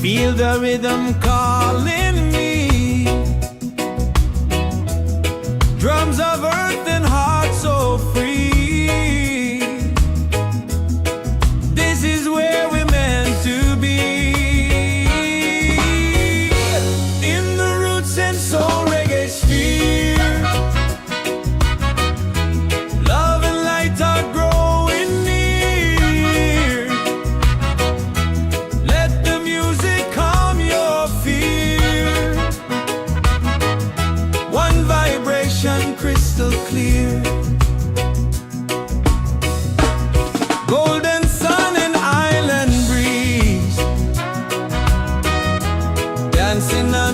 Feel the rhythm calling me. Drums of earth and heart so free. This is where we're meant to be. In the Roots and Soul Reggaesphere.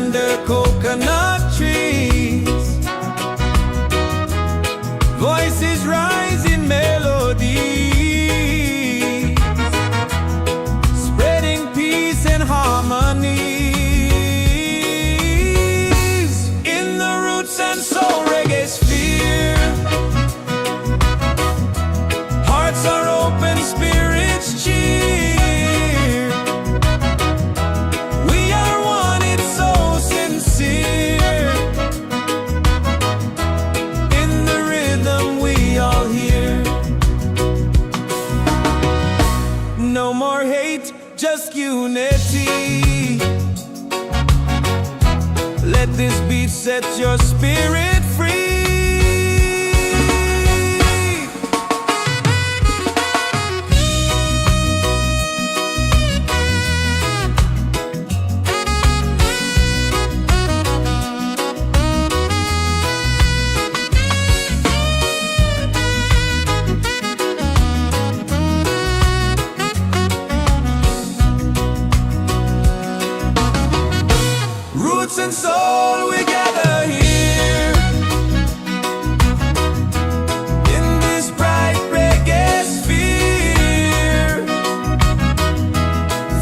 under coconut trees. Voices rise in melody, spreading peace and harmony. In the Roots and Soul Reggaesphere, hearts are open, spirits cheer. We are one, it's so sincere. In the rhythm we all hear. No more hate, just unity. Let this beat set your spirit free. Roots and soul, we gather here in this bright reggae sphere.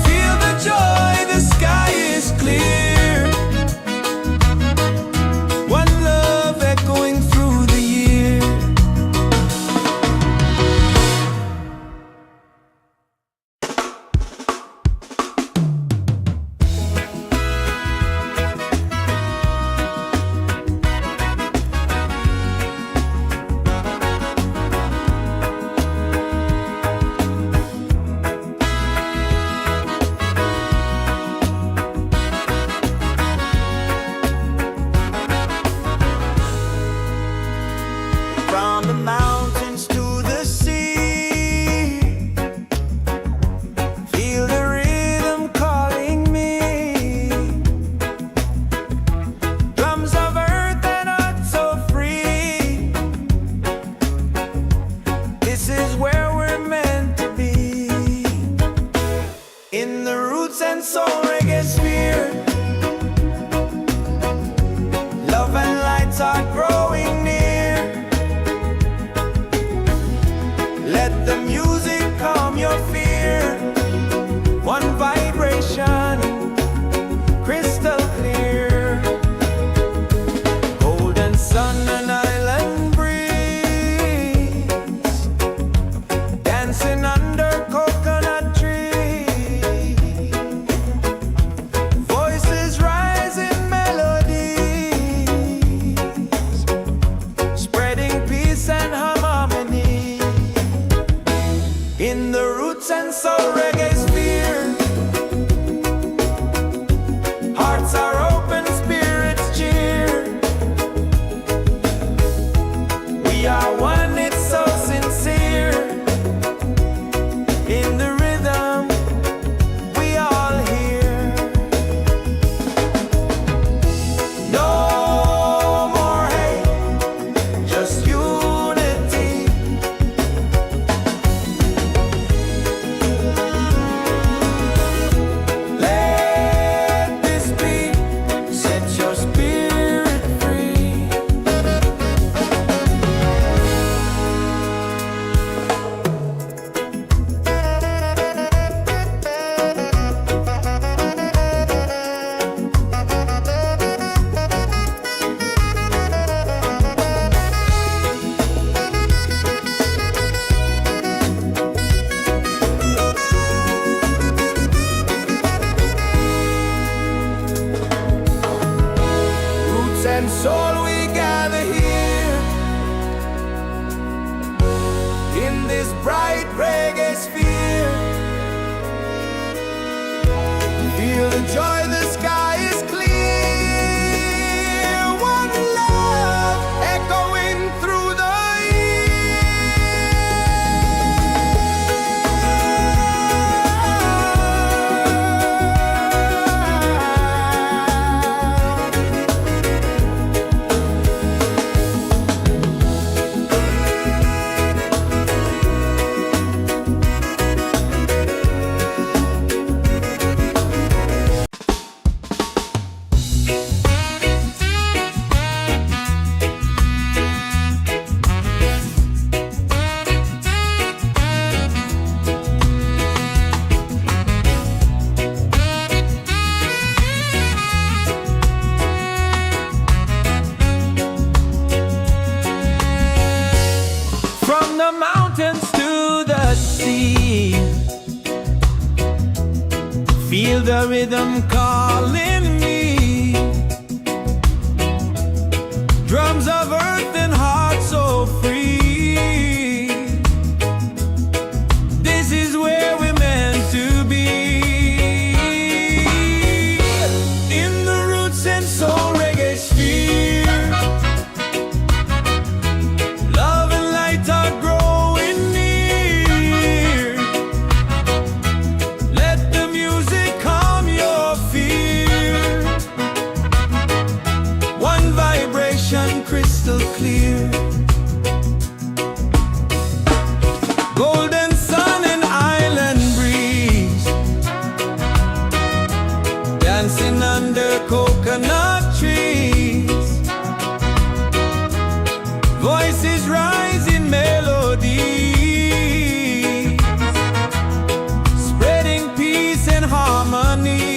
Feel the joy, the sky is clear. One love echoing through the year. From the mountains to the sea, feel the rhythm calling me. Drums of earth and heart so free. This is where we're meant to be. In the Roots and Soul Reggaesphere, love and lights are growing near. Let the music calm your fear. One vibration, crystal clear. Golden sun and island breeze, dancing under coconut trees. Voices rise in melodies, spreading peace and harmony. In the Roots and Soul Reggaesphere, hearts are open, spirits cheer. We are one, it's so sincere. In the rhythm we all hear. No more hate, just unity. Let this beat set your spirit free. Roots and soul, we gather here in this bright reggae sphere. Feel the joy, the sky is clear. One love echoing through the year. the rhythm calling me. Drums of earth and heart so free. This is where we're meant to be. In the Roots and Soul Reggaesphere, love and light are growing near. Let the music calm your fear. One vibration crystal clear. Golden sun and island breeze, dancing under coconut trees. Voices rise in melody, spreading peace and harmonies.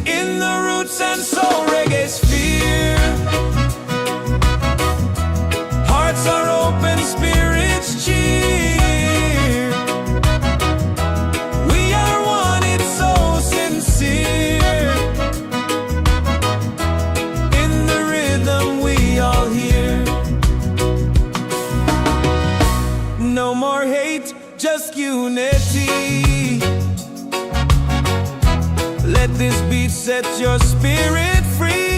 In the Roots and Soul Reggaesphere, hearts are open, spirits cheer. We are one, it's so sincere. In the rhythm we all hear. No more hate, just unity. Let this beat set your spirit free.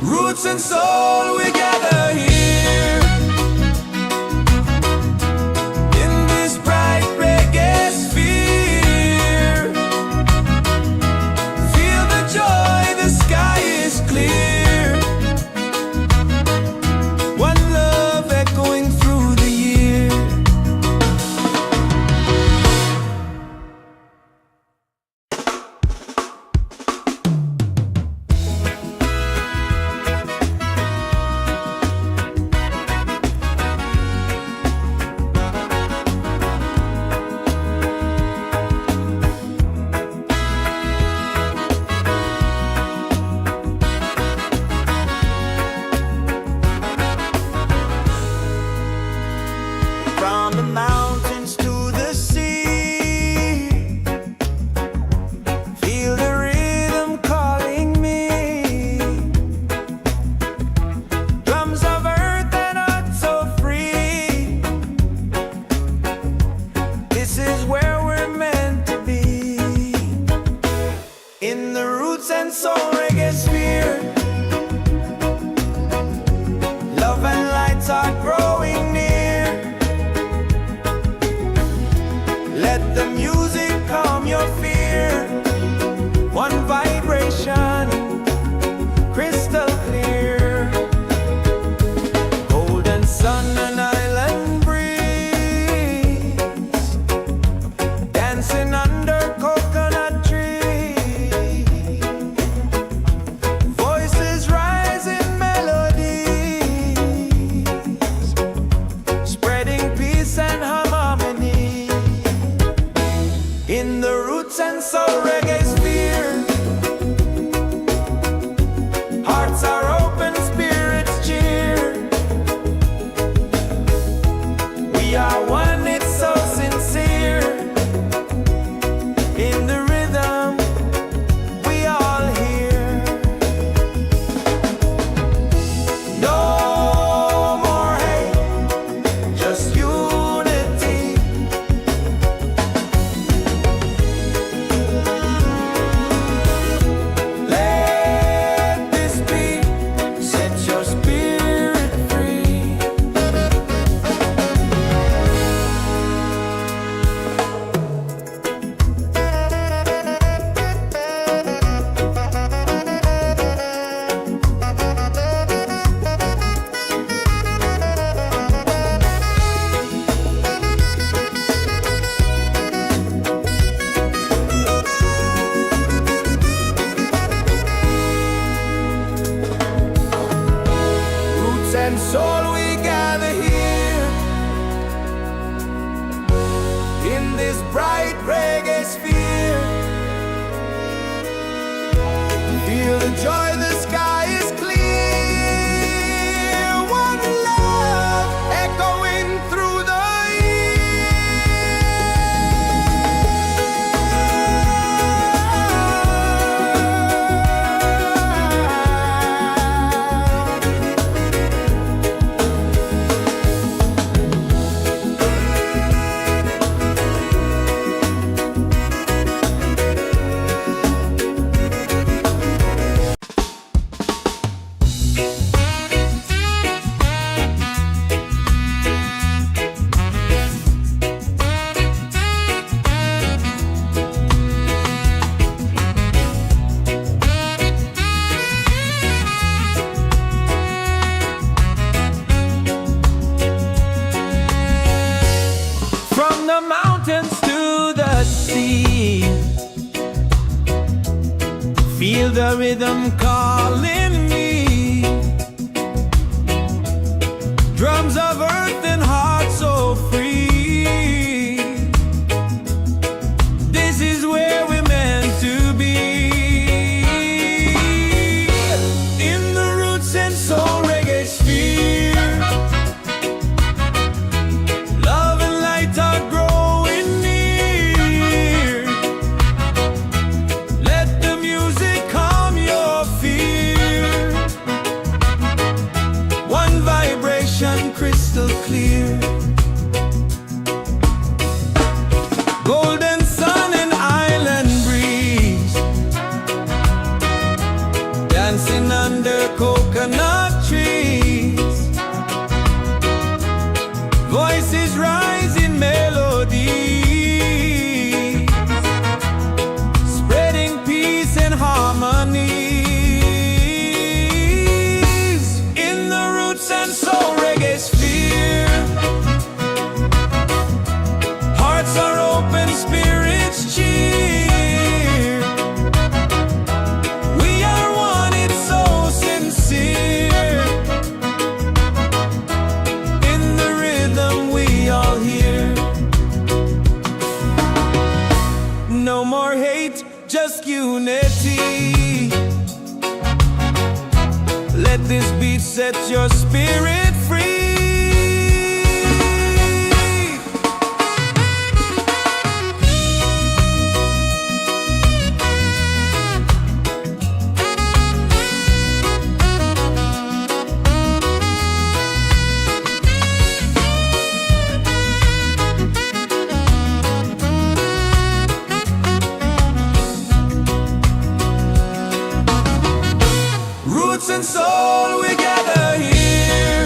Roots and soul, we gather here in this bright reggae sphere. Feel the joy, the sky is clear. One love echoing through the year. and soul we gather here in this bright reggae sphere. Feel the joy, the sky is clear. One love echoing through the the mountains to the sea. Feel the rhythm calling me. Drums of earth and heart so free. This is where we're meant to be. In the Roots and Soul Reggaesphere, love and light are growing near. Let the music calm your fear. One vibration crystal clear. Golden sun and island breeze, dancing under coconut trees. Voices rise in melody, spreading peace and harmony. In the Roots and Soul Reggaesphere, hearts are open, spirits cheer. We are one, it's so sincere. In the rhythm we all hear. No more hate, just unity. Let this beat set your spirit free. Roots and soul, we gather here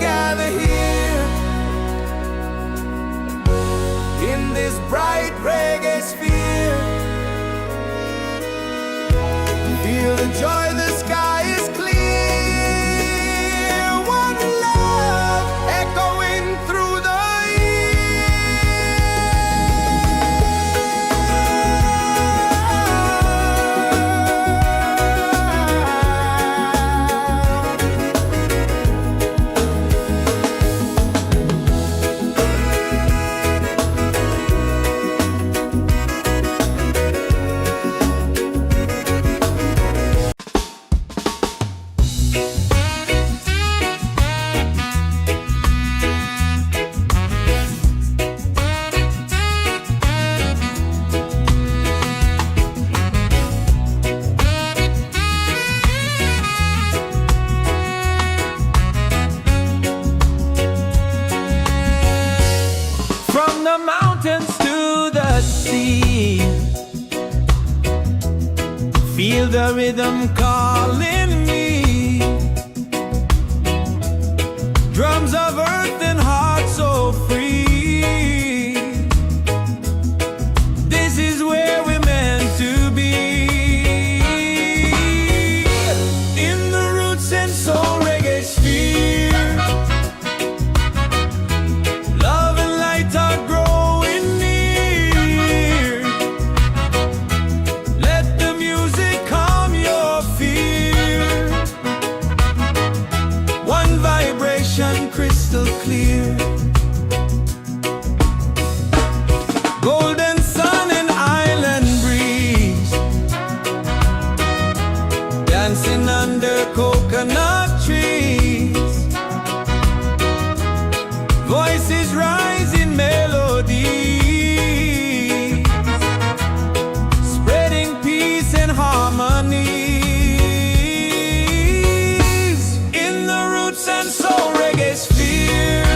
gather here in this bright reggae sphere. Feel the joy, the sky is clear. One love echoing through the the mountains to the sea. Feel the rhythm calling me. Drums of earth and heart so free. This is where we're meant to be. In the Roots and Soul Reggaesphere. Crystal clear, golden sun and island breeze, dancing under coconut trees. Voices rise in melody, spreading peace and harmony. In the Roots and Soul Reggaesphere,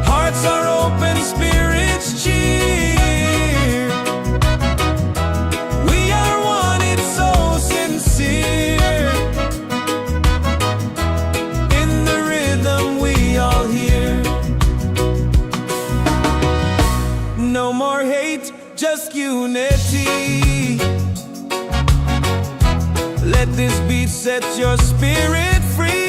hearts are open, spirits cheer. We are one, it's so sincere. In the rhythm we all hear. No more hate, just unity. Let this beat set your spirit free.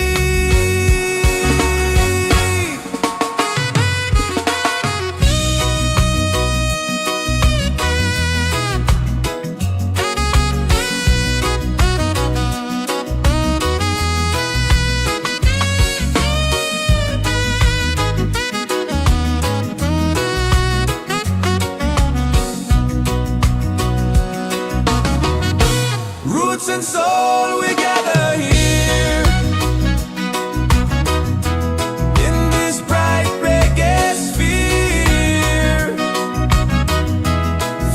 Roots and soul, we gather here in this bright reggae sphere.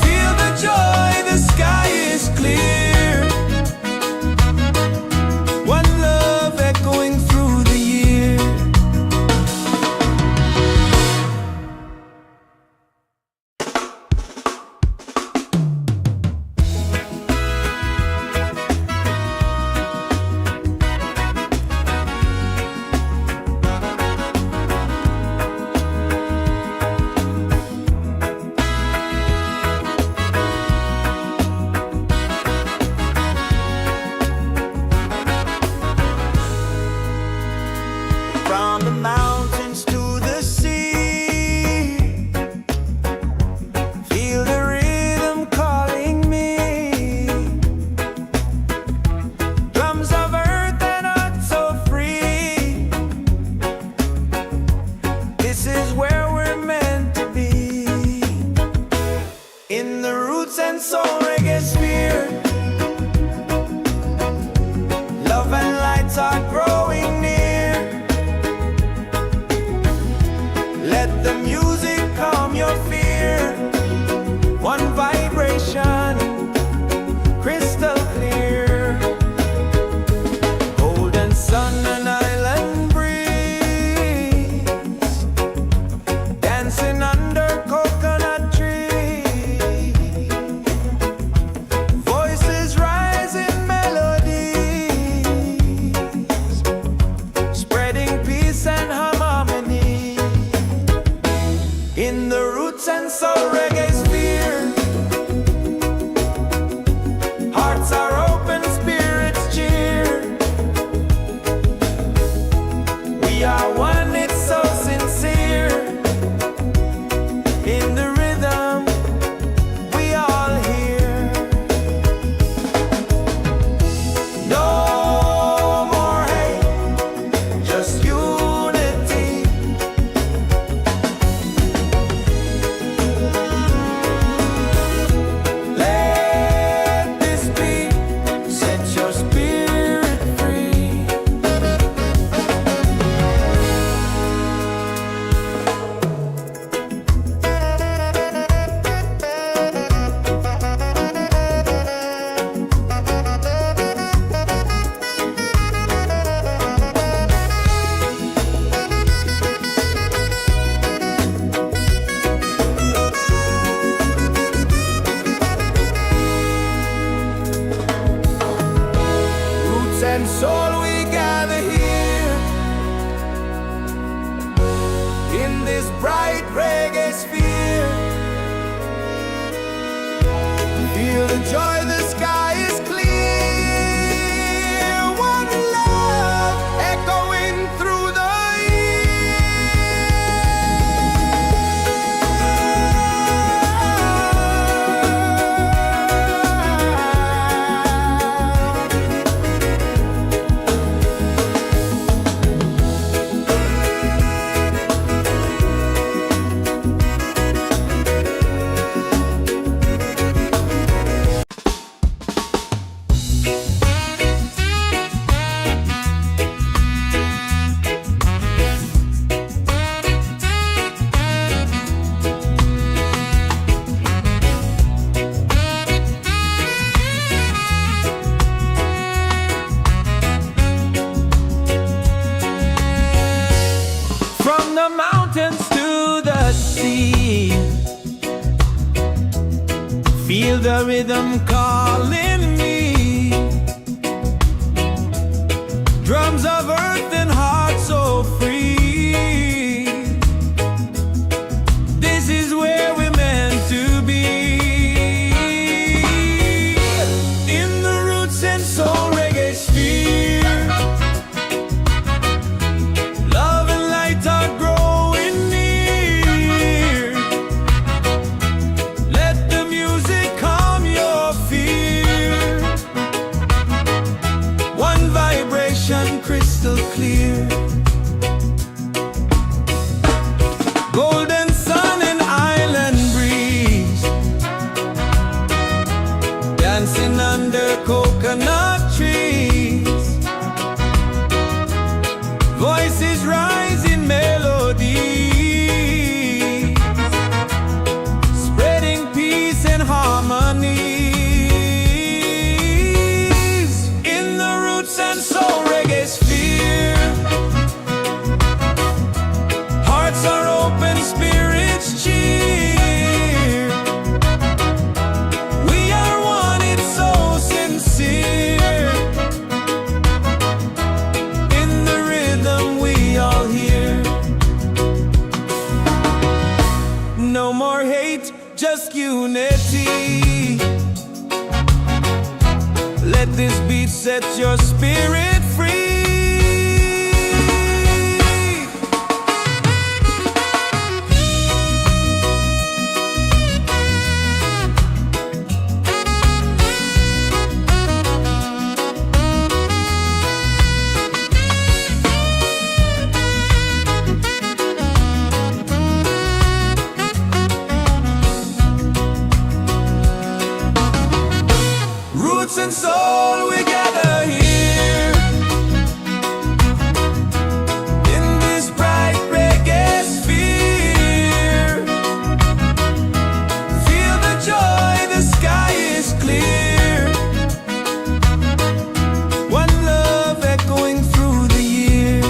Feel the joy, the sky is clear. One love echoing through the year. From the mountains to the sea, feel the rhythm calling me. Drums of earth and heart so free. This is where we're meant to be. In the Roots and Soul Reggaesphere, love and lights are growing near. melody. Feel the rhythm calling me. Drums of earth and heart so free. This is where we're meant to be. In the Roots and Soul Reggaesphere, love and light are growing near. Let the music calm your fear. One vibration crystal clear. Golden sun and island breeze, dancing under coconut trees. Voices rise in melody, spreading peace and harmony. In the Roots and Soul Reggaesphere, hearts are open, spirits cheer. We are one, it's so sincere. In the rhythm we all hear. No more hate, just unity. Let this beat set your spirit free. Roots and soul, we gather here in this bright reggae sphere. Feel the joy, the sky is clear. One love echoing through the year.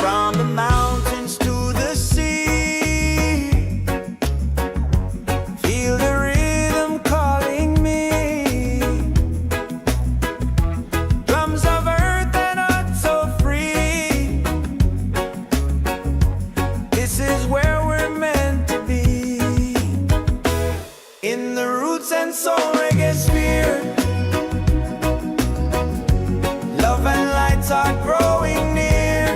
From the mountains to the sea, feel the rhythm calling me. Drums of earth and heart so free. This is where we're meant to be. In the Roots and Soul Reggaesphere, love and lights are growing near.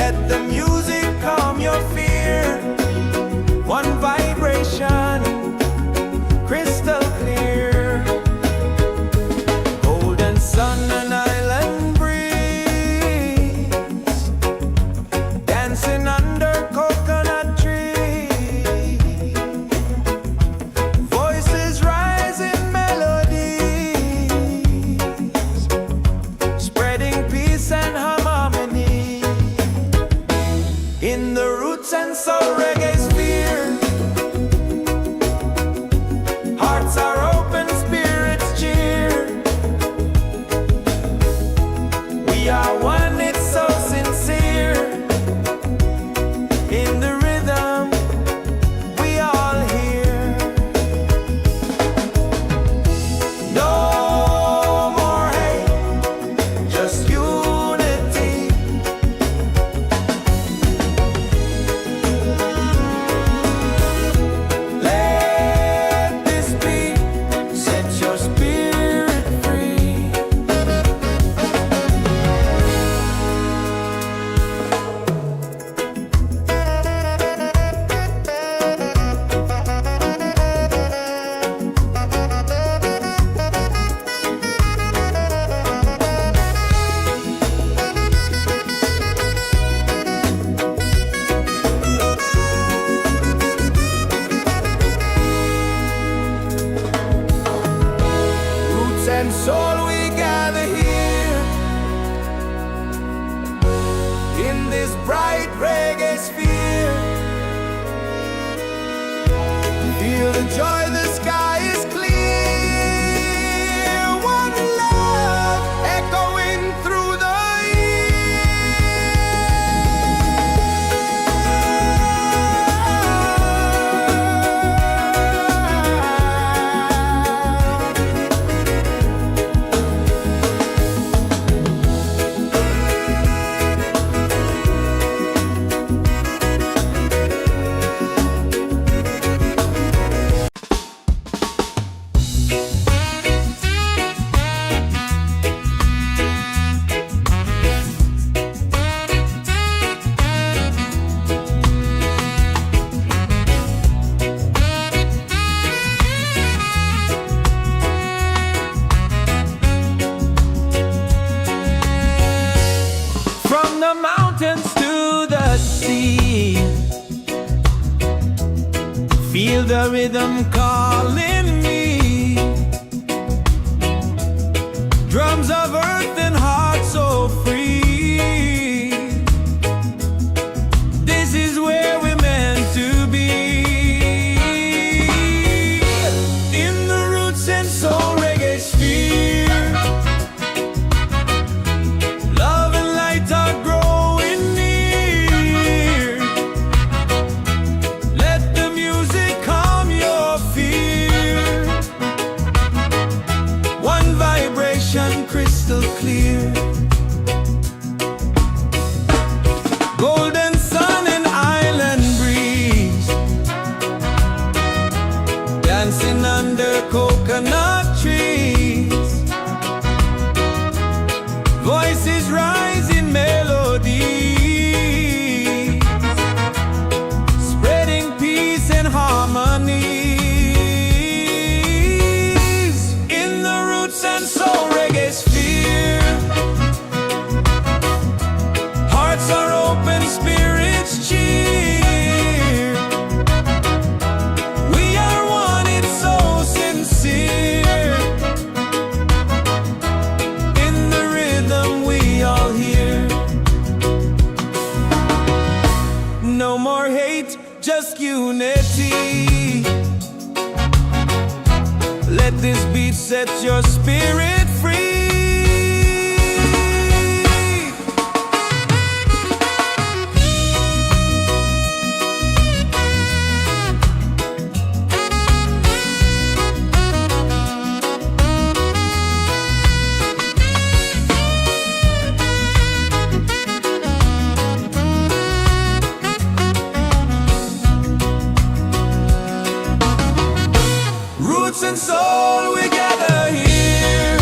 Let the music calm your fear. One vibration, crystal clear. Golden sun and island breeze, dancing under coconut trees. Voices rise in melodies, spreading peace and harmony. In the Roots and Soul Reggaesphere, hearts are open, spirits cheer. We are one, it's so sincere. In the rhythm we all hear. No more hate, just unity. Let this beat set your spirit free. this bright reggae sphere. Feel the joy, the sky is clear. One love echoing through the the mountains to the sea. Feel the rhythm calling me. Drums of earth and heart so free. This is where we're meant to be. In the Roots and Soul Reggaesphere. Love and light are growing near. Let the music calm your fear. One vibration crystal clear. Golden sun and island breeze. Dancing under coconut trees. Voices rise in melody, spreading peace and harmony. In the Roots and Soul Reggaesphere. Hearts are open, spirits cheer. We are one, it's so sincere. In the rhythm we all hear. No more hate, just unity. Let this beat set your spirit free. Roots and soul, we gather here.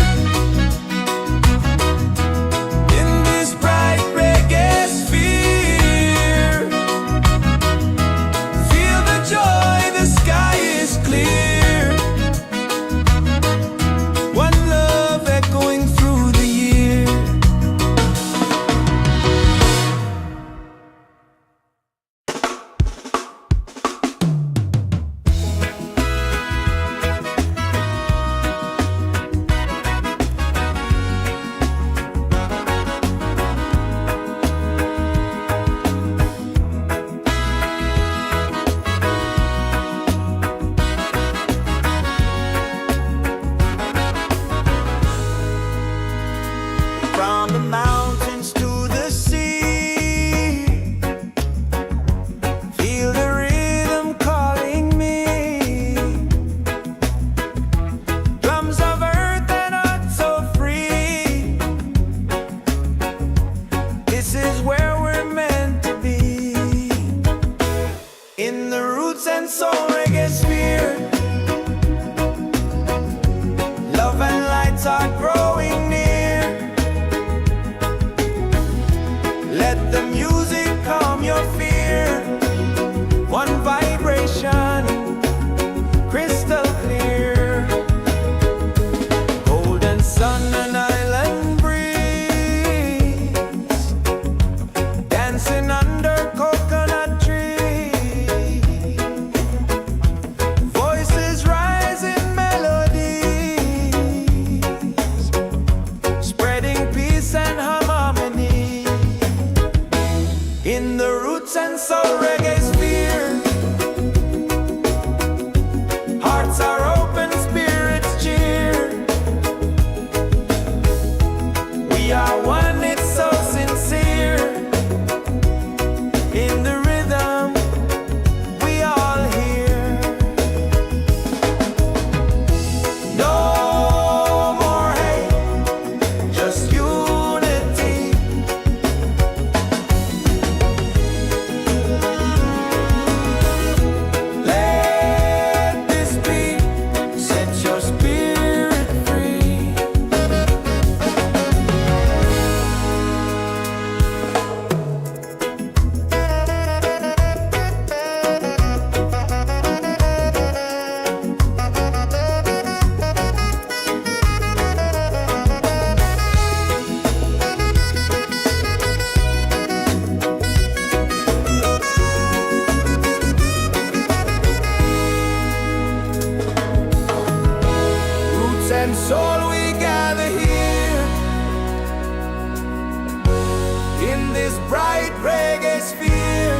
this bright reggae sphere.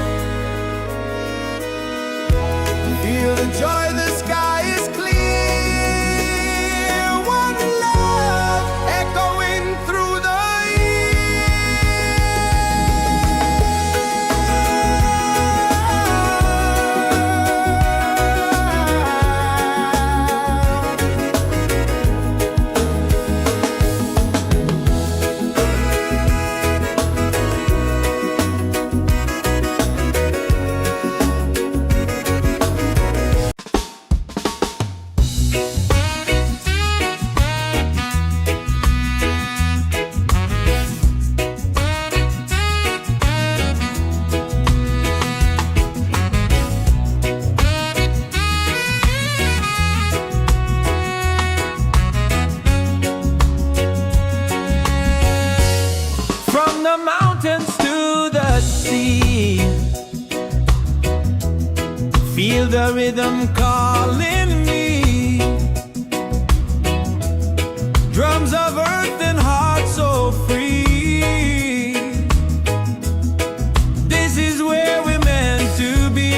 Feel the joy, the sky is clear. One love echoing through the the mountains to the sea. Feel the rhythm calling me. Drums of earth and heart so free. This is where we're meant to be.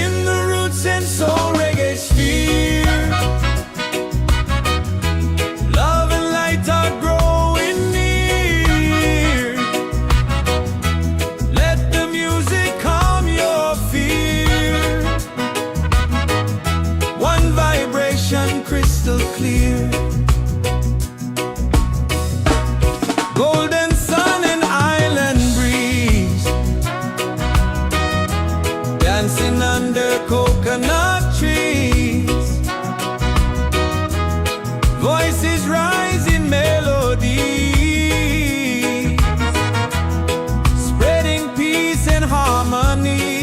In the Roots and Soul Reggaesphere. Crystal clear, golden sun and island breeze, dancing under coconut trees. Voices rise in melody, spreading peace and harmony.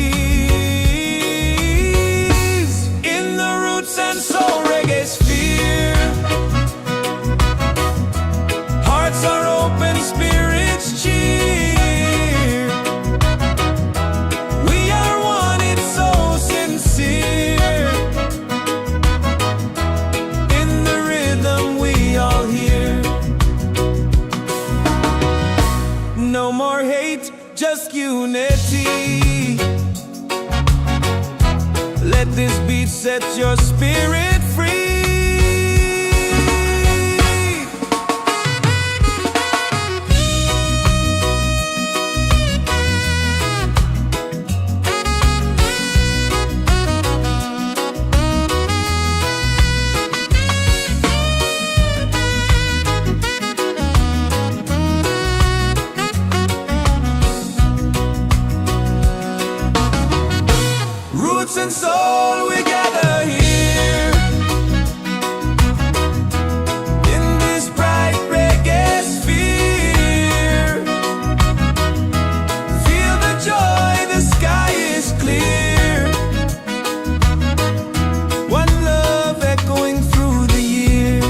In the Roots and Soul Reggaesphere, hearts are open, spirits cheer. We are one, it's so sincere. In the rhythm we all hear. No more hate, just unity. Let this beat set your spirit free. Roots and soul, we gather here. In this bright reggae sphere. Feel the joy, the sky is clear. One love echoing through the year.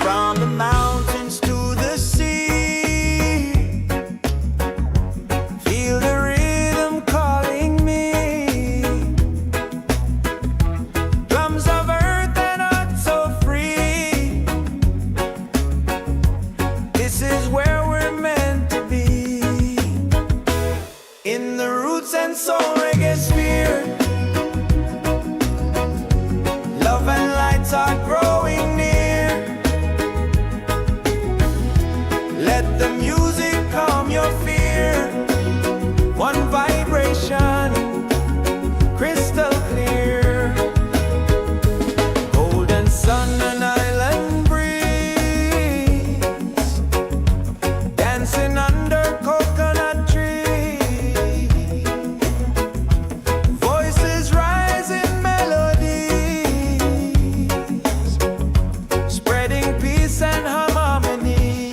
From the mountains to the sea, feel the rhythm calling me. Drums of earth and heart so free. This is where we're meant to be. In the Roots and Soul Reggaesphere, love and lights are growing near. Let the music calm your fear. One vibration, crystal clear. Golden sun and island breeze, dancing under coconut trees. Voices rise in melodies, spreading peace and harmony.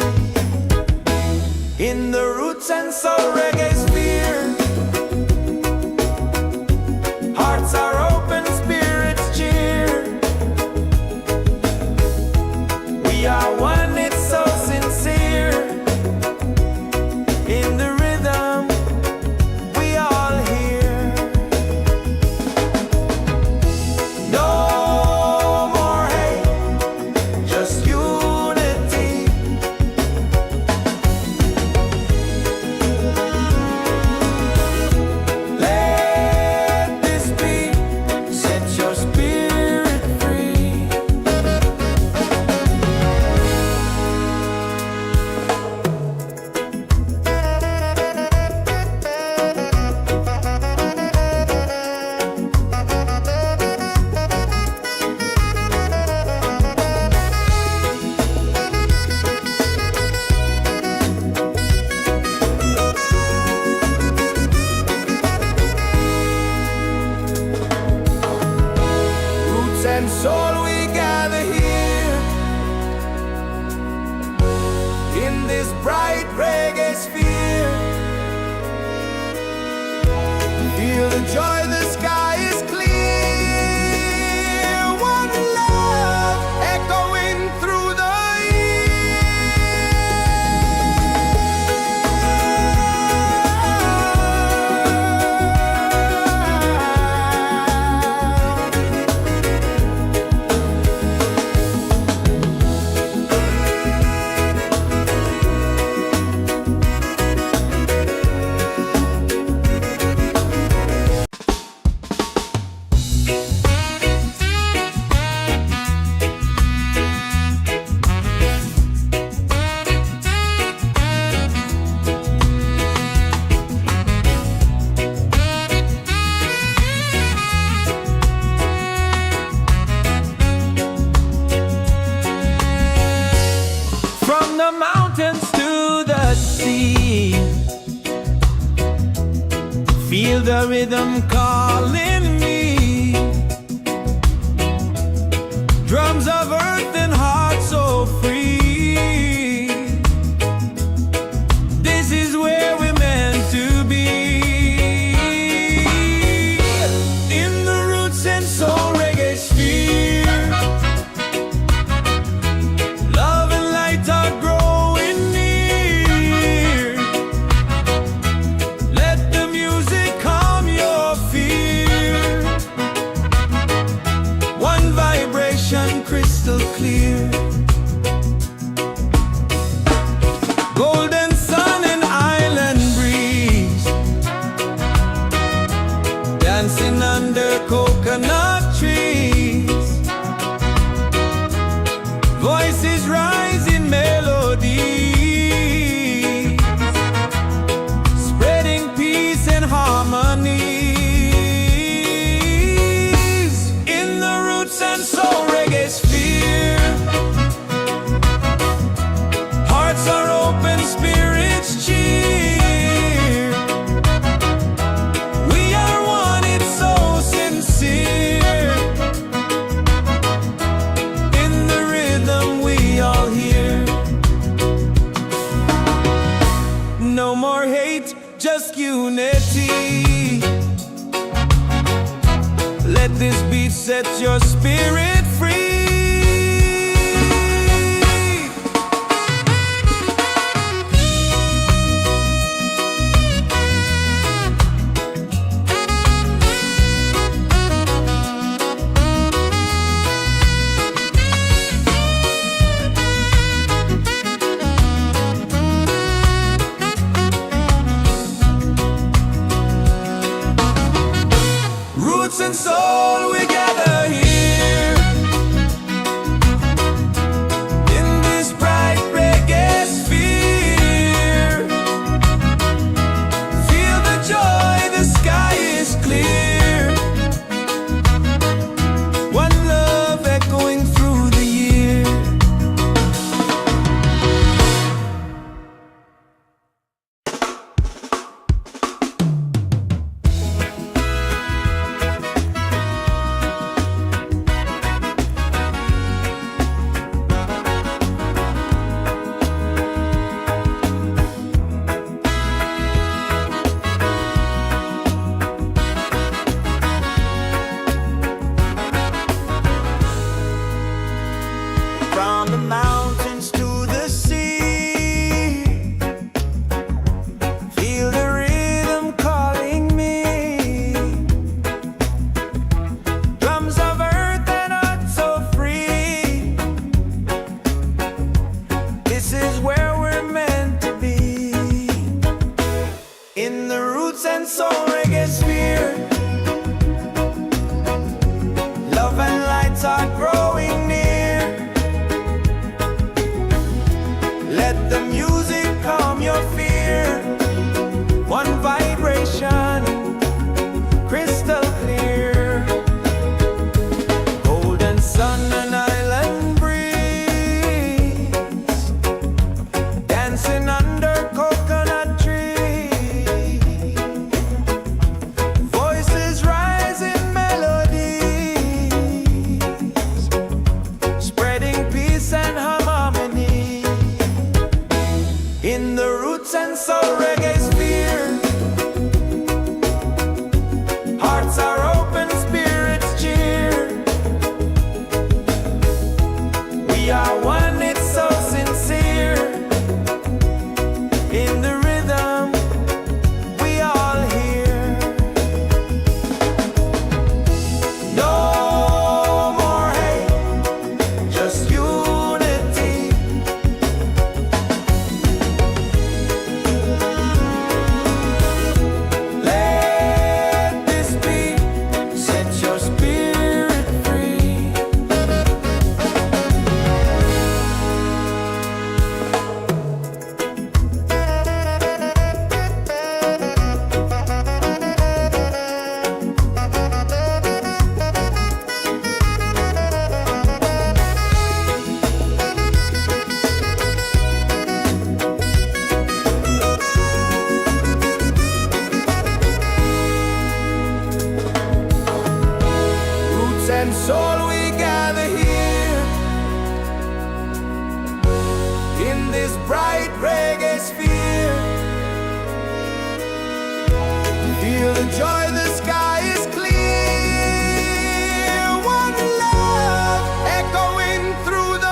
this bright reggae sphere. Feel the joy, the sky is clear. One love echoing through the the mountains to the sea. Feel the rhythm calling me. Drums of earth and heart so free. This is where we're meant to be. In the Roots and Soul Reggaesphere. Love and light are growing near. Let the music calm your fear. One vibration crystal clear. Golden sun and island breeze. Dancing under coconut trees. Voices rise in melody, spreading peace and harmonies. In the Roots and Soul Reggaesphere. Hearts are open, spirits cheer. We are one, it's so sincere. In the rhythm we all hear. No more hate, just unity. Let this beat set your spirit free. Roots and soul, we gather here. in the Roots and Soul Reggaesphere. Hearts are open, spirits cheer. We are one, it's so sincere. In the rhythm we all hear. No more hate, just unity. Let this be, set your spirit free. Roots and soul, we gather here in this bright reggae sphere. Feel the joy, the sky is clear. One love echoing through the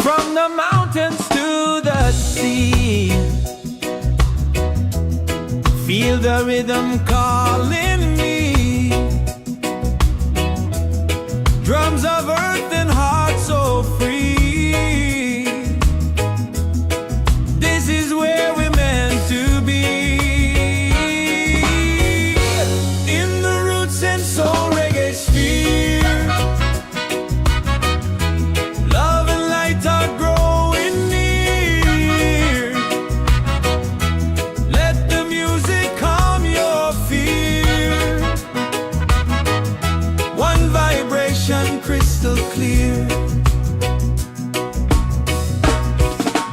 from the mountains to the sea. Feel the rhythm calling me. Drums of earth and heart so free. This is where we're meant to be. In the Roots and Soul Reggaesphere. Love and light are growing near. Let the music calm your fear. One vibration crystal clear.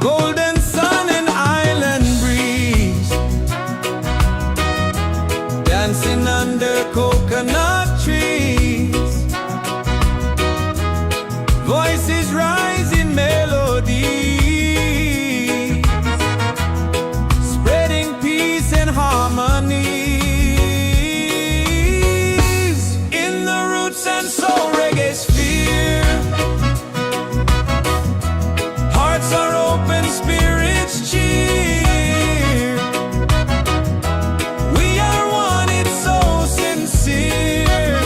Golden sun and island breeze, dancing under coconut trees. Voices rise in melody, spreading peace and harmony. In the Roots and Soul Reggaesphere. Hearts are open, spirits cheer. We are one, it's so sincere.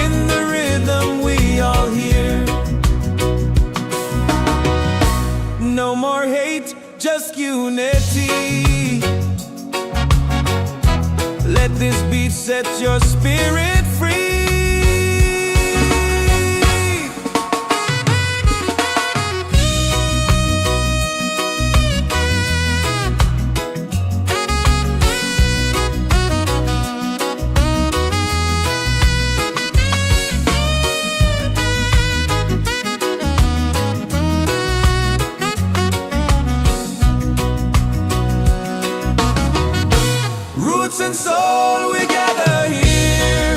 In the rhythm we all hear. No more hate, just unity. Let this beat set your spirit free. Roots and soul, we gather here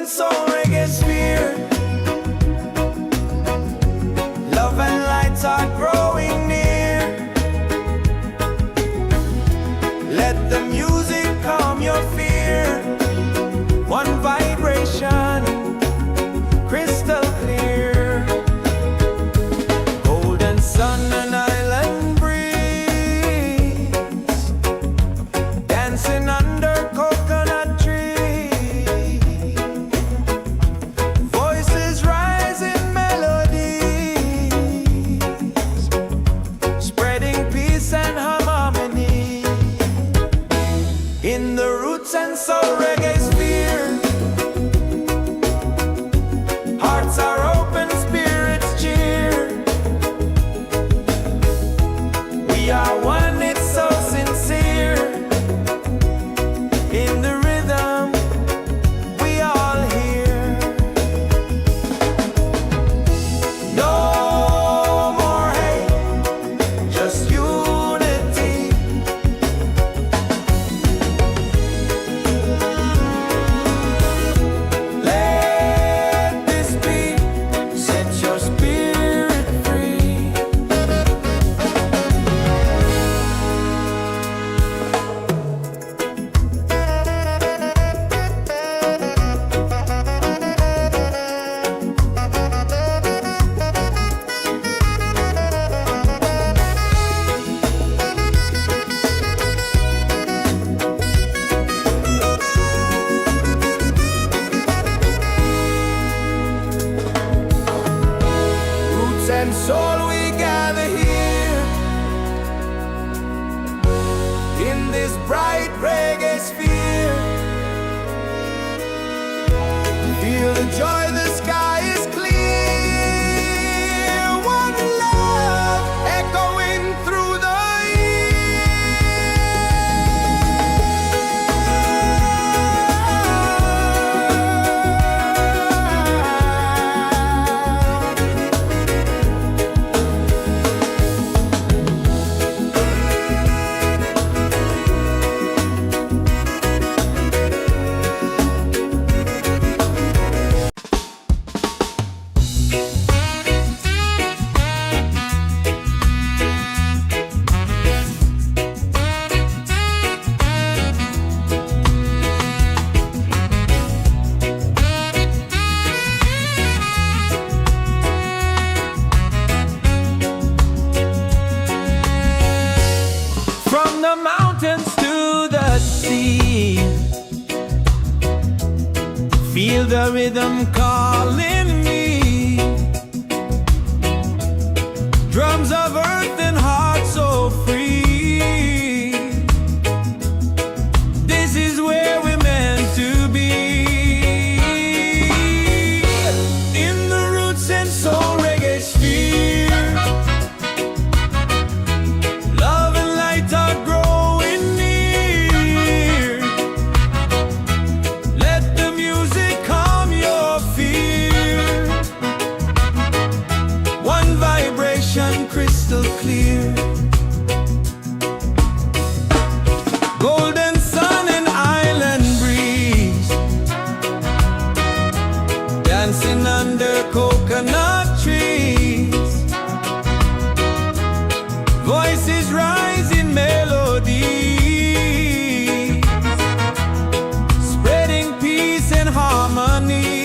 and soul Reggaesphere. Love and lights are growing near. Let the music calm your fear. One vibration, crystal clear. Golden sun and island breeze, dancing under coconut trees. Voices rise in melodies, spreading peace and harmony. In the Roots and Soul Reggaesphere, hearts are open, spirits cheer. We are one, it's so sincere. In the rhythm, we all hear. No more hate, just unity. Let this beat set your spirit free. Roots and soul, we gather here in this bright reggae sphere. Feel the joy, the sky is clear. One love echoing through the from the mountains to the sea. Feel the rhythm calling me. Drums of earth and heart so free. This is where we're meant to be. In the Roots and Soul Reggaesphere, love and light are growing near. Let the music calm your fear. One vibration, crystal clear. Golden sun and island breeze, dancing under coconut trees. Voices rise in melody, spreading peace and harmony.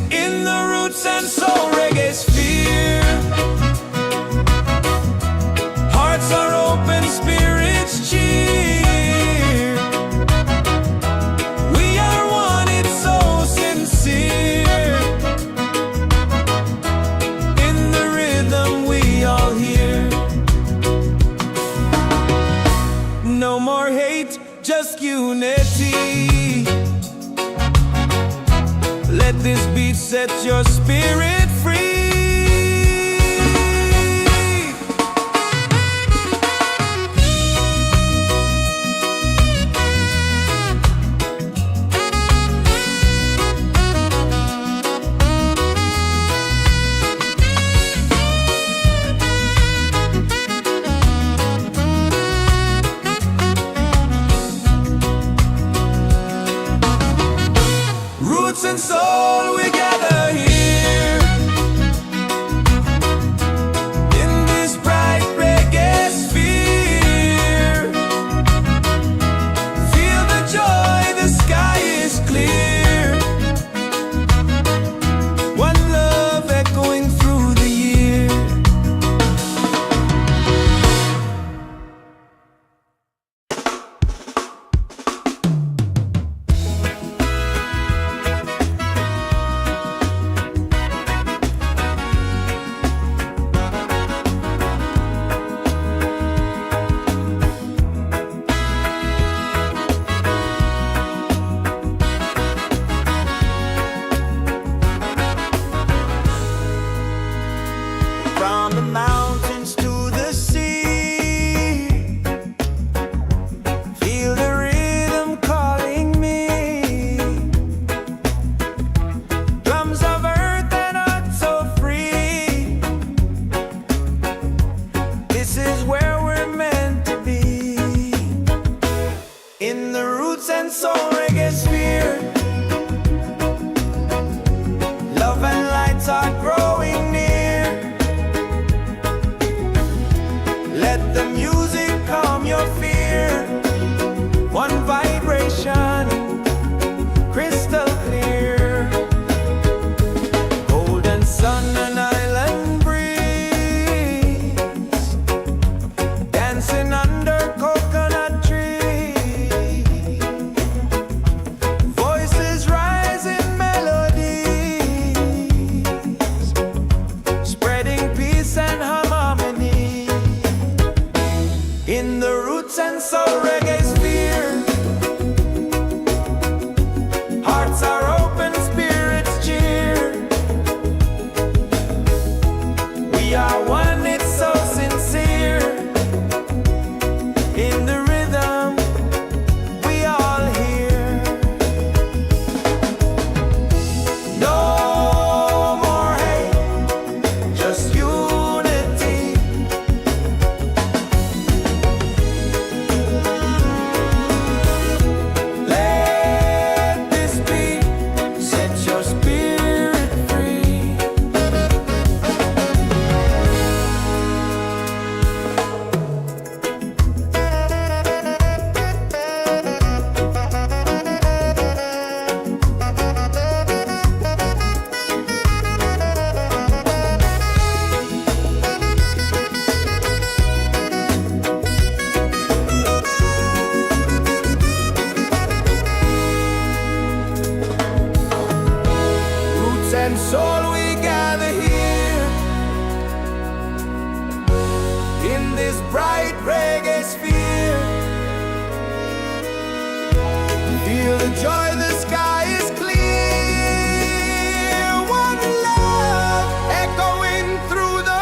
In the Roots and Soul Reggaesphere, hearts are open, spirits cheer. We are one, it's so sincere. In the rhythm, we all hear. No more hate, just unity. Let this beat set your spirit free. Roots and Soul Reggaesphere. Love and lights are growing near. Let the music calm your fear. One vibration, crystal clear. Golden sun and island breeze, dancing under coconut trees. Voices rise in melodies, spreading peace and harmony. In the Roots and Soul Reggaesphere, hearts are open, spirits cheer. We are one, it's so sincere. In the rhythm, we all hear. No more hate, just unity. Let this beat set your spirit free. Roots and soul, we gather here in this bright reggae sphere. Feel the joy, the sky is clear. One love echoing through the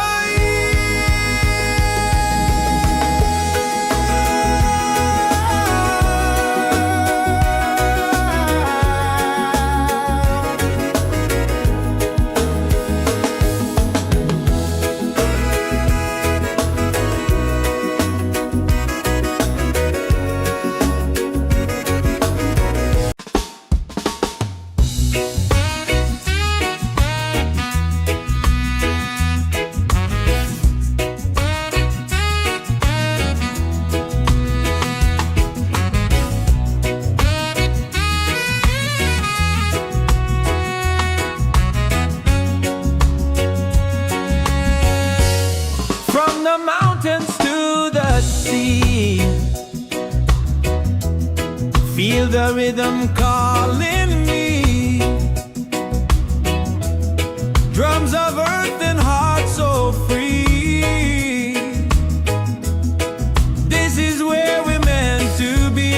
from the mountains to the sea. Feel the rhythm calling me. Drums of earth and heart so free. This is where we're meant to be.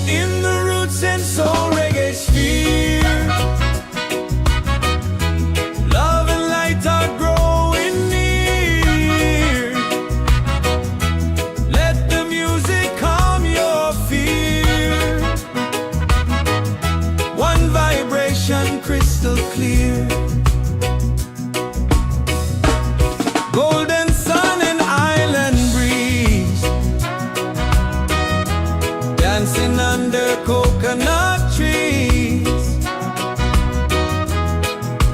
In the Roots and Soul Reggaesphere, love and light are growing near. Let the music calm your fear. One vibration, crystal clear. Golden sun and island breeze, dancing under coconut trees.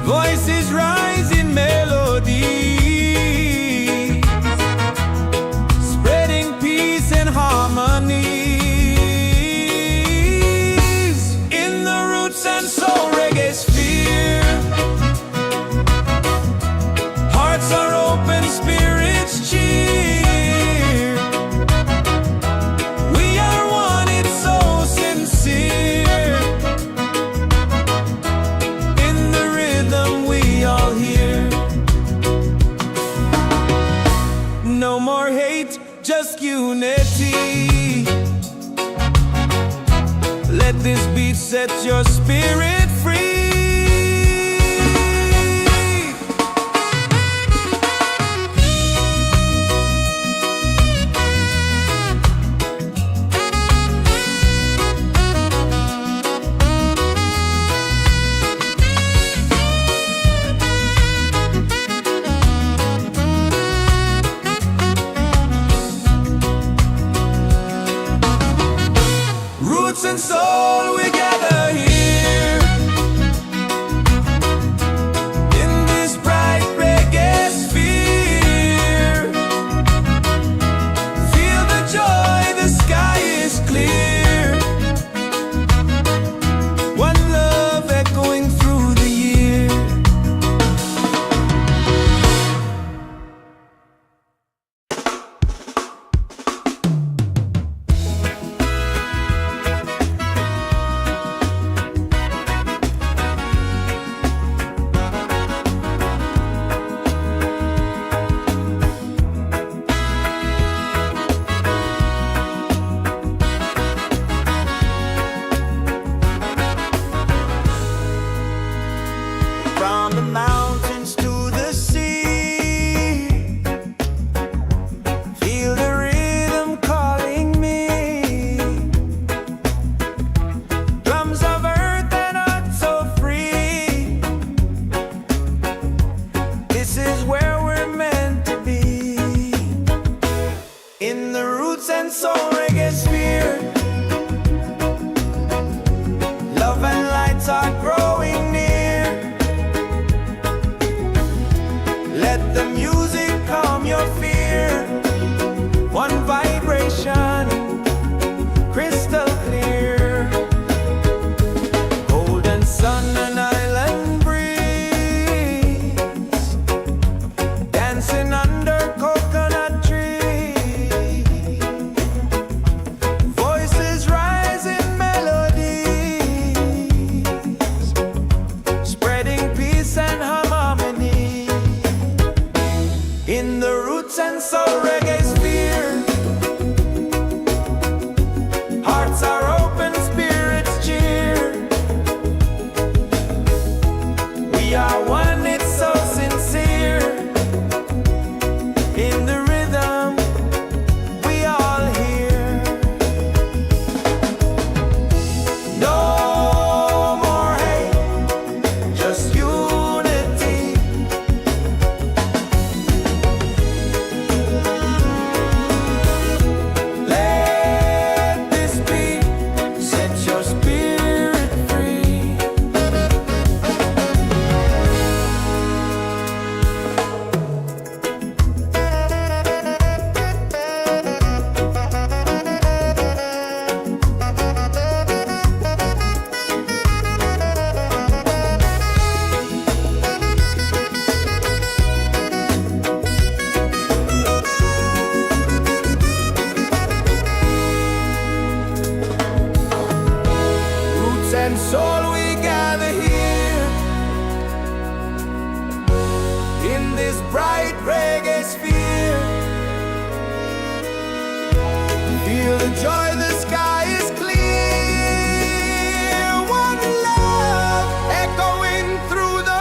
Voices rise in melodies, spreading peace and harmonies. In the Roots and Soul Reggaesphere, hearts are open, spirits cheer. We are one, it's so sincere. In the rhythm, we all hear. No more hate, just unity. Let this beat set your spirit free. in the Roots and Soul Reggaesphere. Love and lights are growing near. Let the music calm your fear. One vibration, crystal clear. Golden sun and island breeze, dancing under coconut trees. Voices rise in melodies, spreading peace and harmony. In the Roots and Soul Reggaesphere, hearts are open, spirits cheer. We are one, it's so sincere. In the rhythm, we all hear. No more hate, just unity. Let this beat set your spirit free. Roots and soul, we gather here in this bright reggae sphere. Feel the joy, the sky is clear. One love echoing through the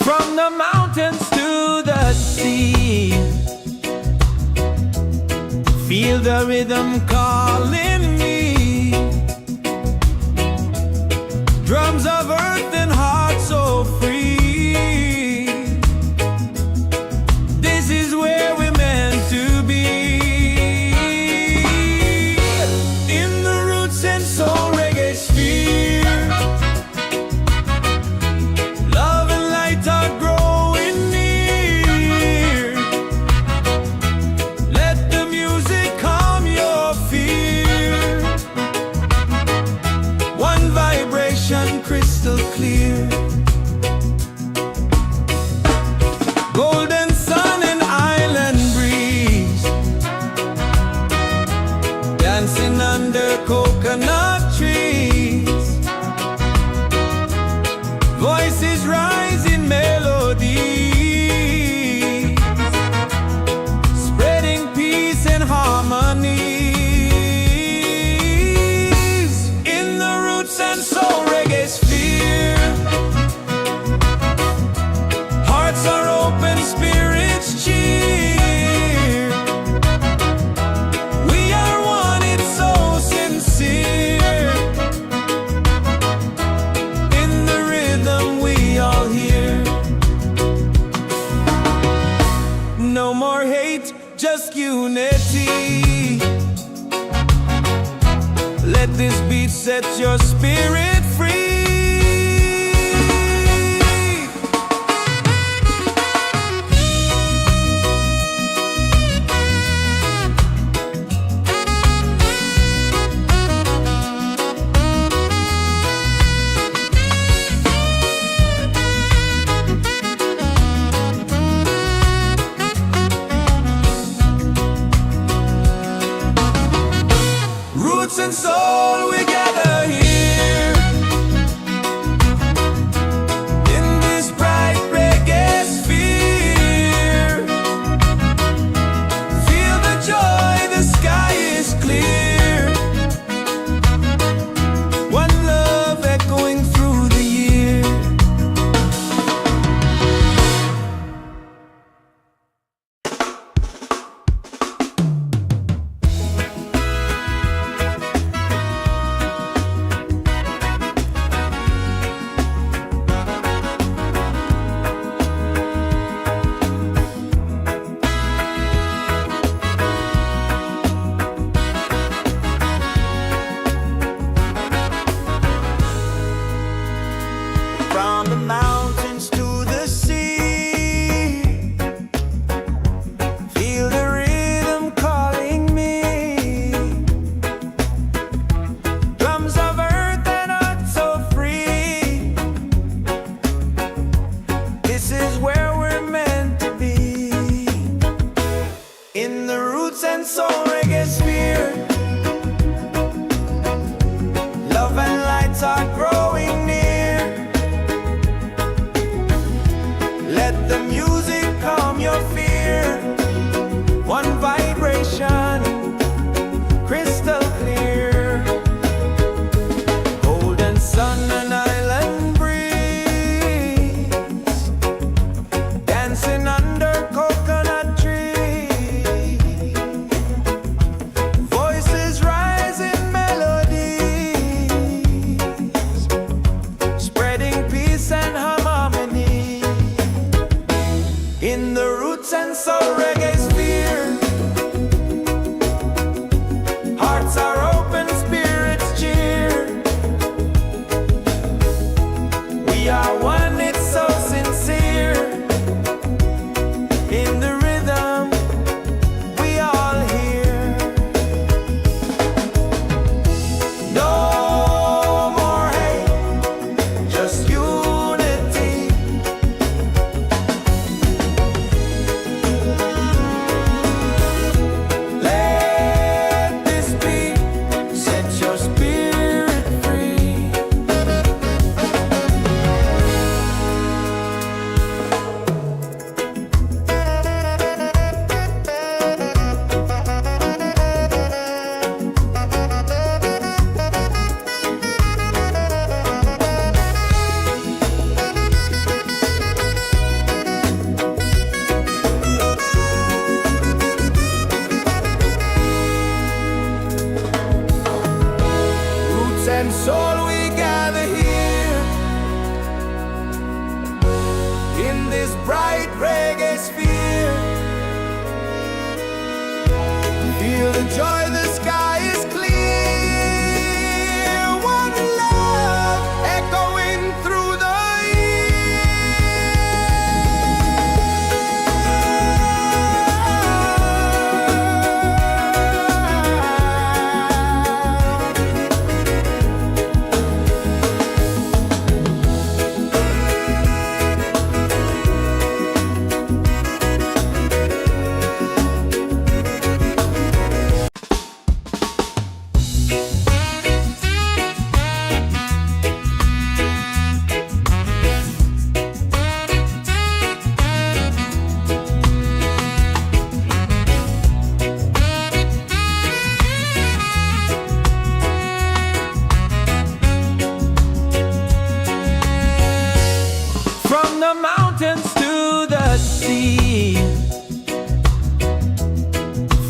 from the mountains to the sea. Feel the rhythm calling me. Drums of earth and heart so free. This is where we're meant to be. In the Roots and Soul Reggaesphere, love and light are growing near. Let the music calm your fear. One vibration, crystal clear. Golden sun and island breeze, dancing under coconut trees. Voices rise in melodies, spreading peace and harmonies. In the Roots and Soul Reggaesphere, hearts are open, spirits cheer. We are one, it's so sincere. In the rhythm, we all hear. No more hate, just unity. Let this beat set your spirit free. roots and soul, we gather here in this bright reggae sphere. Feel the joy, the sky is clear. One love echoing through the year. From the mountains to the sea, feel the rhythm calling me. Drums of earth and heart so free. This is where we're meant to be. In the Roots and Soul Reggaesphere, love and lights are growing near. Let the music calm your fear. One vibration, crystal clear. Golden sun and island breeze, dancing under coconut trees. Voices rise in melodies, spreading peace and harmony. In the Roots and Soul Reggaesphere, hearts are open, spirits cheer. We are one, it's so sincere. In the rhythm, we all hear. No more hate, just unity. Let this be, set your spirit free. Roots and soul, we gather here in this bright reggae sphere. Feel the joy, the sky is clear. One love echoing through the from the mountains to the sea.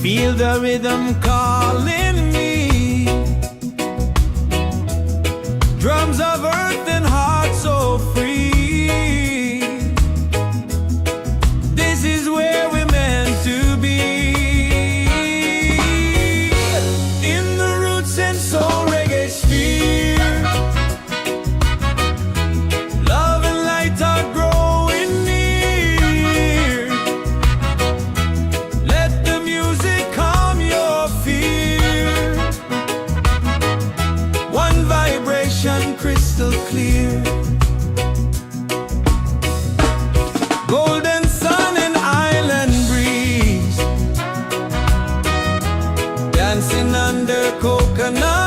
Feel the rhythm calling me. Drums of earth and heart so free. This is where we're meant to be. In the Roots and Soul Reggaesphere, love and light are growing near. Let the music calm your fear. One vibration, crystal clear. Golden sun and island breeze, dancing under coconut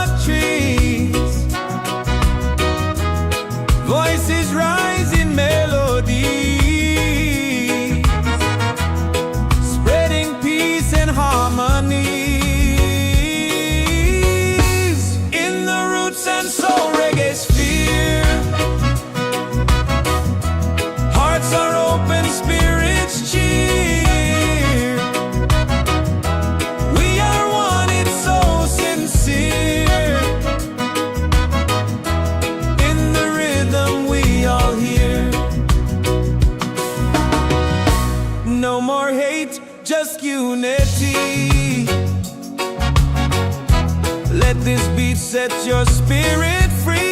set your spirit free.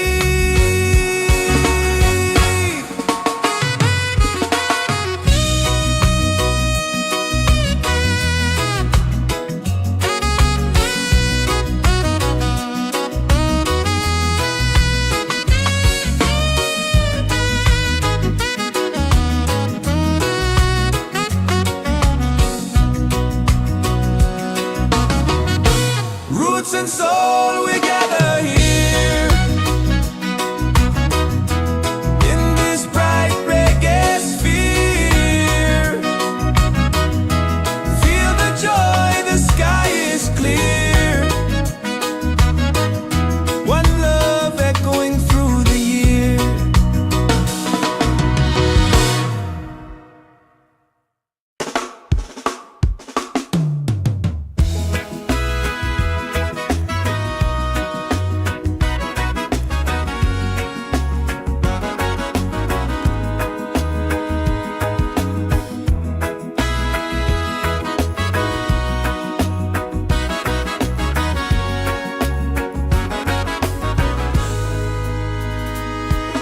Roots and soul, we gather here in this bright reggae sphere. Feel the joy, the sky is clear. One love echoing through the year.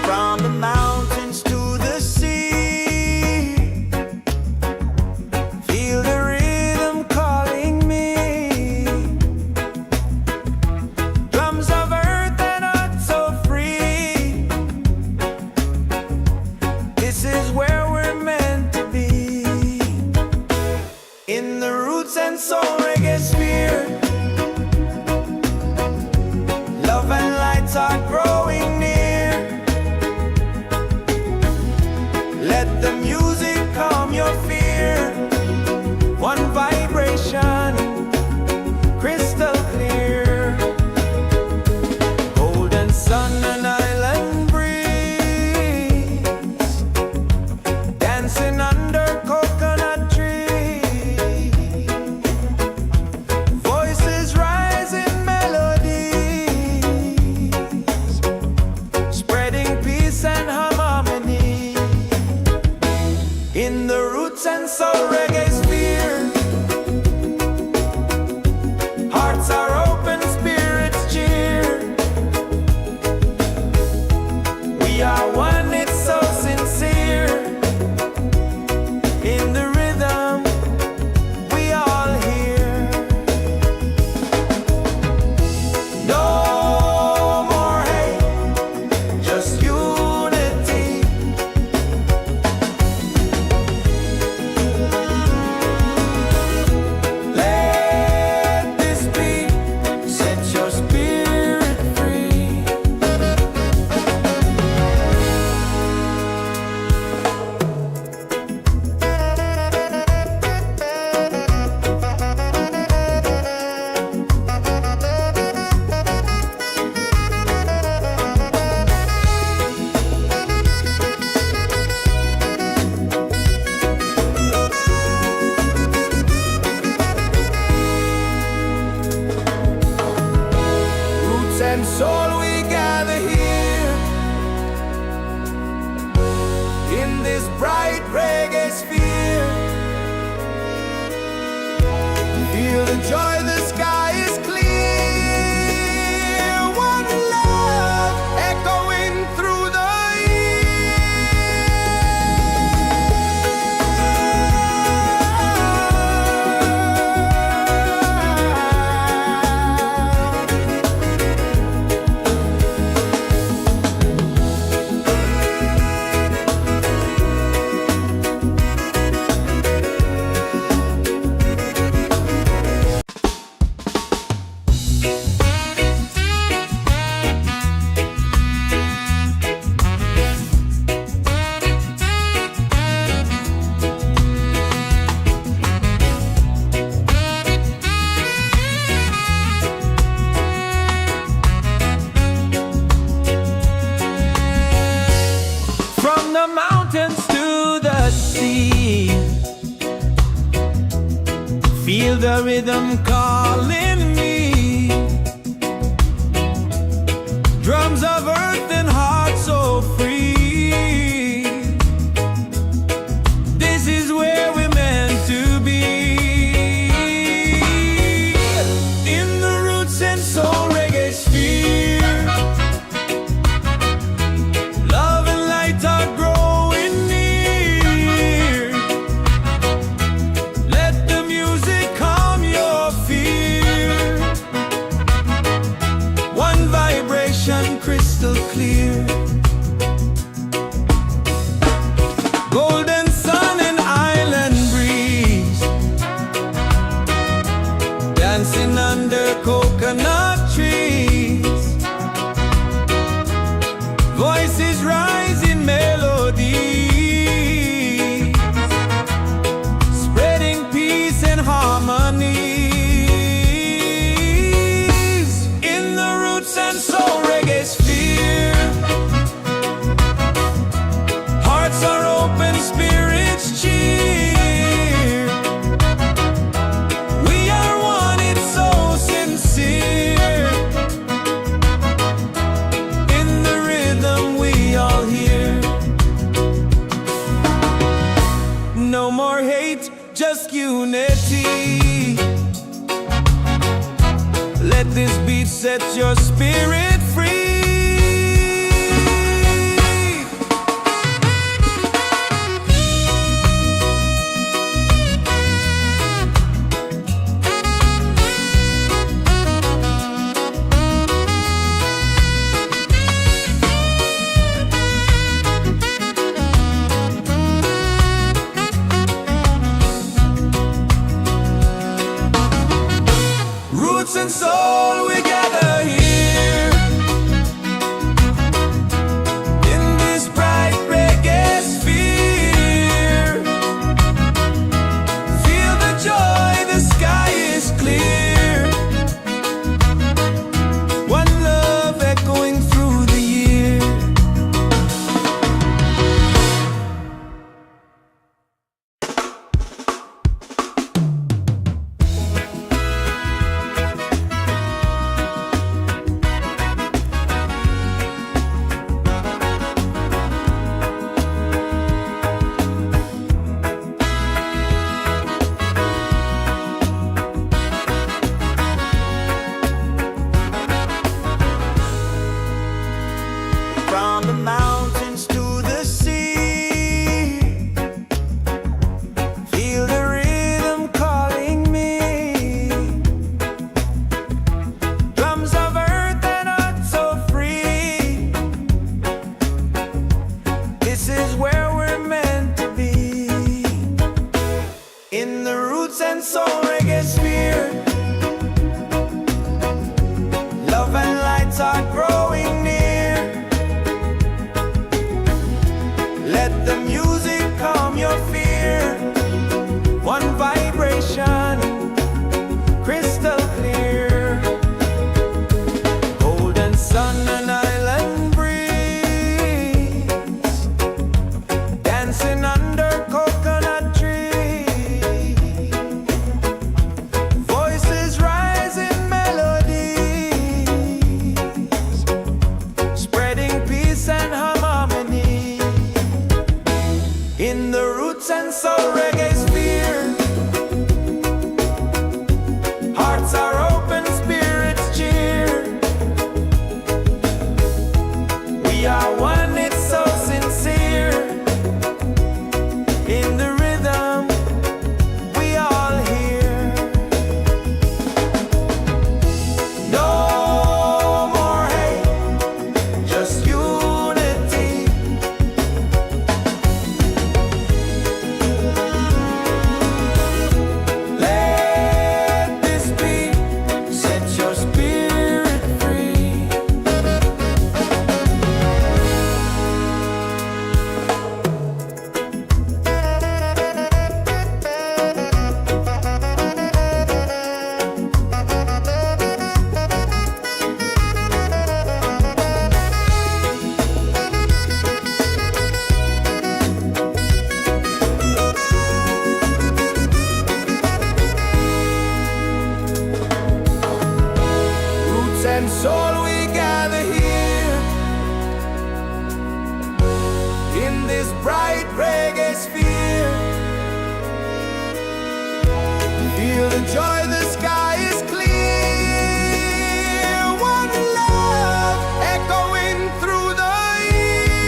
From the mountains to the sea, feel the rhythm calling me. Drums of earth and heart so free. This is where we're meant to be. In the Roots and Soul Reggaesphere, love and lights are growing near. Let the music calm your fear. One vibration, crystal clear. Golden sun and island breeze, dancing under coconut trees. Voices rise in melodies, spreading peace and harmony. In the Roots and Soul Reggaesphere, hearts are open, spirits cheer. We are one, it's so sincere. In the rhythm, we all hear. No more hate, just unity. Let this beat set your spirit free. Roots and soul, we gather here in this bright reggae sphere. Feel the joy, the sky is clear. One love echoing through the Feel the rhythm calling me. Drums of earth and heart so free. This is where we're meant to be. In the Roots and Soul Reggaesphere. under coconut trees. Voices rise in melody, spreading peace and harmony. In the Roots and Soul Reggaesphere, hearts are open, spirits cheer. We are one, it's so sincere. In the rhythm we all hear. No more hate, just unity. Let this beat set your spirit free. Roots and soul, we gather here in this bright reggae sphere. Feel the joy, the sky is clear. One love echoing through the year. From the mountains to the sea, feel the rhythm calling me. Drums of earth and heart so free. This is where we're meant to be. In the Roots and Soul Reggaesphere, love and lights are growing near. Let the music calm your fear. One vibration, crystal clear. Golden sun and island breeze, dancing under coconut trees. Voices rise in melodies, spreading peace and harmony. In the Roots and Soul Reggaesphere, hearts are open, spirits cheer. We are one, it's so sincere. In the rhythm we all hear. No more hate, just unity. Let this beat set your spirit free. Roots and soul, we gather here in this bright reggae sphere. Feel the joy, the sky is clear. One love echoing through the year.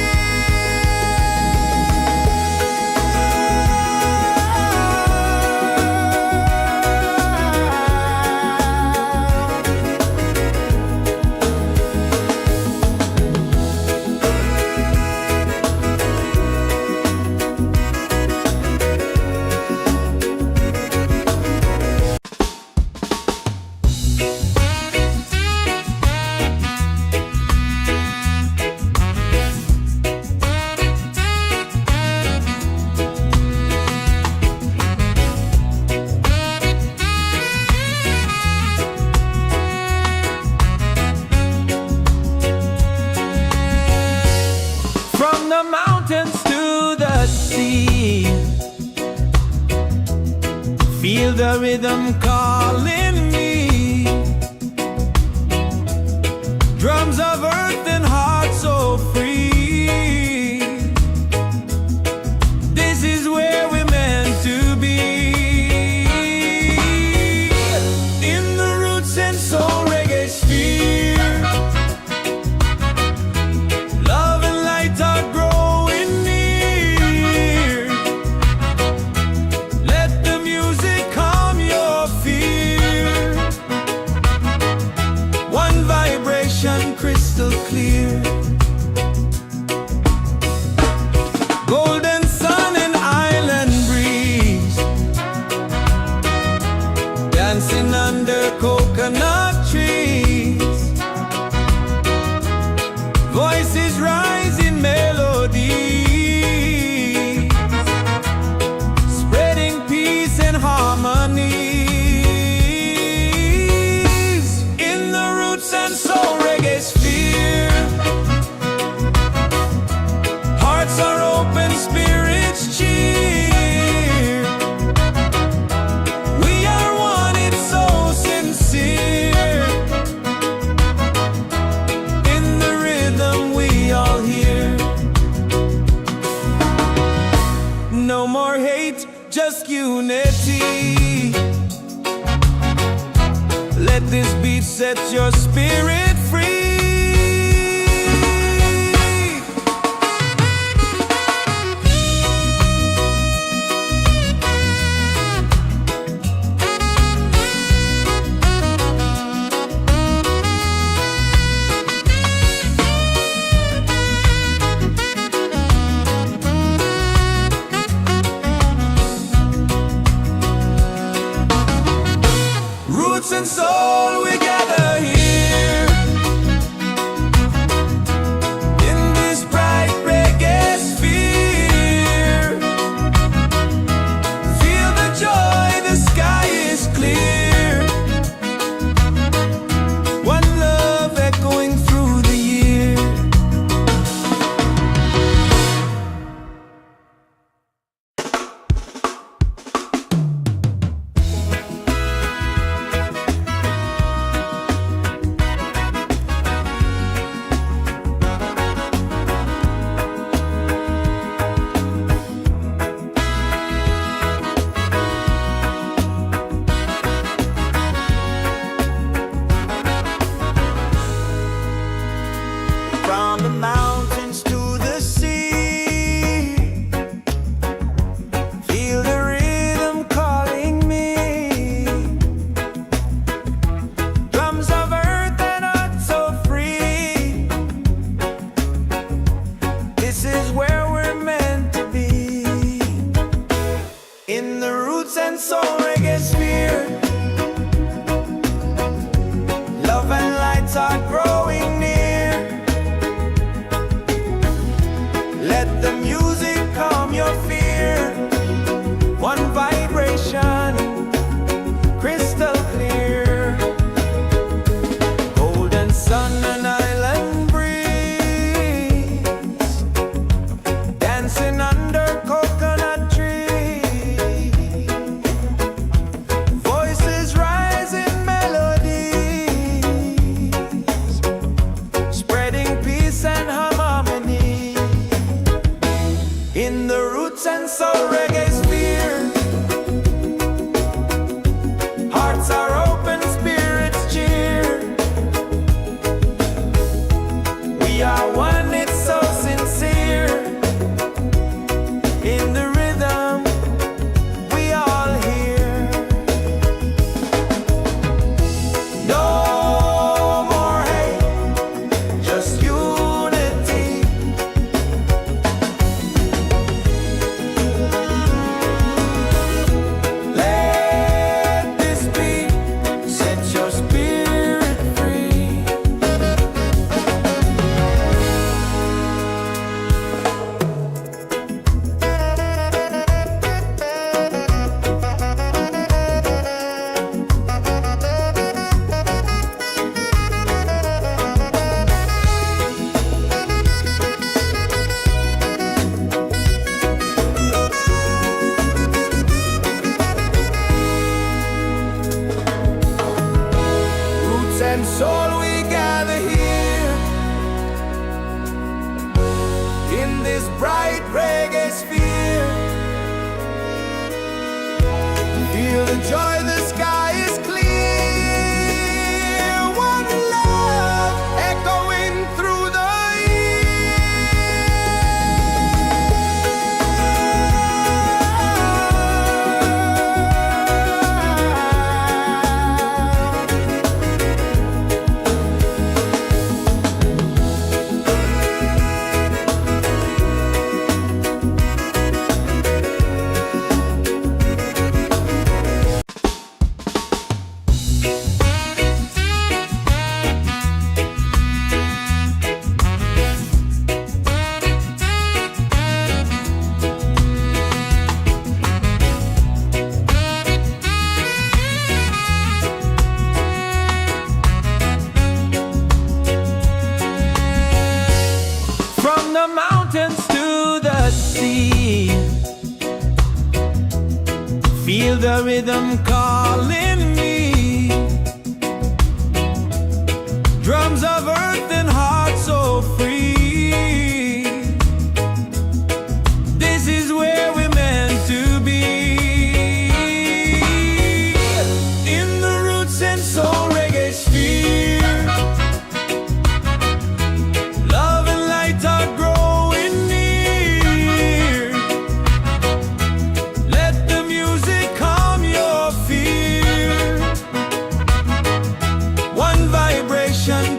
feel the rhythm calling me. Drums of earth and heart so free. This is where we're meant to be. In the Roots and Soul Reggaesphere, love and light are growing near. Let the music calm your fear. One vibration crystal clear. Golden sun and island breeze, dancing under coconut trees. Voices rise in melody, spreading peace and harmony. In the Roots and Soul Reggaesphere, hearts are open, spirits cheer. We are one, it's so sincere. In the rhythm we all hear. No more hate, just unity. Let this beat set your spirit free. Roots and soul, we gather here in this bright reggae sphere. Feel the joy, the sky is clear. One love echoing through the year. and soul we gather here in this bright reggae sphere. Feel the joy, the sky is clear. One love echoing through the the mountains to the sea. Feel the rhythm calling me. Drums of earth and heart so free. This is where we're meant to be. In the Roots and Soul Reggaesphere.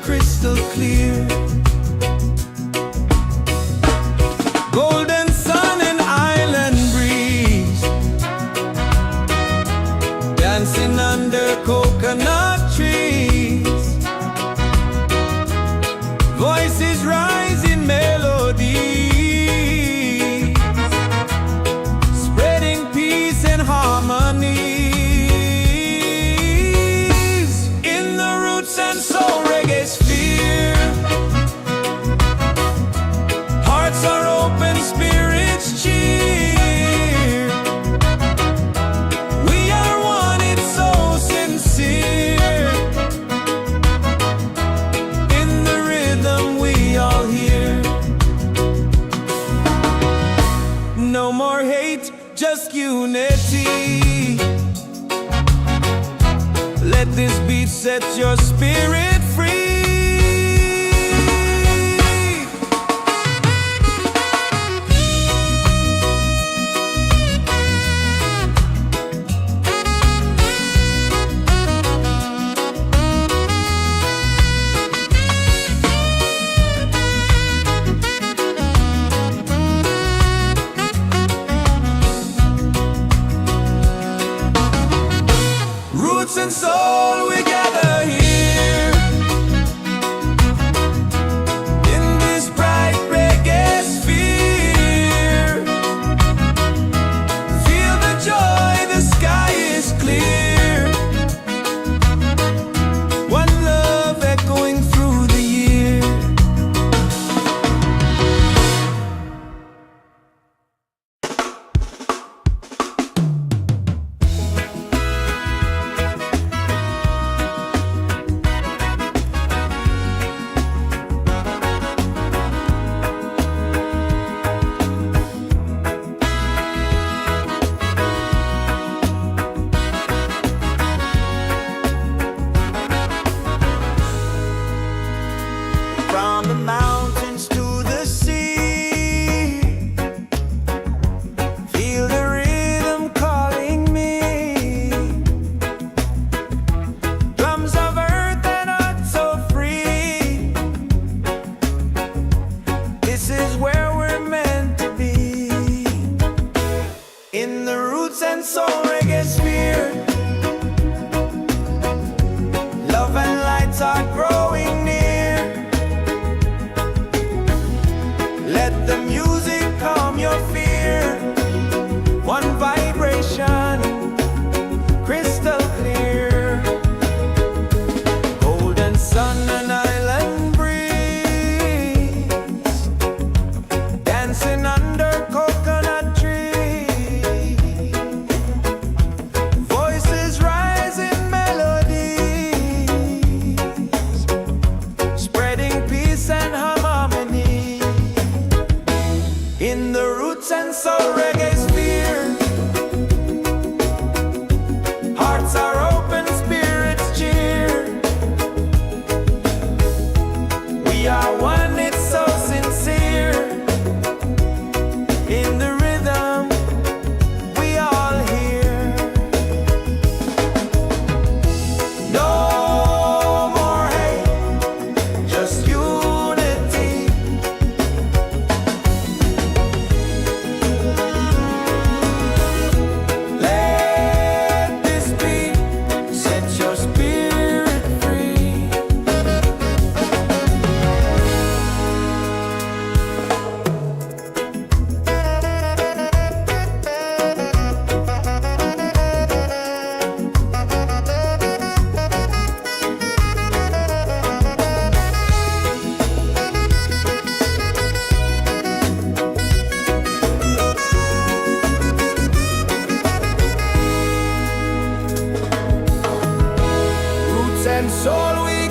Crystal clear, golden sun and island breeze, dancing under coconut trees. Voices rise in melodies, spreading peace and harmony. In the Roots and Soul Reggaesphere, hearts are open, spirits cheer. We are one, it's so sincere. In the rhythm we all hear. No more hate, just unity. Let this beat set your spirit free. Roots and soul, we gather here in this bright reggae sphere. Feel the joy, the sky is clear. One love echoing through the year. From the mountains to the sea, feel the rhythm calling me. Drums of earth and heart so free. This is where we're meant to be. In the Roots and Soul Reggaesphere, love and lights are growing near. Let the music calm your fear. One vibration, crystal clear. Golden sun and island breeze, dancing under coconut trees. Voices rise in melody,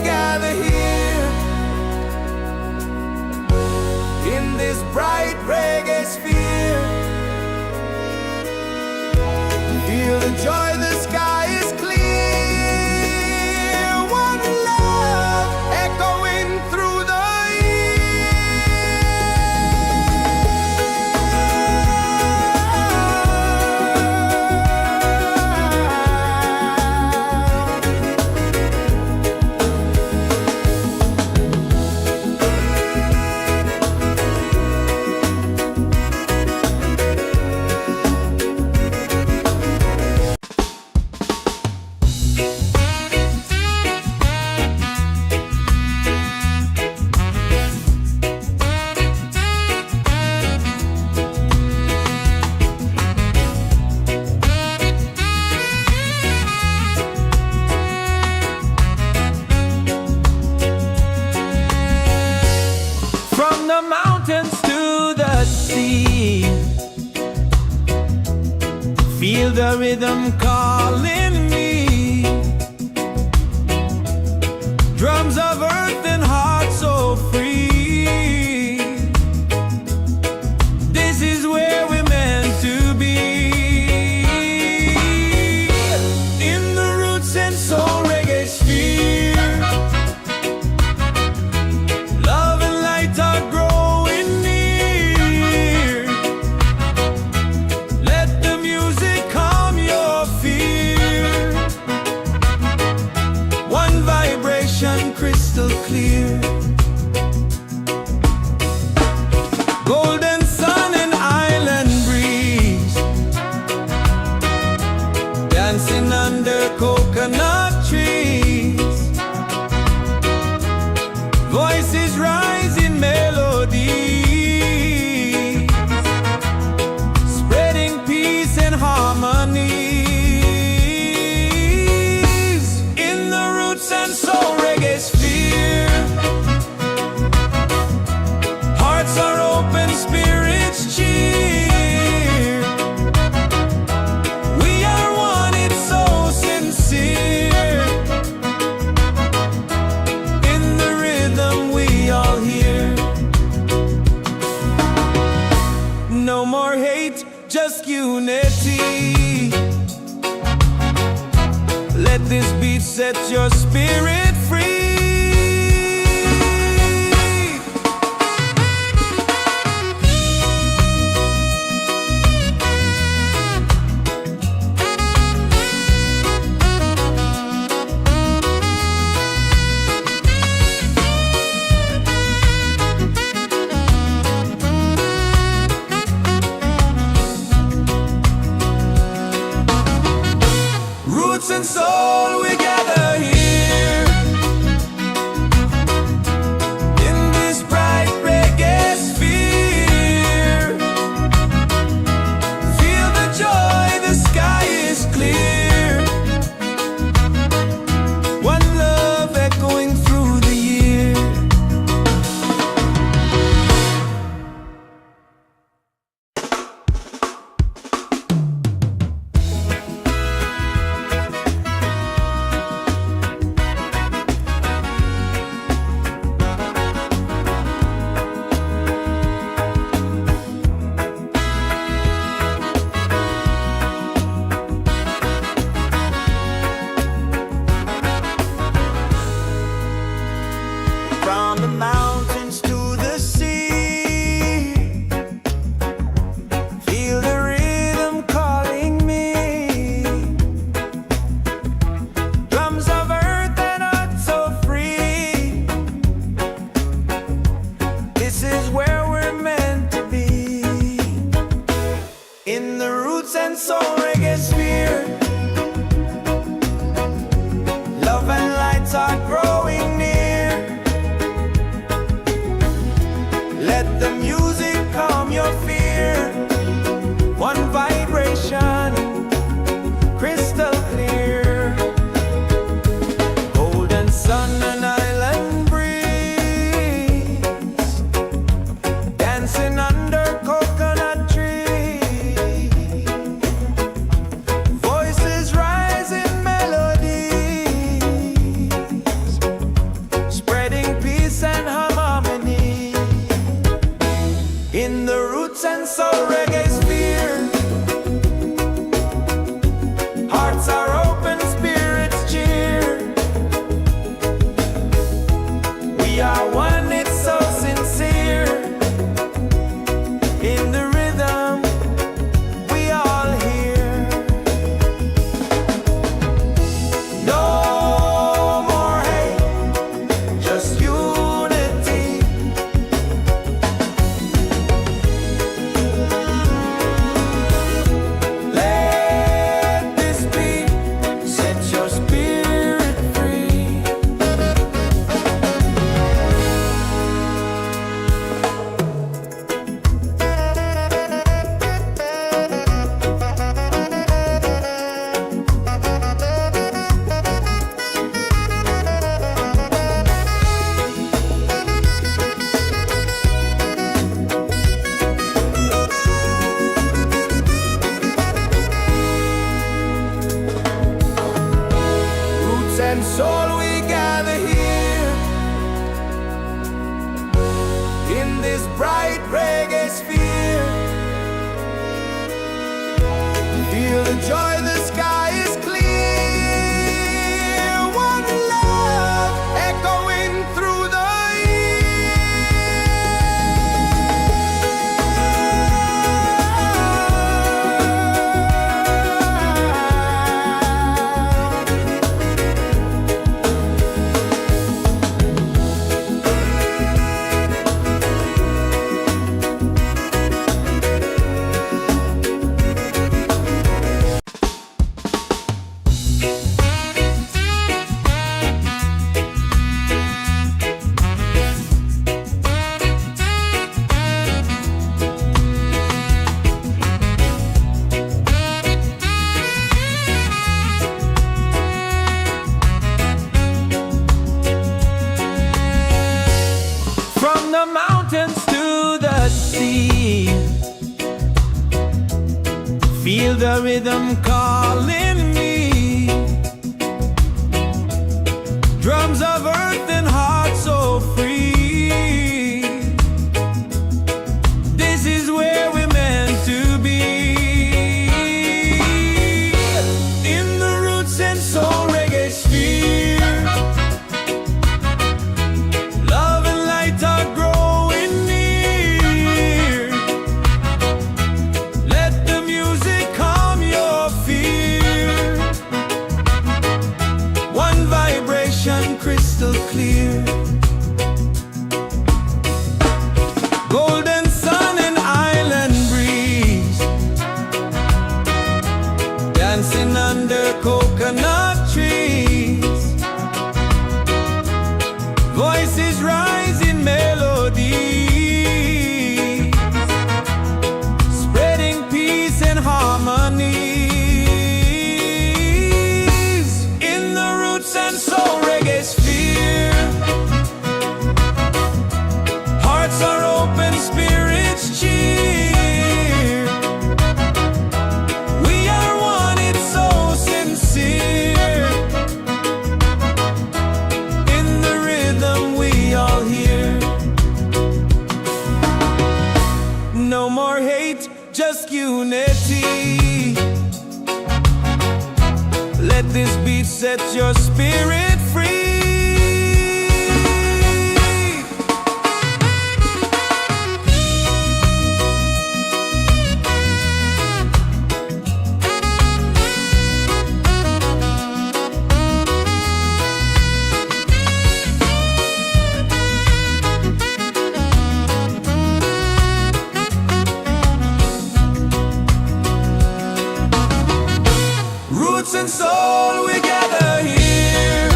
gather here in this bright reggae sphere. Feel the joy, the sky is clear. One love echoing through the mountains to the sea. Feel the rhythm calling me. Drums of earth and heart so free. This is where we're meant to be. In the Roots and Soul Reggaesphere, love and light are growing near. Let the music calm your fear. One vibration crystal clear. Golden sun and island breeze, dancing under coconut trees. Voices rise in melody, spreading peace and harmony. In the Roots and Soul Reggaesphere, hearts are open, spirits cheer. We are one, it's so sincere. In the rhythm we all hear. No more hate, just unity. Let this beat set your spirit free. Roots and soul, we gather here. We are one, it's so sincere. In the rhythm, we all hear. No more hate, just unity. Let this beat set your spirit free. Roots and soul, we gather here in this bright reggae sphere. Feel the joy, the sky is clear. One love echoing through the from the mountains to the sea. Feel the rhythm calling me. Drums of earth and heart so free. This is where we're meant to be. In the Roots and Soul Reggaesphere. Love and light are growing near. Let the music calm your fear. One vibration crystal clear. Golden sun and island breeze. Dancing under coconut trees. Voices rise in melody, spreading peace and harmonies. In the Roots and Soul Reggaesphere, hearts are open, spirits cheer. We are one, it's so sincere. In the rhythm we all hear. No more hate, just unity. Let this beat set your spirit free. Roots and soul, we gather here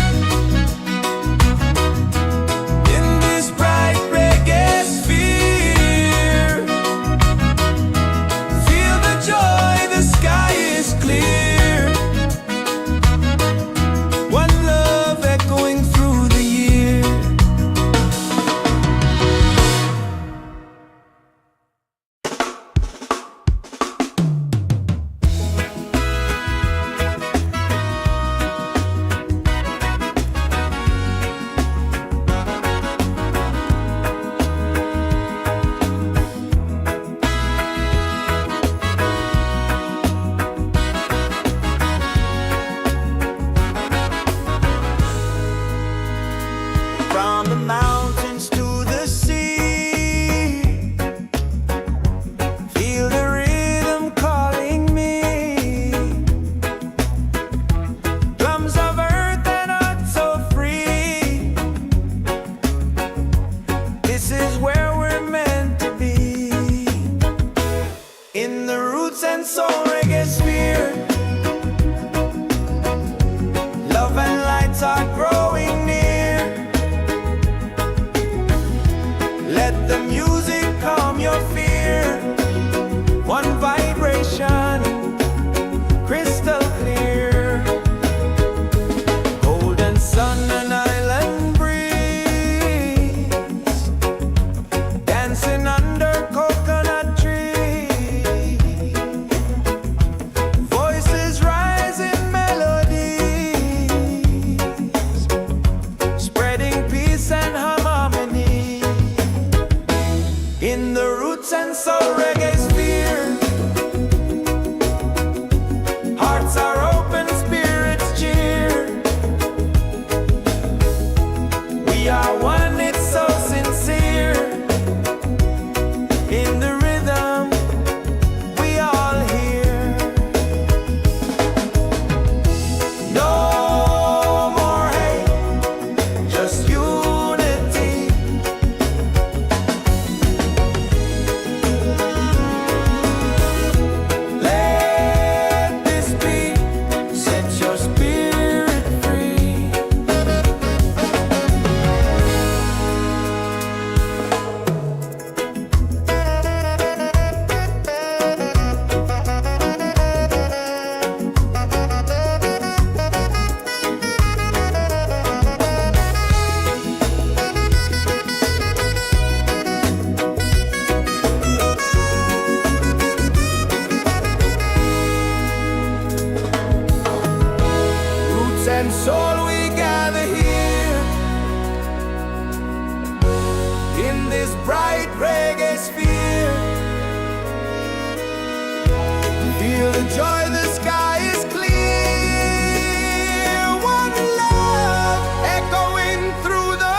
are one, it's so sincere. In the rhythm we all hear. No more hate, just unity. Let this beat set your spirit free. Roots and soul, we gather here in this bright reggae sphere. Feel the joy, the sky is clear. One love echoing through the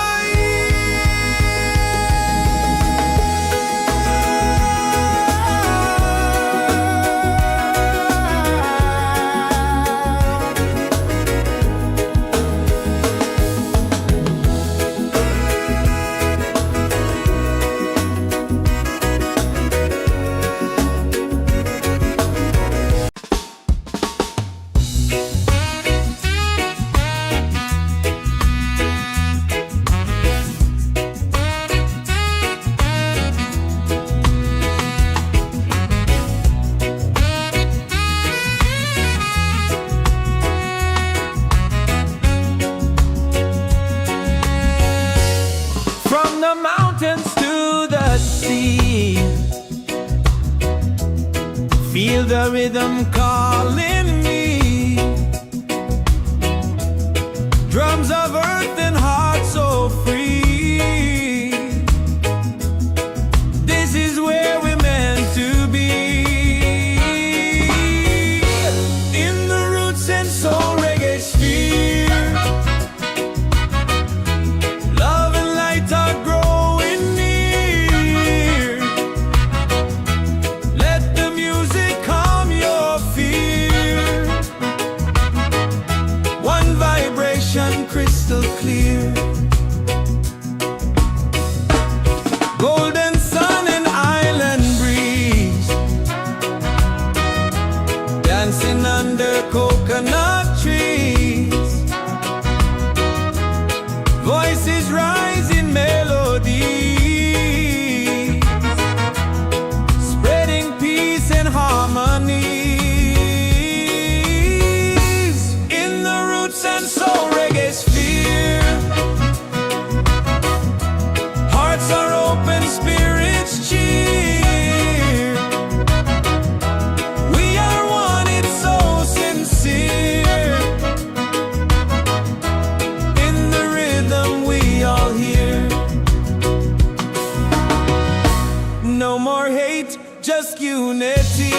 from the mountains to the sea. Feel the rhythm calling me. Drums of earth and heart so free. This is where we're meant to be. In the Roots and Soul Reggaesphere, love and light are growing near. Let the music calm your fear. One vibration crystal clear. Golden sun and island breeze, dancing under coconut trees. Voices rise in melody, spreading peace and harmony. In the Roots and Soul Reggaesphere, hearts are open, spirits cheer. We are one, it's so sincere. In the rhythm we all hear. No more hate, just unity.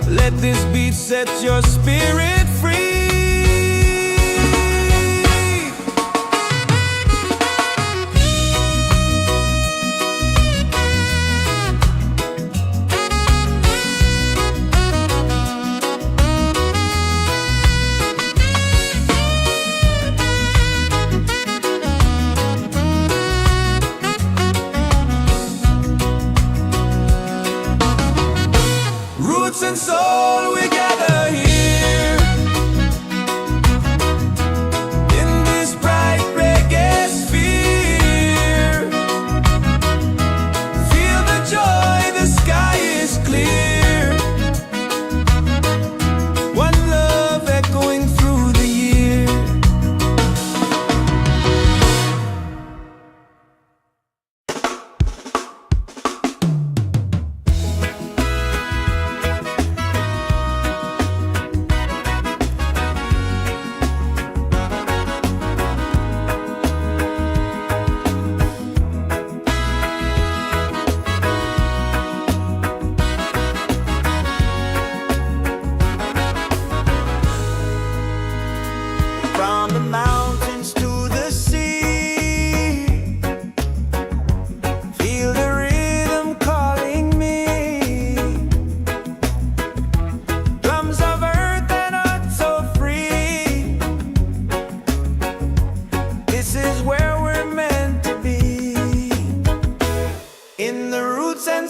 Let this beat set your spirit free. Roots and soul, we gather here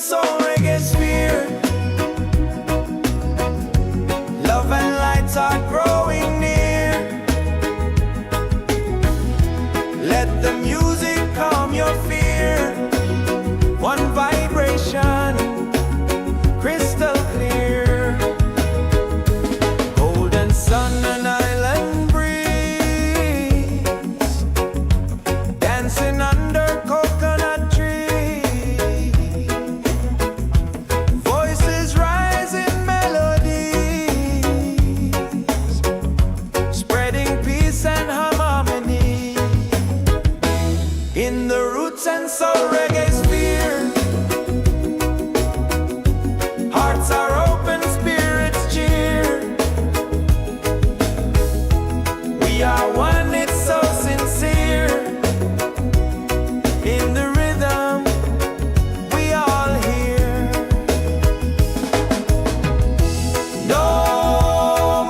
Soul Reggaesphere. Love and lights are growing near. Let the music calm your fear. One vibration, crystal clear. Golden sun and island breeze, dancing under coconut trees. Voices rise in melodies, spreading peace and harmony. In the Roots and Soul Reggaesphere, hearts are open, spirits cheer. We are one, it's so sincere. In the rhythm, we all hear. No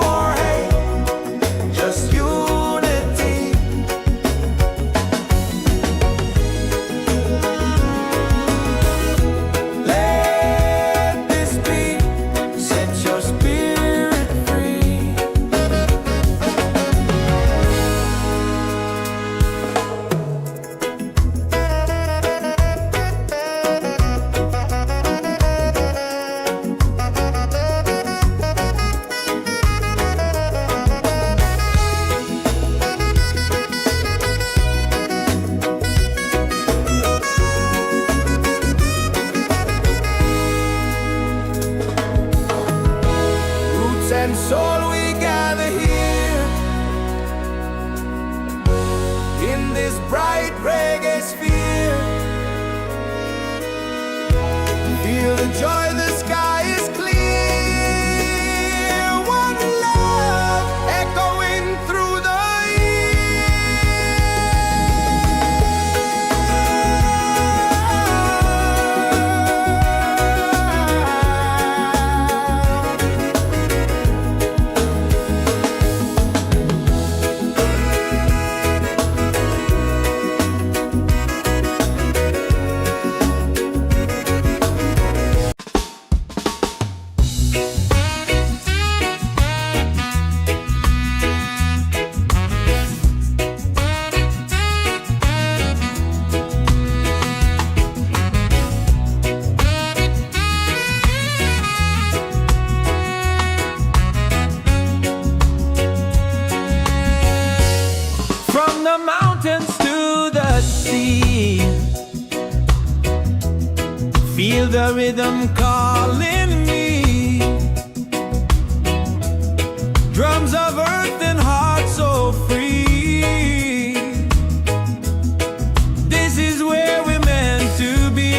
more hate, just unity. Let this be, set your spirit free. Roots and soul, we gather here in this bright reggae sphere. Feel the joy, the sky is clear. One love echoing through the from the mountains to the sea. Feel the rhythm calling me. Drums of earth and heart so free. This is where we're meant to be.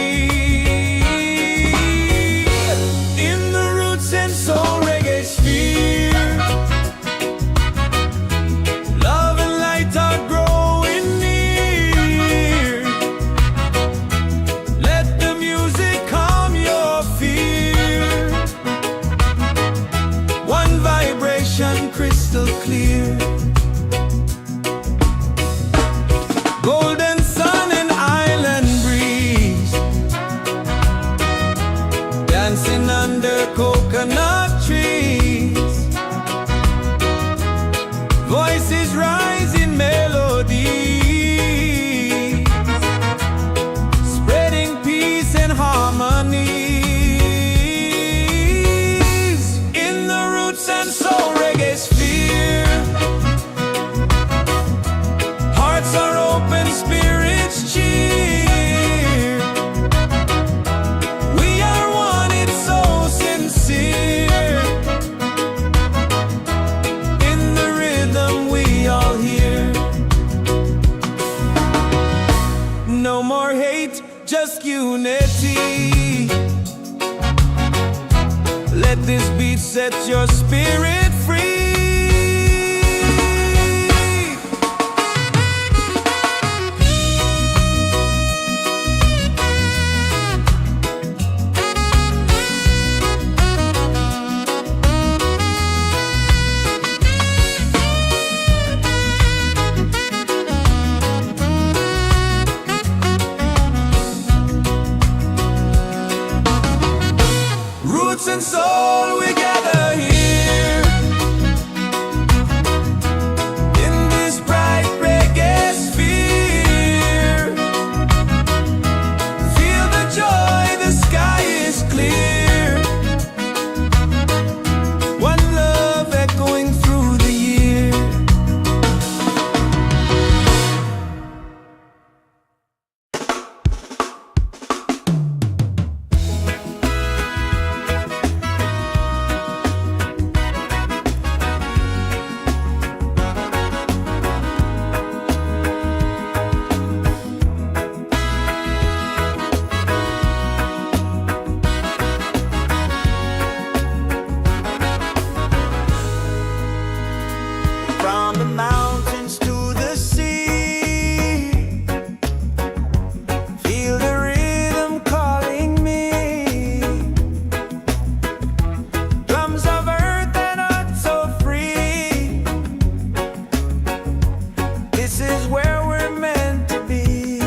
In the Roots and Soul Reggaesphere, love and light are growing near. Let the music calm your fear. One vibration, crystal clear. Golden sun and island breeze, dancing under coconut trees. Voices rise in melody, spreading peace and harmony. In the Roots and Soul Reggaesphere, hearts are open, spirits cheer. We are one, it's so sincere. In the rhythm, we all hear. No more hate, just unity. Let this beat set your spirit free. This is where we're meant to be,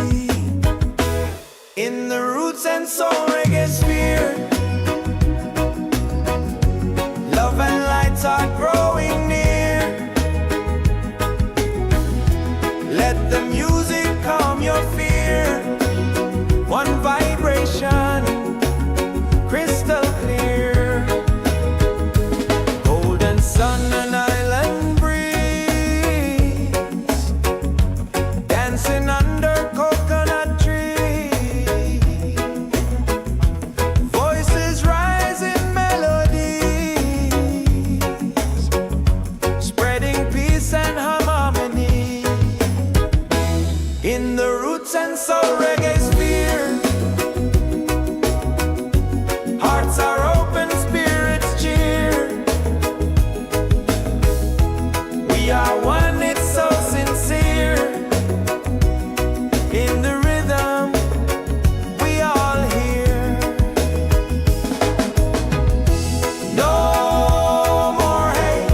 in the Roots and Soul Reggaesphere. Love and lights are growing near. Let the music calm your fear. One vibration, crystal clear. Golden sun and island breeze, dancing under coconut trees. Voices rise in melodies, spreading peace and harmony. In the Roots and Soul Reggaesphere, hearts are open, spirits cheer. We are one, it's so sincere. In the rhythm, we all hear. No more hate,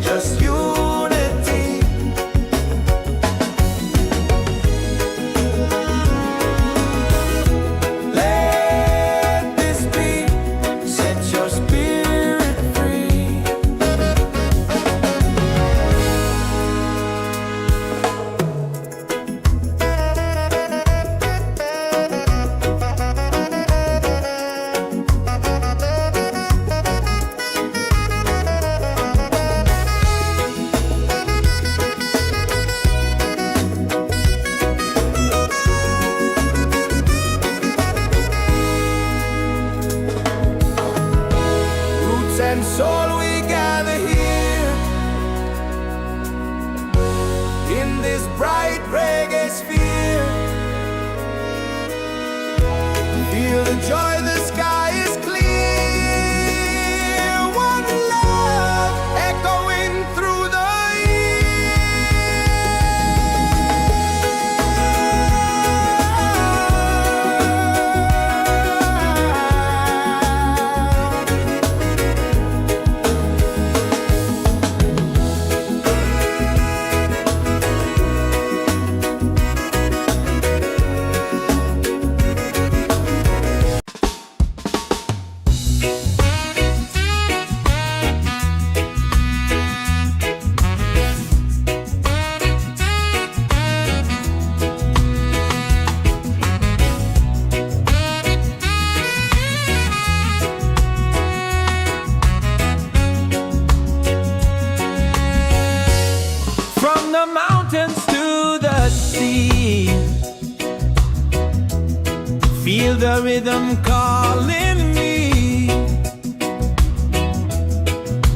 just unity. Let this beat set your spirit free. Roots and soul, we gather here in this bright reggae sphere. Feel the joy, the sky is clear. One love echoing through the from the mountains to the sea. Feel the rhythm calling me.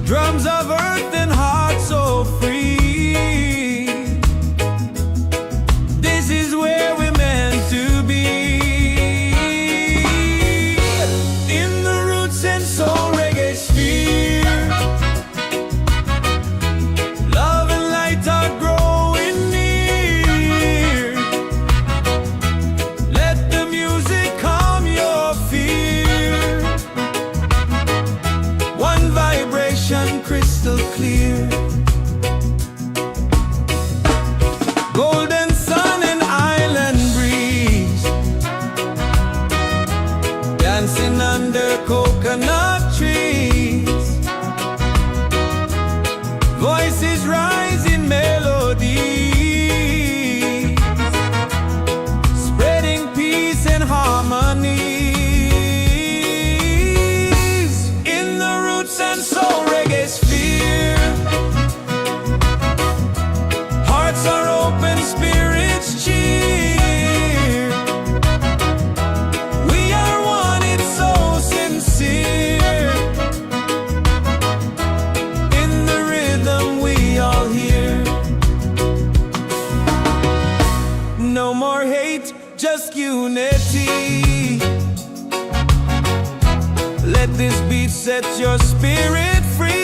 Drums of earth and heart so free. This is where we're meant to be, in the Roots and Soul Reggaesphere. Love and light are growing near. Let the music calm your fear. One vibration, crystal clear. Golden sun and island breeze, dancing under coconut trees. Voices rise in melodies, spreading peace and harmonies. In the Roots and Soul Reggaesphere, hearts are open, spirits cheer. We are one, it's so sincere. In the rhythm, we all hear. No more hate, just unity. Let this beat set your spirit free.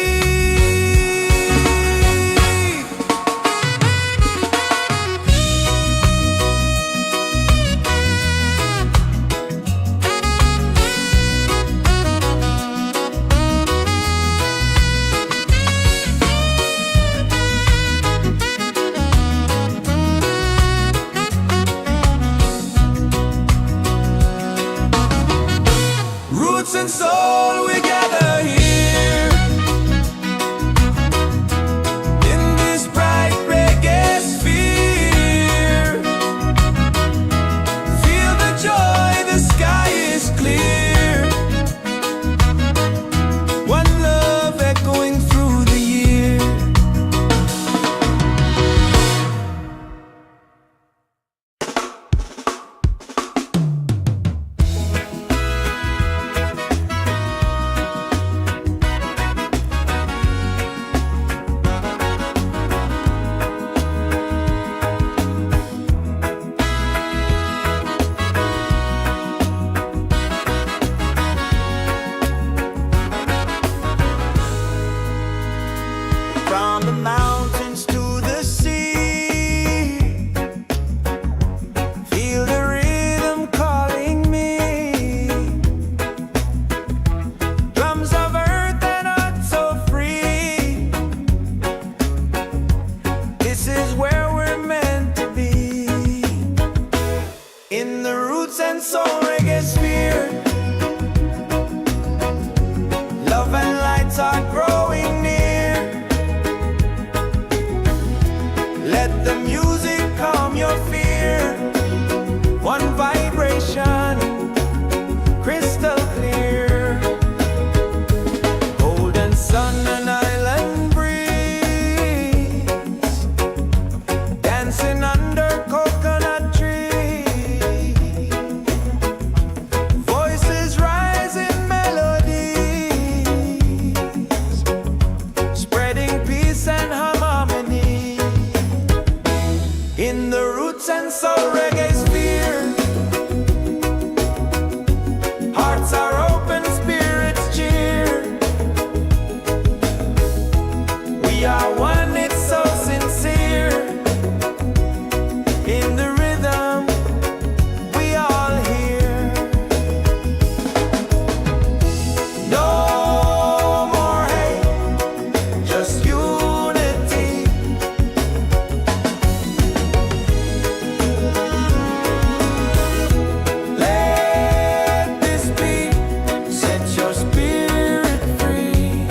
in the Roots and Soul Reggaesphere. Hearts are open, spirits cheer. We are one, it's so sincere. In the rhythm, we all hear. No more hate, just unity. Let this be, set your spirit free.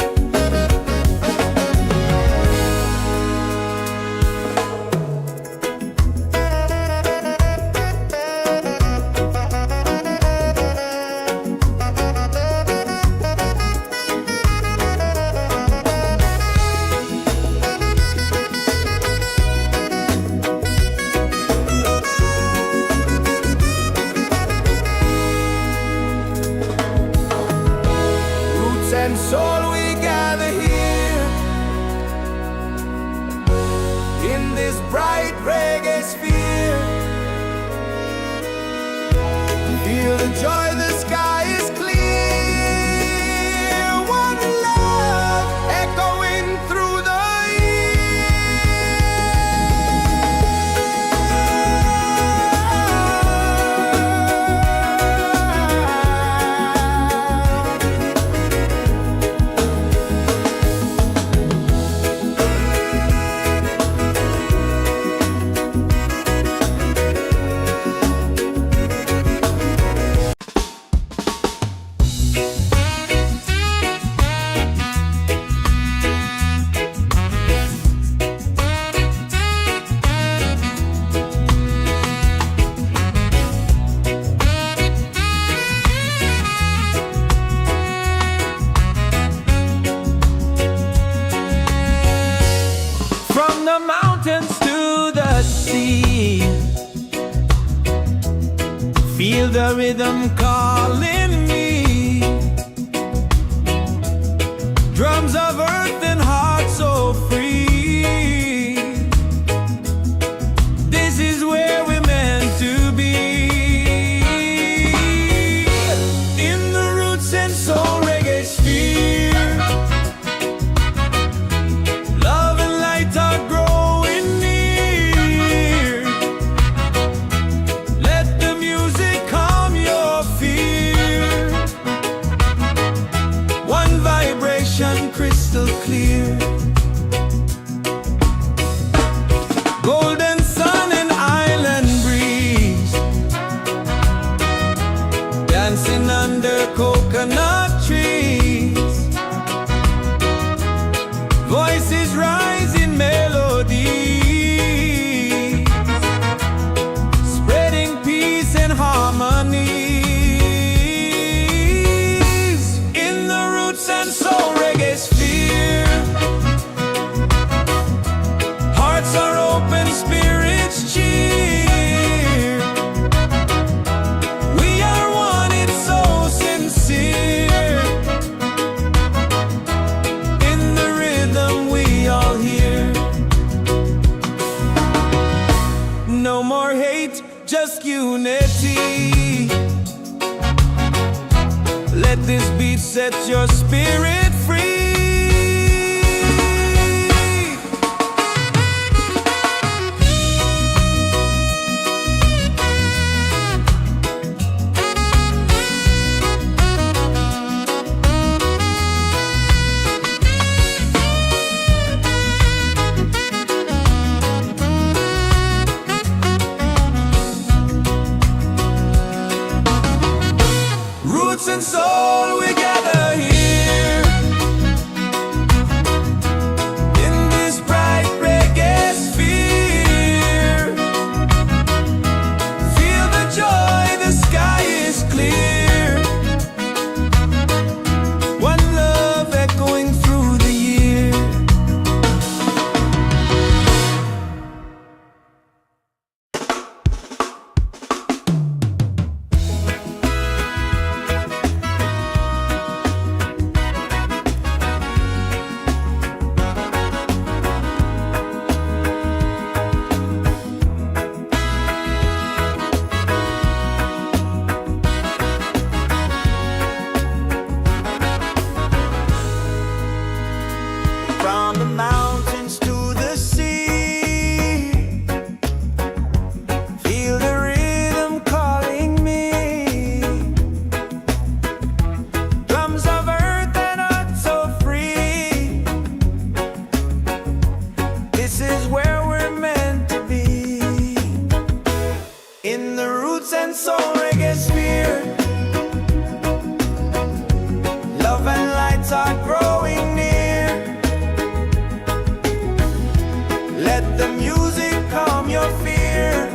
Roots and soul, we gather here in this bright reggae sphere. Feel the joy, the sky is clear. One love echoing through the from the mountains to the sea. Feel the rhythm calling me. Drums of earth and heart so free. This is where we're meant to be. In the Roots and Soul Reggaesphere. Love and light are growing near. Let the music calm your fear. One vibration crystal clear. Golden sun and island breeze, dancing under coconut trees. Voices rise in melody, spreading peace and harmony. In the Roots and Soul Reggaesphere. Hearts are open, spirits cheer. We are one, it's so sincere. In the rhythm we all hear. No more hate, just unity. Let this beat set your spirit free. Roots and soul, we gather here Soul Reggaesphere. Love and lights are growing near. Let the music calm your fear.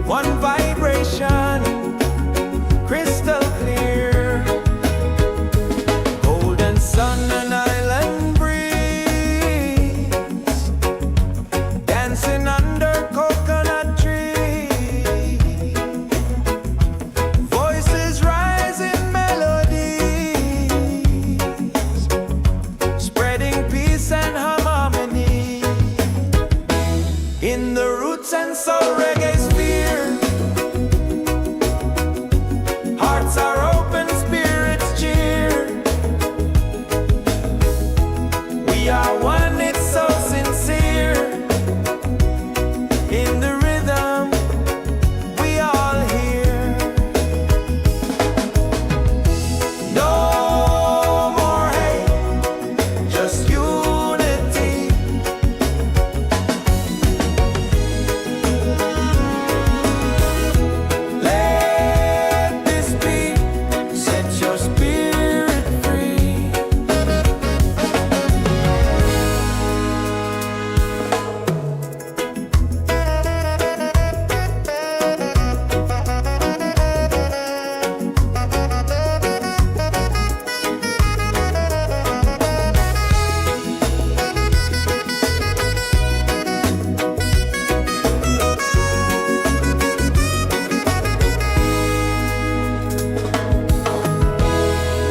One vibration, crystal clear. Golden sun and island breeze, dancing under coconut trees. Voices rise in melodies, spreading peace and harmony. In the Roots and Soul Reggaesphere, hearts are open, spirits cheer. We are one, it's so sincere. In the rhythm, we all hear. No more hate, just unity. Let this beat set your spirit free.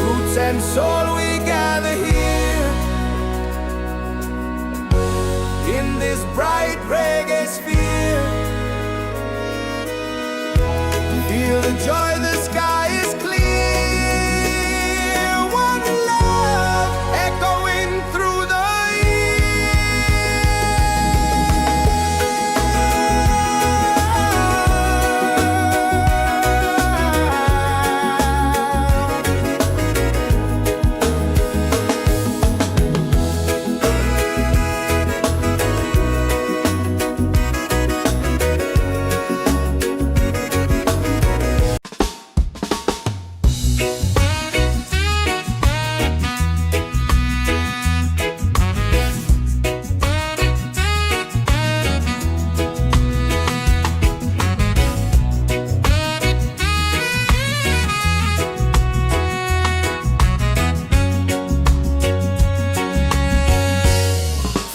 Roots and soul, we gather here in this bright reggae sphere. Feel the joy, the sky is clear. One love echoing through the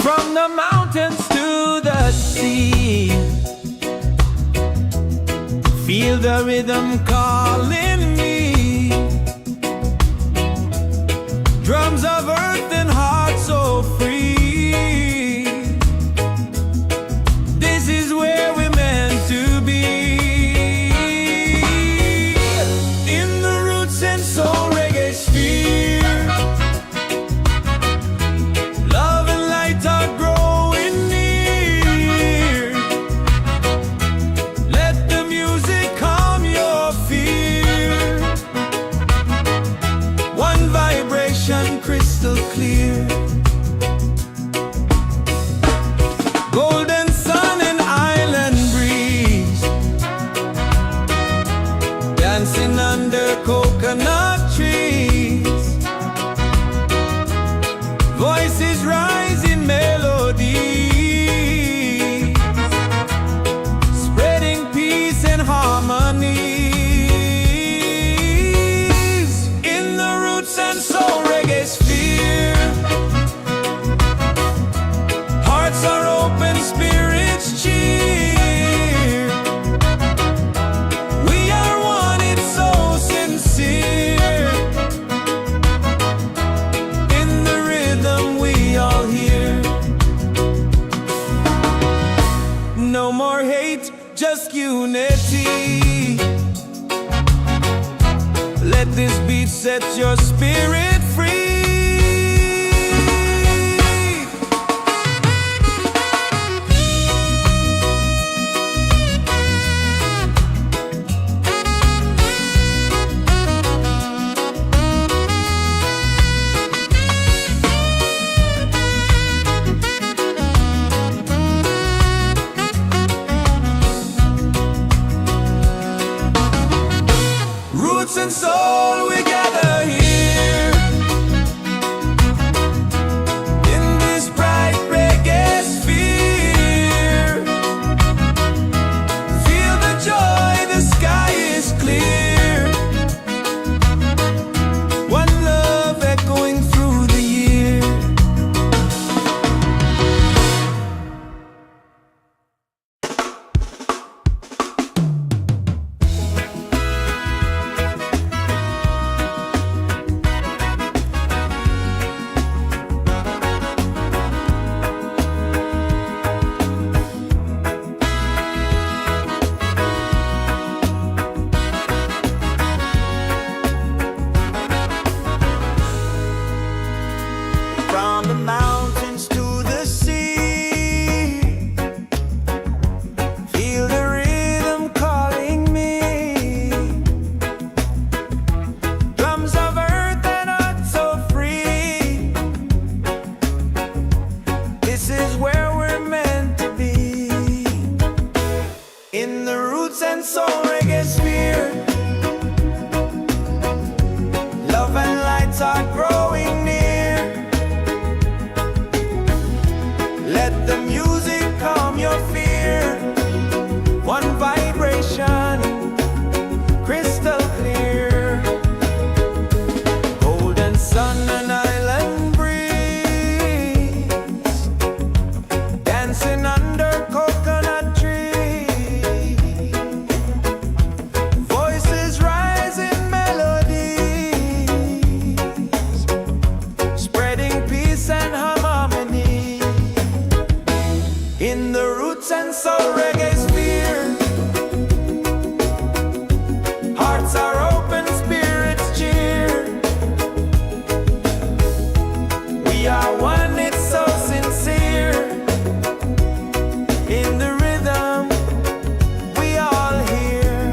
from the mountains to the sea. Feel the rhythm calling me. Drums of earth and heart so free. This is where we're meant to be. In the Roots and Soul Reggaesphere, love and light are growing near. Let the music calm your fear. One vibration, crystal clear. Golden sun and island breeze, dancing under coconut trees. Voices rise in melodies, spreading peace and harmonies. In the Roots and Soul Reggaesphere, hearts are open, spirits cheer. We are one, it's so sincere. In the rhythm, we all hear. No more hate, just unity. Let this beat set your spirit free. Soul Reggaesphere. Love and lights are growing near. Let the music calm your fear. One vibration, crystal clear. Golden sun and island breeze, dancing under coconut trees. Voices rise in melodies, spreading peace and harmony. In the Roots and Soul Reggaesphere, hearts are open, spirits cheer. We are one, it's so sincere. In the rhythm, we all hear.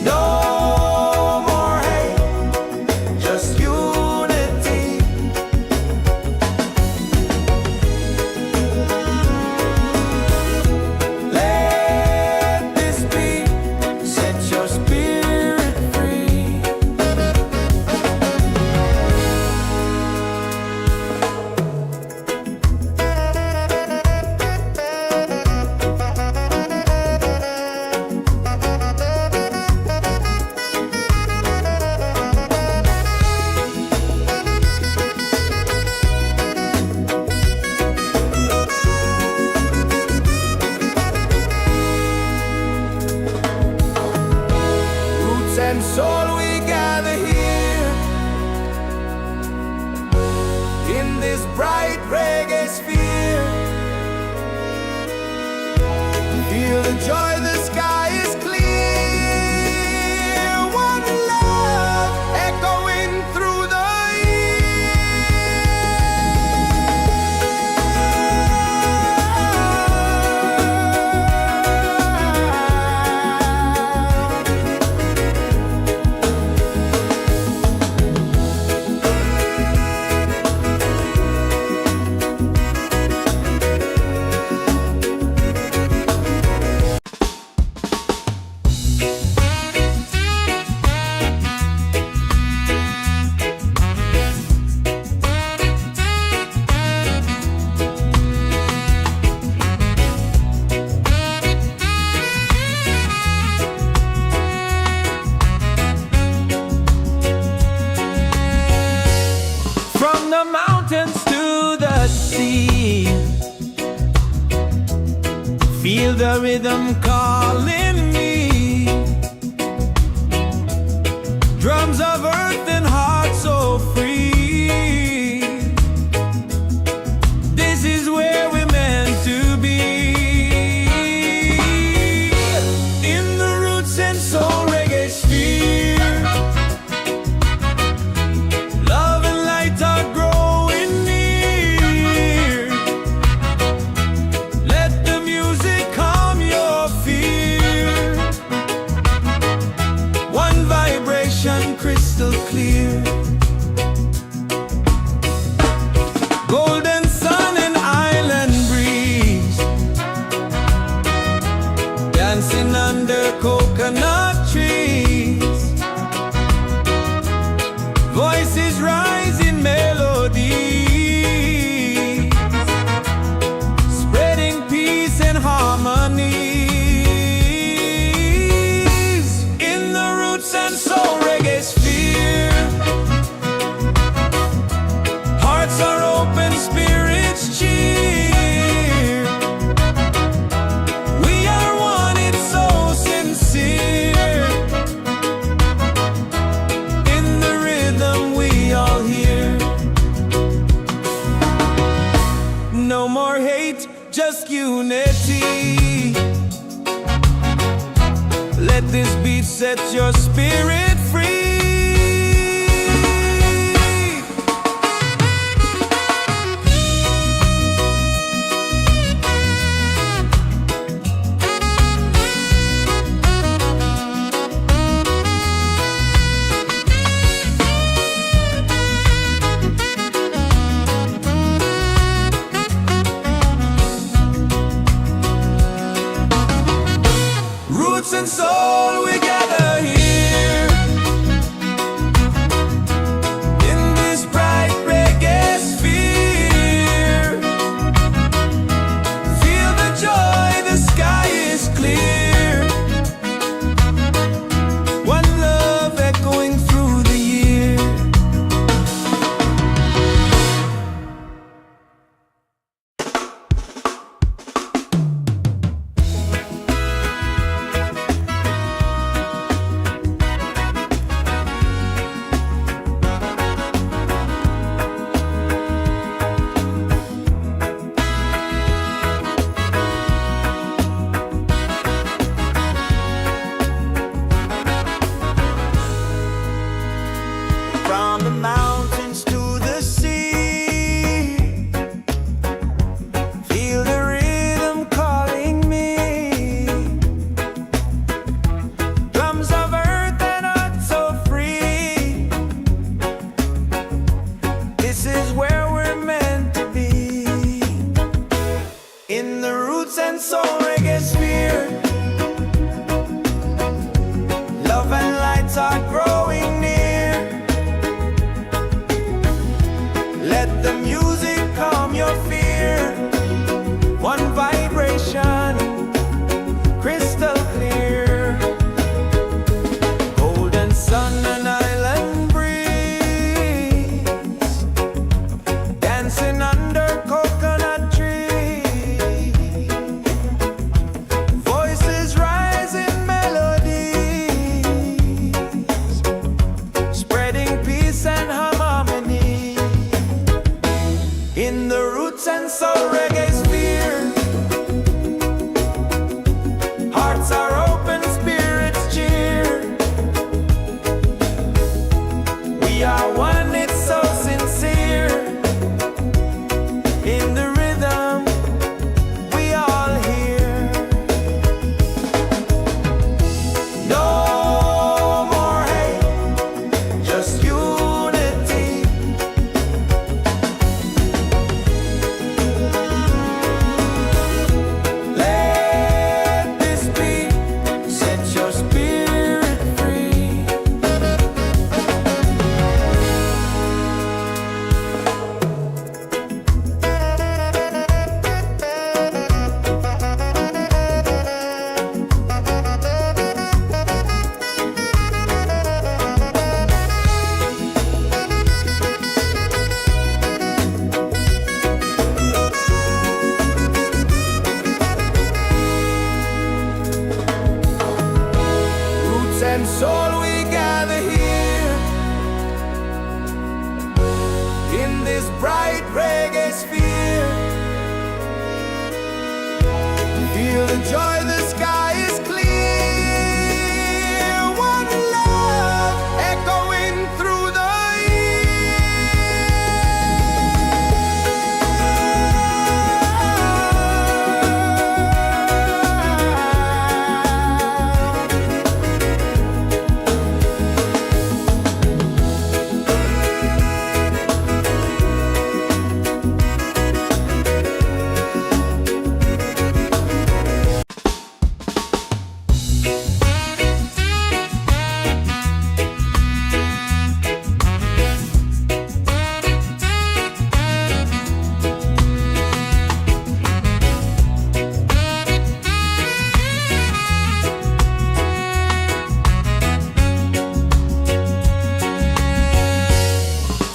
No more hate, just unity. Let this beat set your spirit free. Roots and soul, we gather here in this bright reggae sphere. Feel the joy, the sky is clear. One love echoing through the from the mountains to the sea. Feel the rhythm calling me. Drums of earth and heart so free. This is where we're meant to be. In the Roots and Soul Reggaesphere, love and light are growing near. Let the music calm your fear. One vibration, crystal clear. Golden sun and island breeze, dancing under coconut trees. Voices rise in melody, spreading peace and harmony. In the Roots and Soul Reggaesphere, hearts are open, spirits cheer. We are one, it's so sincere. In the rhythm, we all hear. No more hate, just unity. Let this beat set your spirit free. in the Roots and Soul Reggaesphere. Love and lights are growing near. Let the music calm your fear. One vibration, crystal clear. Golden sun and island breeze, dancing under coconut trees. Voices rise in melodies, spreading peace and harmony. In the Roots and Soul Reggaesphere, hearts are open, spirits cheer. We are one, it's so sincere. In the rhythm, we all hear. No more hate, just unity. Let this be, set your spirit free. Roots and soul, we gather here in this bright reggae sphere. Feel the joy, the sky is clear. One love echoing through the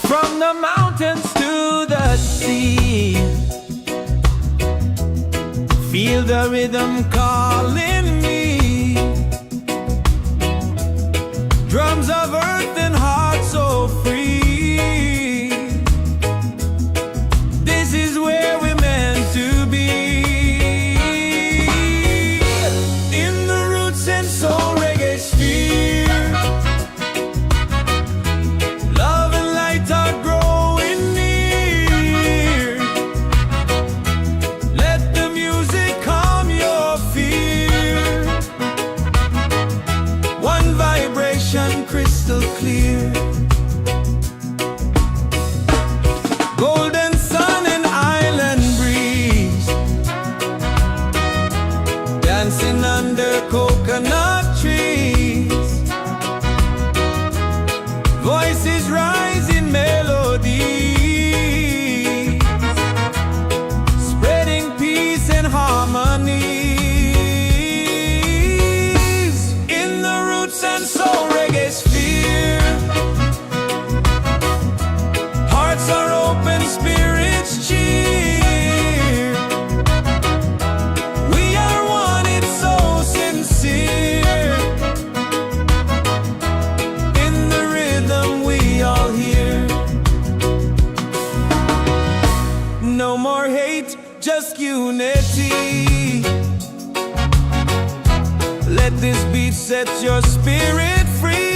from the mountains to the sea. Feel the rhythm calling me. Drums of earth and heart so free. This is where we're meant to be. In the Roots and Soul Reggaesphere, love and light are growing near. Let the music calm your fear. One vibration, crystal clear. Golden sun and island breeze, dancing under coconut trees. Voices rise in melodies, spreading peace and harmonies. In the Roots and Soul Reggaesphere, hearts are open, spirits cheer. We are one, it's so sincere. In the rhythm, we all hear. No more hate, just unity. Let this beat set your spirit free.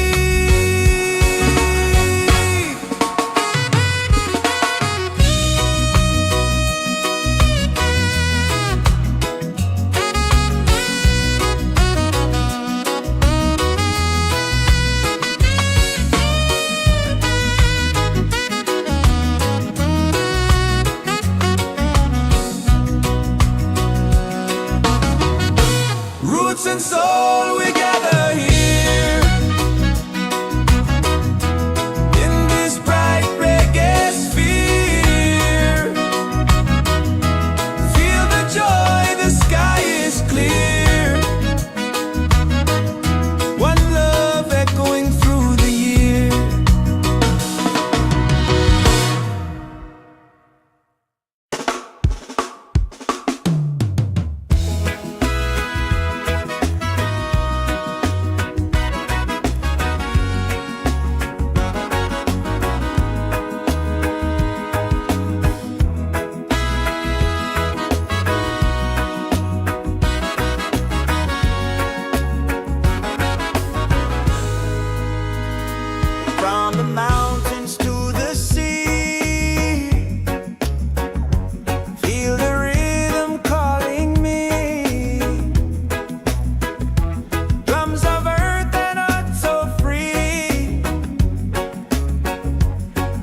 and soul, we gather here in this bright reggae sphere. Feel the joy, the sky is clear. One love echoing through the year. From the mountains to the sea, feel the rhythm calling me. Drums of earth and heart so free.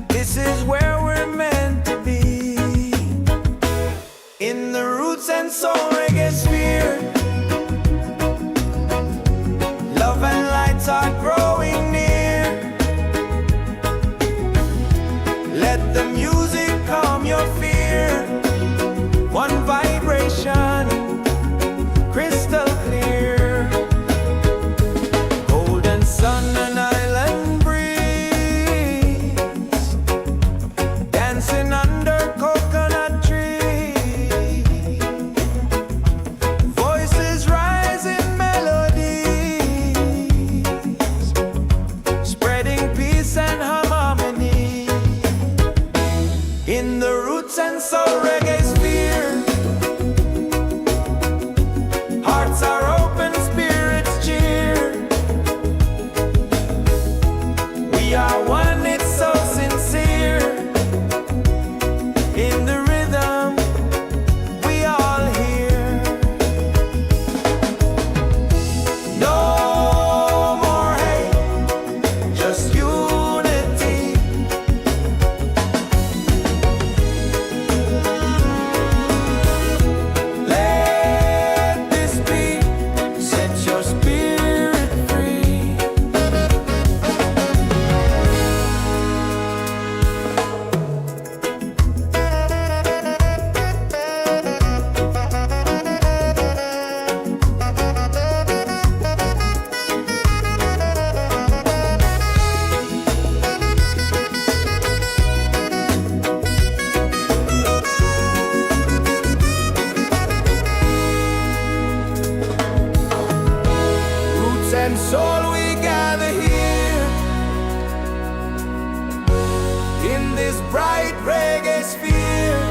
This is where we're meant to be. In the Roots and Soul Reggaesphere, love and lights are growing near. Let the music calm your fear. One vibration, crystal clear. Golden sun and island breeze, dancing under coconut trees. Voices rise in melodies, spreading peace and harmony. In the Roots and Soul Reggaesphere, hearts are open, spirits cheer. We are one, it's so sincere. In the rhythm, we all hear. No more hate, just unity. Let this beat set your spirit free. Roots and soul, we gather here in this bright reggae sphere.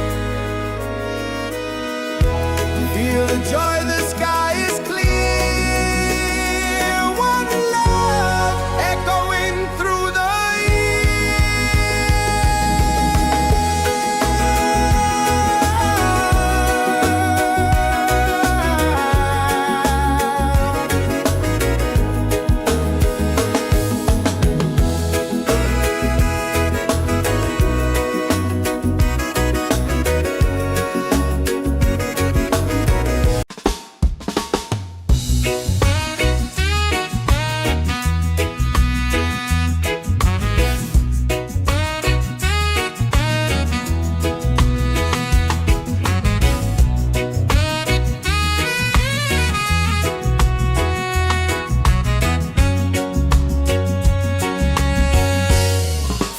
Feel the joy, the sky is clear. One love echoing through the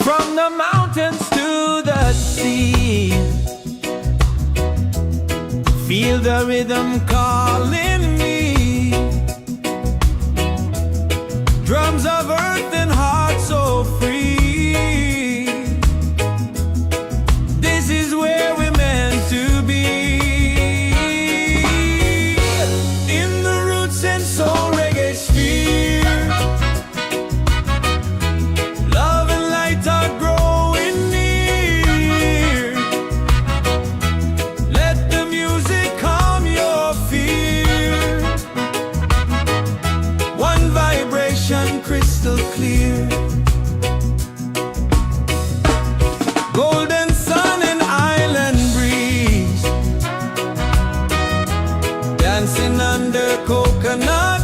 from the mountains to the sea. Feel the rhythm calling me. Drums of earth and heart so free. This is where we're meant to be. In the Roots and Soul Reggaesphere, love and light are growing near. Let the music calm your fear. One vibration, crystal clear. Golden sun and island breeze, dancing under coconut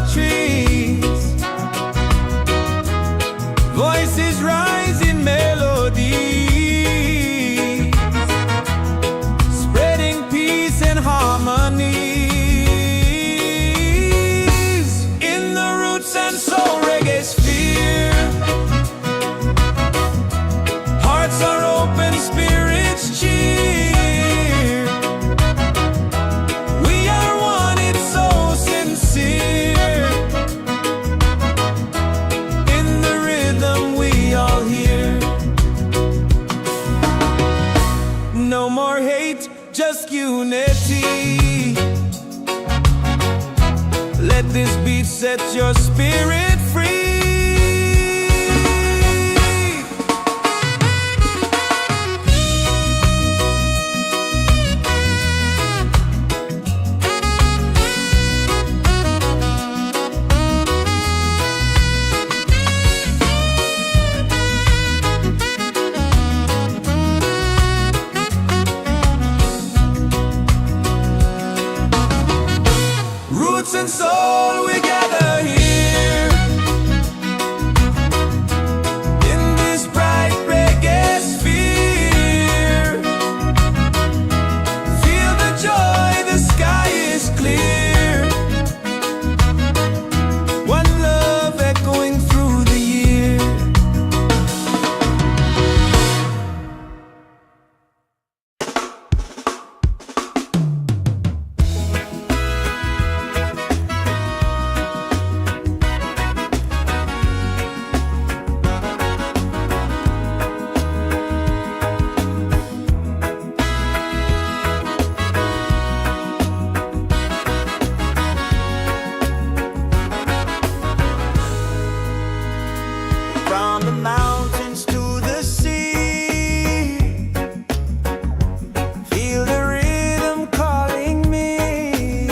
set your spirit free. Roots and soul, we gather here in this bright reggae sphere. Feel the joy, the sky is clear. One love echoing through the year. From the mountains to the sea, feel the rhythm calling me.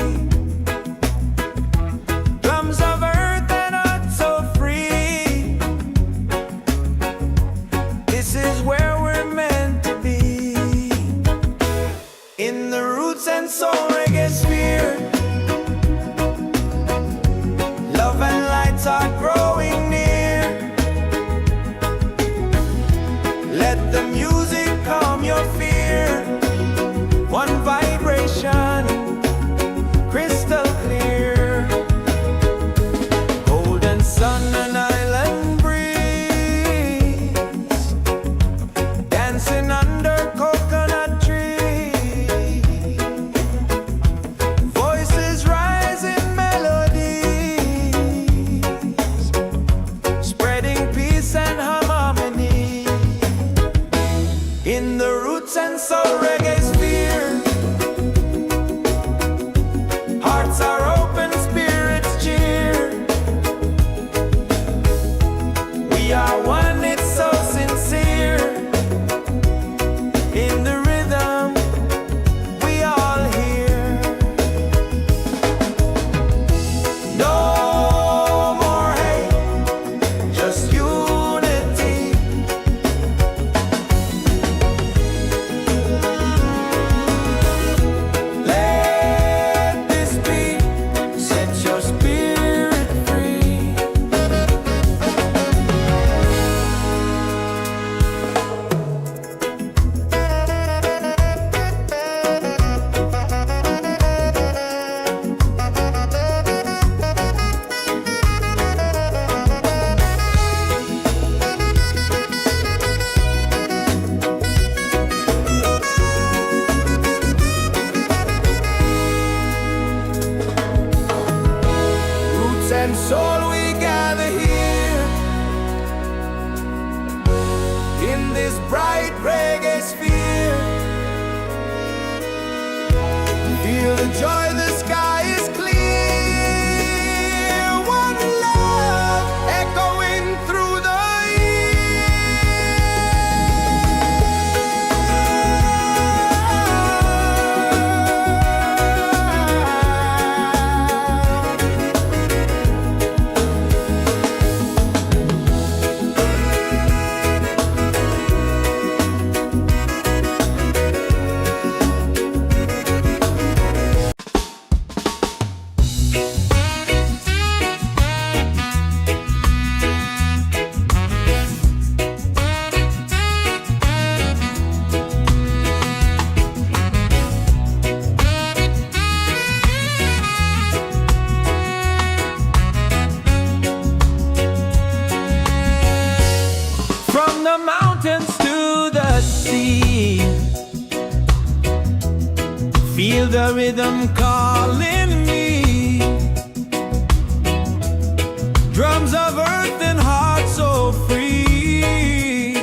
Drums of earth and heart so free. This is where we're meant to be. In the Roots and Soul Reggaesphere, love and lights are growing near. Let the music calm your fear. One vibration, crystal clear. Golden sun and island breeze, dancing under coconut trees. Voices rise in melodies, spreading peace and harmony. In the Roots and Soul Reggaesphere, hearts are open, spirits cheer. We are one, it's so sincere. In the rhythm, we all hear. No more hate, just unity. Let this beat set your spirit free. Roots and soul, we gather here in this bright reggae sphere. Feel the joy, the sky is clear. One love echoing through the Feel the rhythm calling me. Drums of earth and heart so free.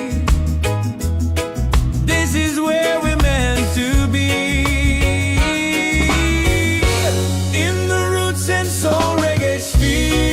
This is where we're meant to be. In the Roots and Soul Reggaesphere.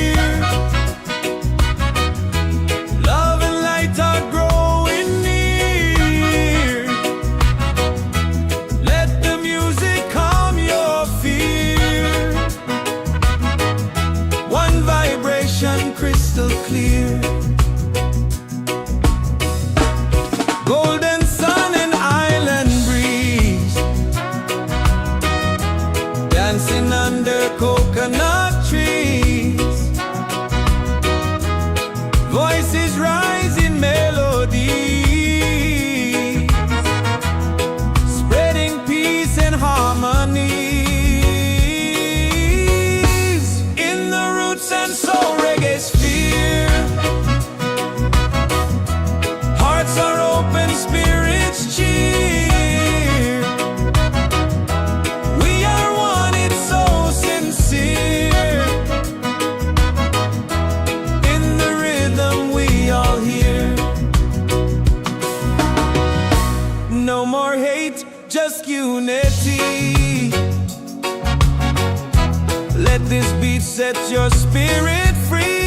Let this beat set your spirit free.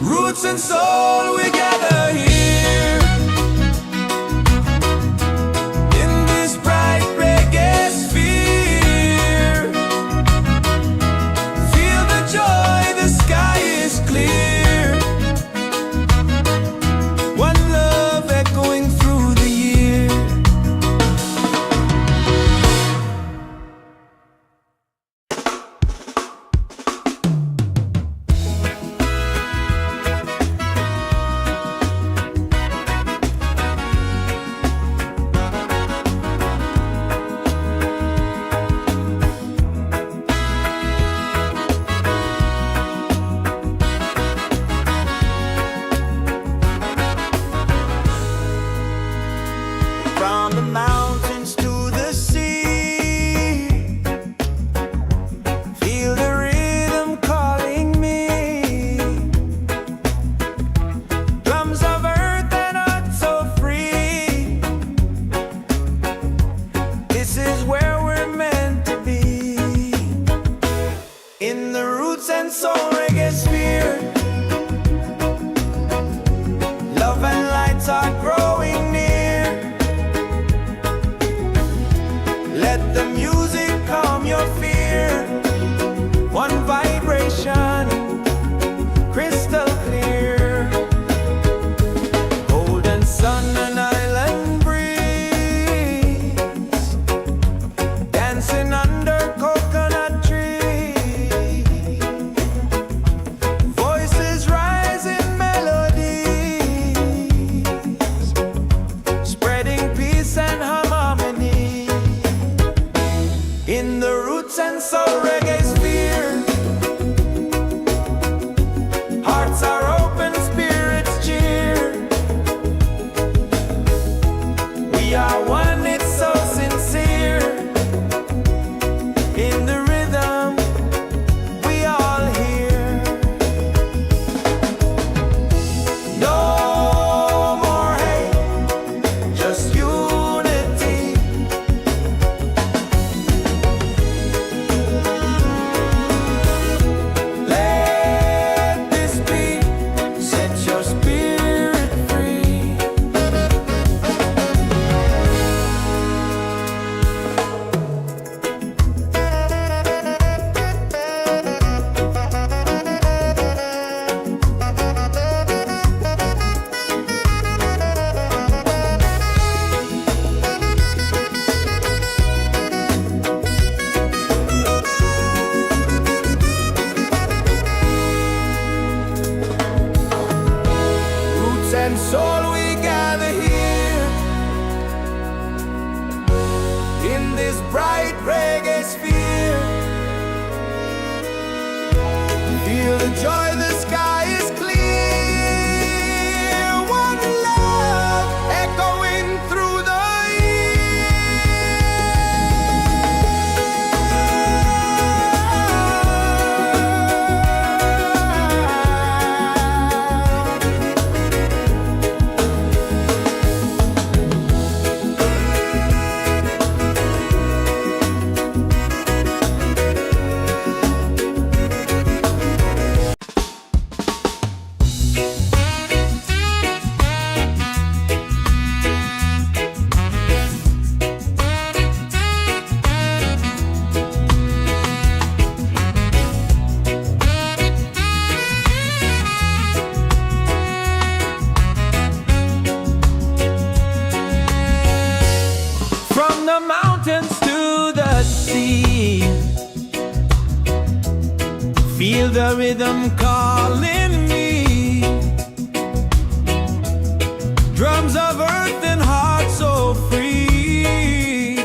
Roots and soul, we gather here in this bright reggae sphere. Feel the joy, the sky is clear. One love echoing through the year. From the mountains to the sea, feel the rhythm calling me. Drums of earth and heart so free. This is where we're meant to be. In the Roots and Soul Reggaesphere, love and lights are growing near. Let the music calm your fear. One vibration, crystal clear. Golden sun and island breeze, dancing under coconut trees. Voices rise in melodies, spreading peace and harmony. In the Roots and Soul Reggaesphere, hearts are open, spirits cheer. We are one, it's so sincere. In the rhythm, we all hear. No more hate, just unity. Let this beat set your spirit free. Roots and soul, we gather here in this bright reggae sphere. Feel the joy, the sky is clear. One love echoing through the Feel the rhythm calling me. Drums of earth and heart so free.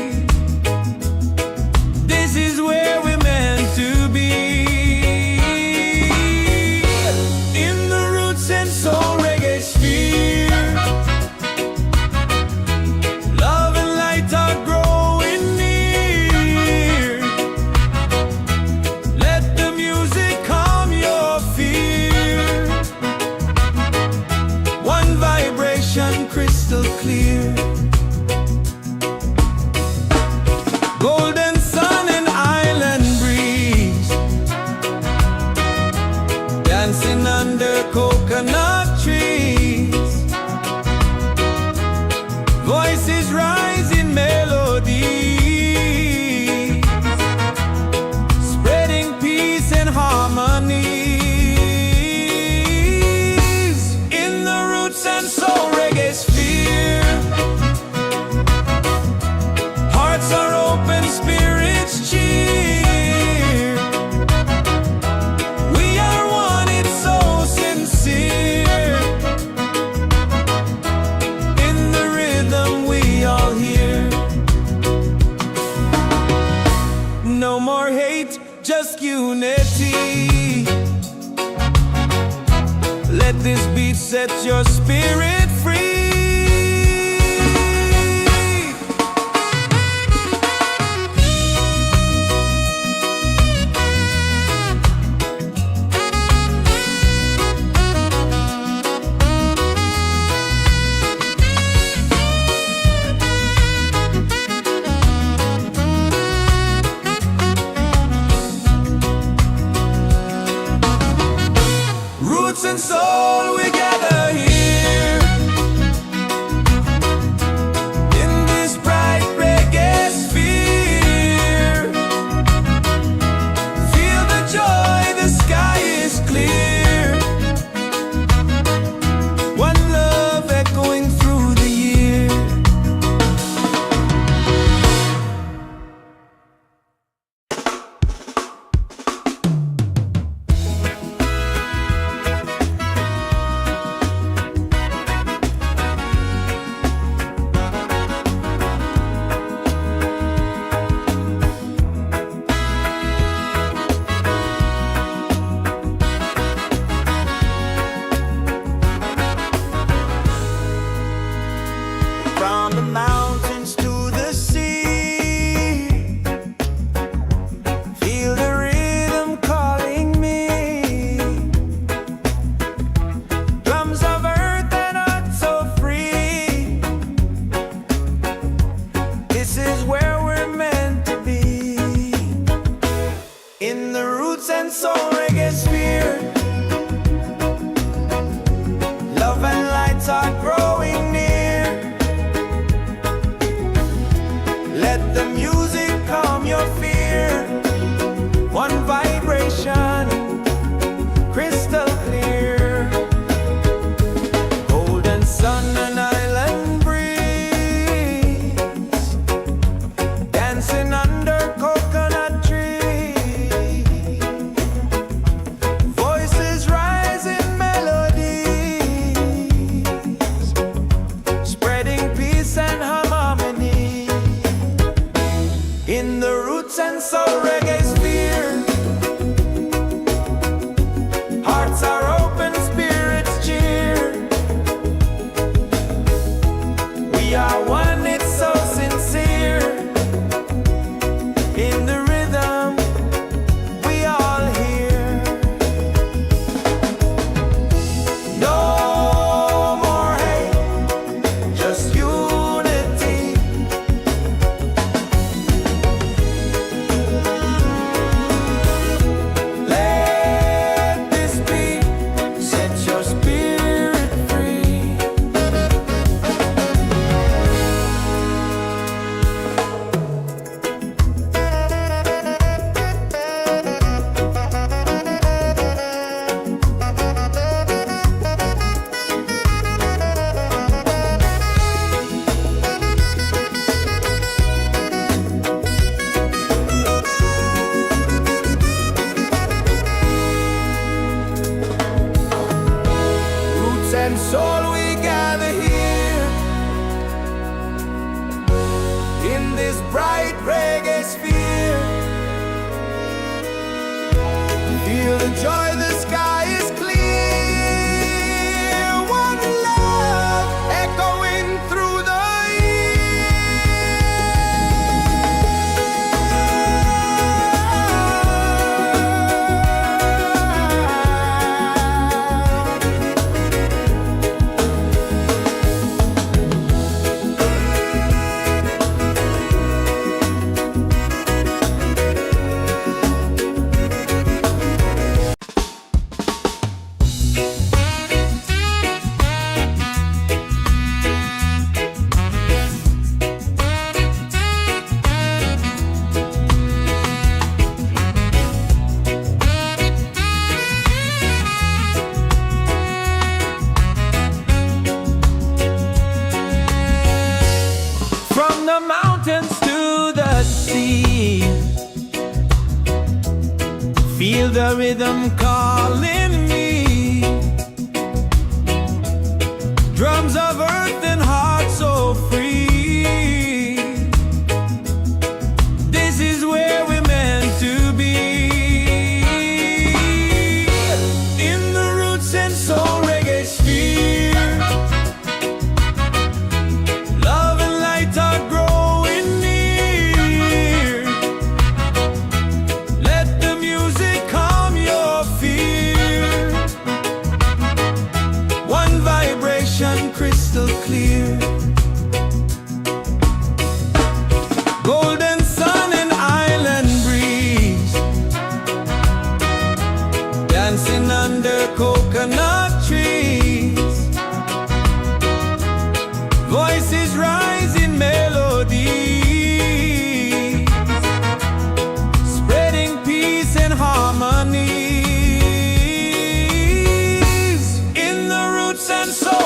This is where we're meant to be. In the Roots and Soul Reggae. beat sets your spirit free. Roots and soul, we gather here in this bright reggae sphere. Feel the joy, the sky is clear. One love echoing through the year. From the mountains to the sea, feel the rhythm calling me. Drums of earth and heart so free. This is where we're meant to be. In the Roots and Soul Reggaesphere, love and lights are growing near. Let the music calm your fear. One vibration, crystal clear. Golden sun and island breeze, dancing under coconut trees. Voices rise in melodies, spreading peace and harmony. In the Roots and Soul Reggaesphere, hearts are open, spirits cheer. We are one, it's so sincere. In the rhythm, we all hear. No more hate, just unity. Let this beat set your spirit free. Roots and soul, we gather here in this bright reggae sphere. Feel the joy, the sky is clear. One love echoing through the Feel the rhythm calling me. Drums of earth and heart so free. This is where we're meant to be. In the Roots and Soul Reggaesphere. ocean crystal clear. Golden sun and island breeze, dancing under coconut trees. Voices rise in melody, spreading peace and harmony in the roots and soul.